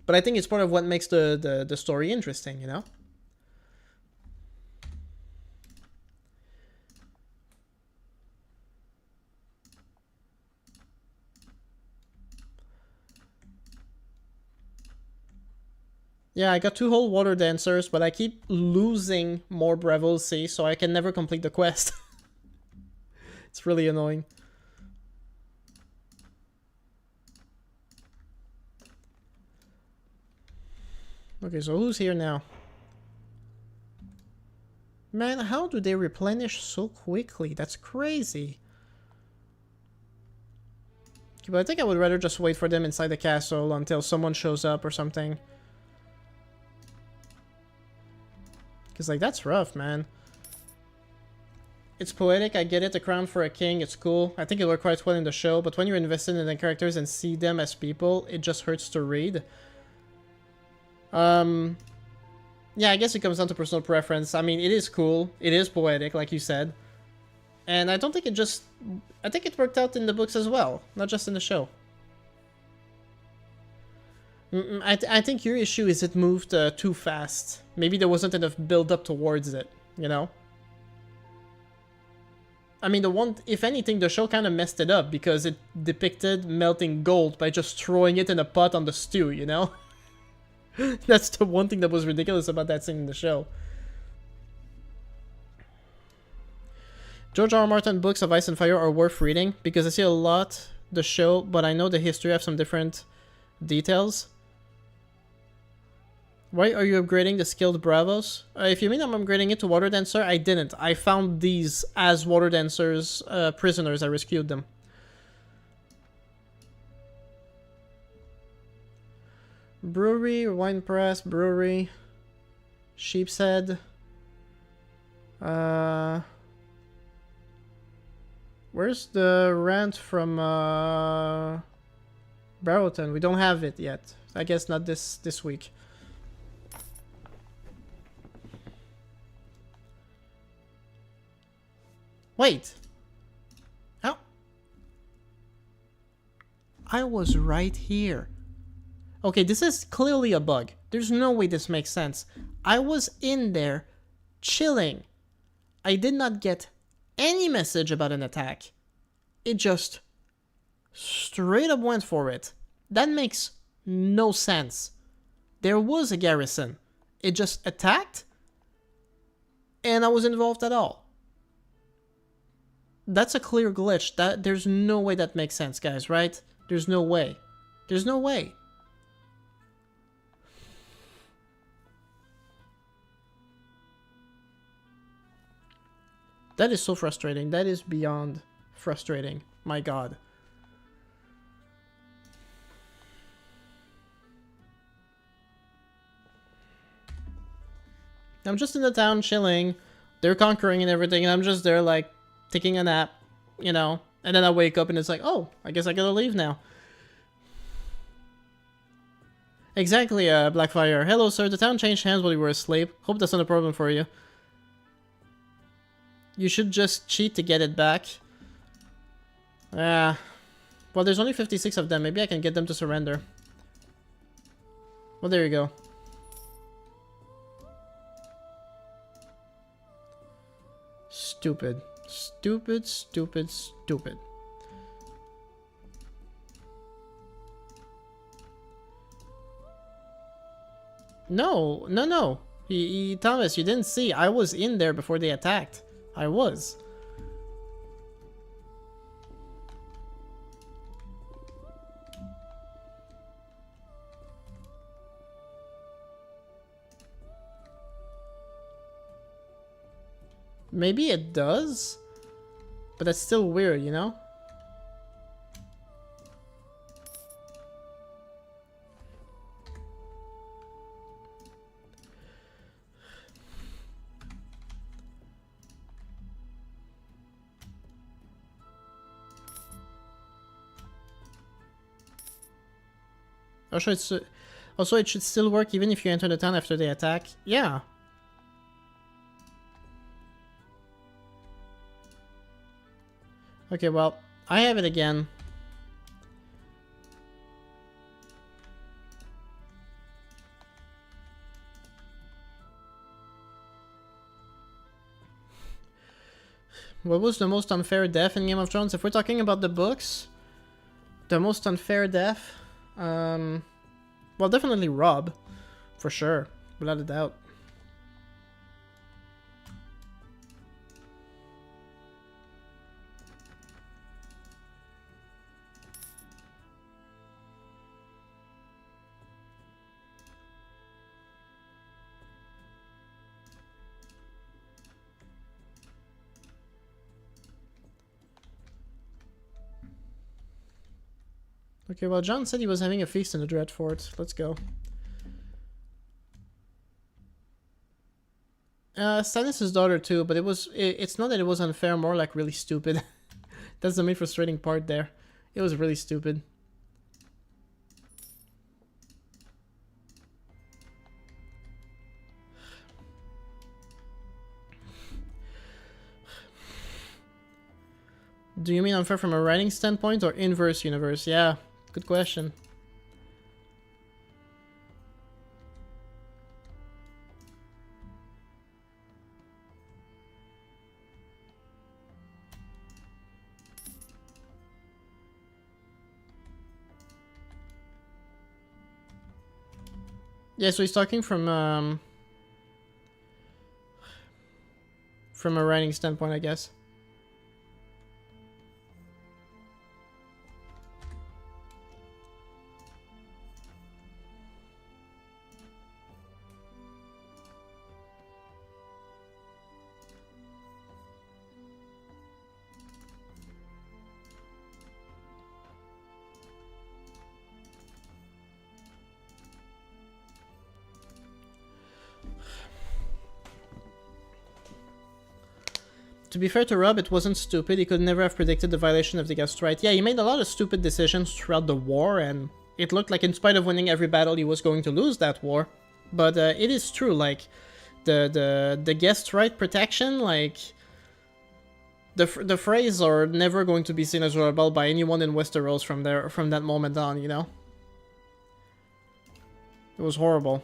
But I think it's part of what makes the story interesting, you know? Yeah, I got 2 whole water dancers, but I keep losing more Braavosi, so I can never complete the quest. It's really annoying. Okay, so who's here now? Man, how do they replenish so quickly? That's crazy. Okay, but I think I would rather just wait for them inside the castle until someone shows up or something. Because, like, that's rough, man. It's poetic, I get it, the crown for a king, it's cool. I think it worked quite well in the show, but when you're invested in the characters and see them as people, it just hurts to read. Yeah, I guess it comes down to personal preference. I mean, it is cool. It is poetic, like you said. And I don't think it just... I think it worked out in the books as well, not just in the show. I think your issue is it moved too fast. Maybe there wasn't enough build-up towards it, you know? I mean, if anything, the show kind of messed it up because it depicted melting gold by just throwing it in a pot on the stew, you know? That's the one thing that was ridiculous about that scene in the show. George R. R. Martin books of Ice and Fire are worth reading because I see a lot the show, but I know the history have some different details. Why are you upgrading the skilled Bravos? If you mean I'm upgrading it to Water Dancer, I didn't. I found these as Water Dancers prisoners. I rescued them. Brewery, wine press, brewery, sheep's head. Where's the rant from Barrowton? We don't have it yet. I guess not this week. Wait. How? I was right here. Okay, this is clearly a bug. There's no way this makes sense. I was in there, chilling. I did not get any message about an attack. It just straight up went for it. That makes no sense. There was a garrison. It just attacked, and I was involved at all. That's a clear glitch. There's no way that makes sense, guys, right? There's no way. There's no way. That is so frustrating. That is beyond frustrating. My god. I'm just in the town chilling. They're conquering and everything, and I'm just there, like, taking a nap, you know? And then I wake up and it's like, oh, I guess I gotta leave now. Exactly, Blackfire. Hello, sir. The town changed hands while you were asleep. Hope that's not a problem for you. You should just cheat to get it back. Well, there's only 56 of them. Maybe I can get them to surrender. Well, there you go. stupid. Stupid, stupid, stupid. No, no, no. Thomas, you didn't see. I was in there before they attacked. I was. Maybe it does, but that's still weird, you know? Also, it should still work even if you enter the town after they attack. Yeah. Okay, well, I have it again. What was the most unfair death in Game of Thrones? If we're talking about the books, the most unfair death, well, definitely Robb, for sure, without a doubt. Okay, well, John said he was having a feast in the Dreadfort. Let's go. Stannis' daughter too, but it's not that it was unfair, more like really stupid. That's the main frustrating part there. It was really stupid. Do you mean unfair from a writing standpoint or inverse universe? Yeah, good question. Yeah, so he's talking from a writing standpoint, I guess. To be fair to Robb, it wasn't stupid. He could never have predicted the violation of the guest right. Yeah, he made a lot of stupid decisions throughout the war, and it looked like in spite of winning every battle, he was going to lose that war. But it is true, like, the guest right protection, like, the Freys are never going to be seen as rebel by anyone in Westeros from that moment on, you know? It was horrible.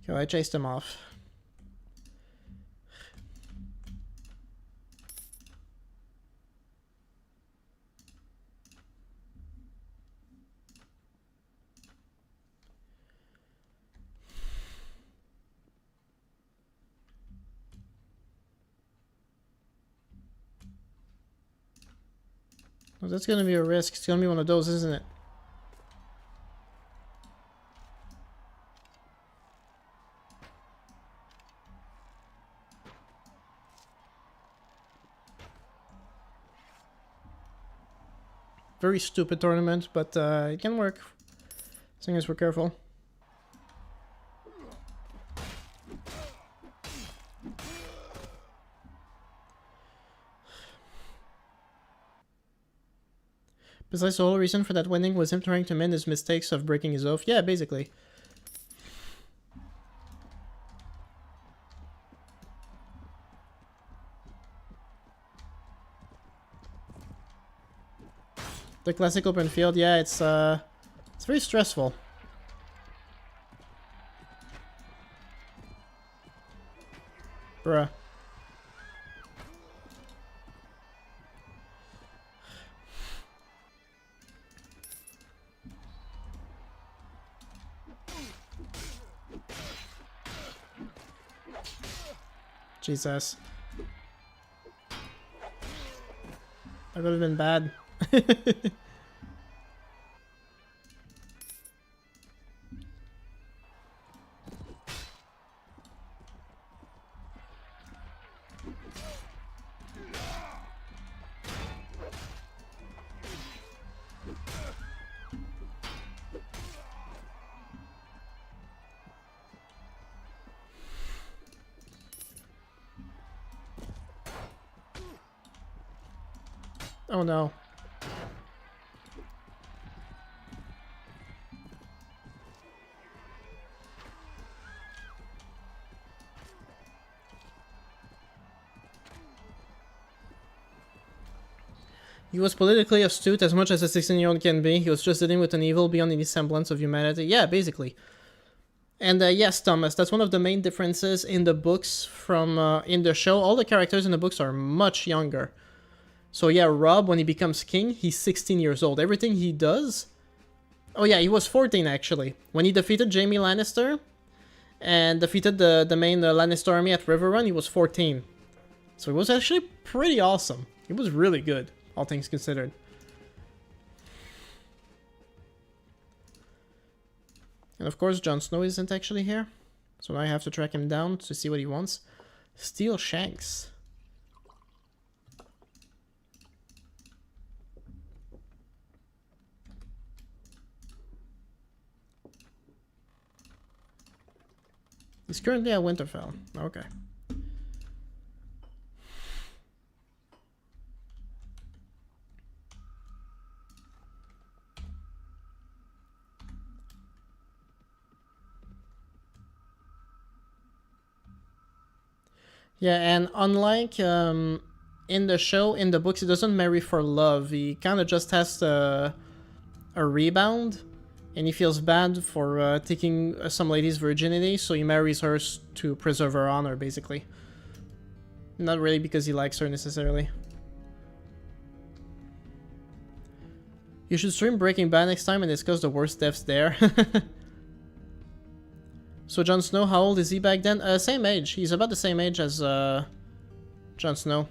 Okay, I chased him off. Well, that's gonna be a risk. It's gonna be one of those, isn't it? Very stupid tournament, but it can work. As long as we're careful. Besides, the whole reason for that winning was him trying to mend his mistakes of breaking his oath. Yeah, basically. The classic open field, yeah, it's It's very stressful. Bruh. Jesus. That would have been bad. Oh no. He was politically astute as much as a 16-year-old can be. He was just dealing with an evil beyond any semblance of humanity. Yeah, basically. And yes, Thomas, that's one of the main differences in the books from in the show. All the characters in the books are much younger. So yeah, Robb, when he becomes king, he's 16 years old. Everything he does... Oh yeah, he was 14 actually. When he defeated Jaime Lannister and defeated the main Lannister army at Riverrun, he was 14. So it was actually pretty awesome. It was really good, all things considered. And of course, Jon Snow isn't actually here. So now I have to track him down to see what he wants. Steel Shanks. He's currently at Winterfell. Okay. Yeah, and unlike in the show, in the books, he doesn't marry for love. He kind of just has a rebound. And he feels bad for taking some lady's virginity, so he marries her to preserve her honor, basically. Not really because he likes her, necessarily. You should stream Breaking Bad next time and discuss the worst deaths there. So Jon Snow, how old is he back then? Same age. He's about the same age as Jon Snow.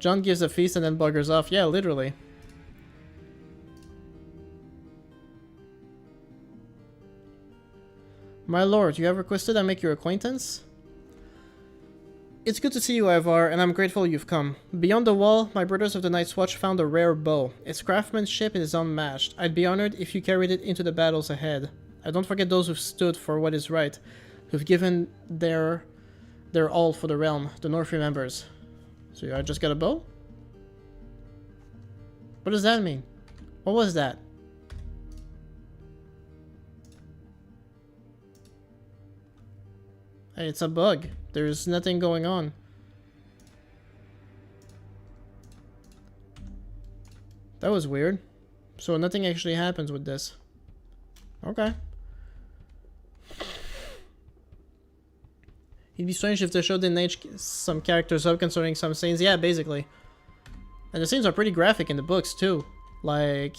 Jon gives a feast and then buggers off. Yeah, literally. My lord, you have requested I make your acquaintance? It's good to see you, Ivar, and I'm grateful you've come. Beyond the wall, my brothers of the Night's Watch found a rare bow. Its craftsmanship is unmatched. I'd be honored if you carried it into the battles ahead. I don't forget those who've stood for what is right, who've given their all for the realm. The North remembers. So I just got a bow? What does that mean? What was that? Hey, it's a bug. There's nothing going on. That was weird. So nothing actually happens with this. Okay. It'd be strange if the show didn't age some characters up concerning some scenes. Yeah, basically. And the scenes are pretty graphic in the books, too. Like,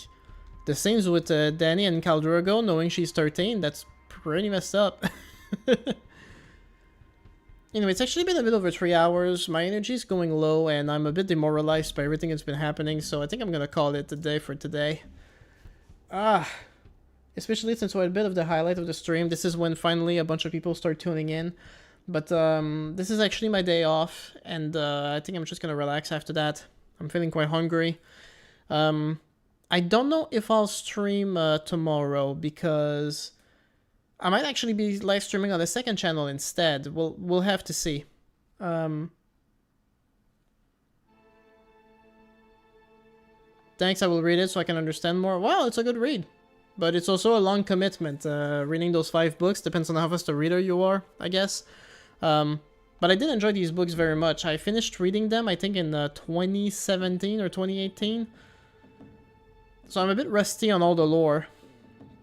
the scenes with Dany and Khal Drogo knowing she's 13, that's pretty messed up. Anyway, it's actually been a bit over 3 hours. My energy's going low, and I'm a bit demoralized by everything that's been happening, so I think I'm gonna call it a day for today. Especially since we're a bit of the highlight of the stream. This is when finally a bunch of people start tuning in. But this is actually my day off, and I think I'm just gonna relax after that. I'm feeling quite hungry. I don't know if I'll stream tomorrow, because I might actually be live streaming on the second channel instead. We'll have to see. Thanks, I will read it so I can understand more. Well, it's a good read. But it's also a long commitment. Reading those 5 books depends on how fast a reader you are, I guess. But I did enjoy these books very much. I finished reading them, I think, in 2017 or 2018. So I'm a bit rusty on all the lore.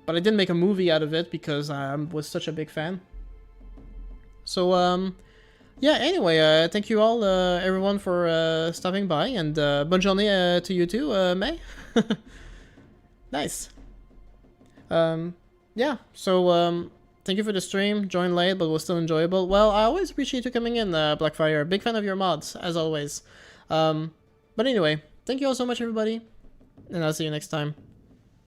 But I didn't make a movie out of it because I was such a big fan. So, yeah, anyway, thank you all, everyone, for stopping by. And bonne journée to you too, May. Nice. Yeah, so thank you for the stream. Joined late, but was still enjoyable. Well, I always appreciate you coming in, Blackfire. Big fan of your mods, as always. But anyway, thank you all so much, everybody. And I'll see you next time.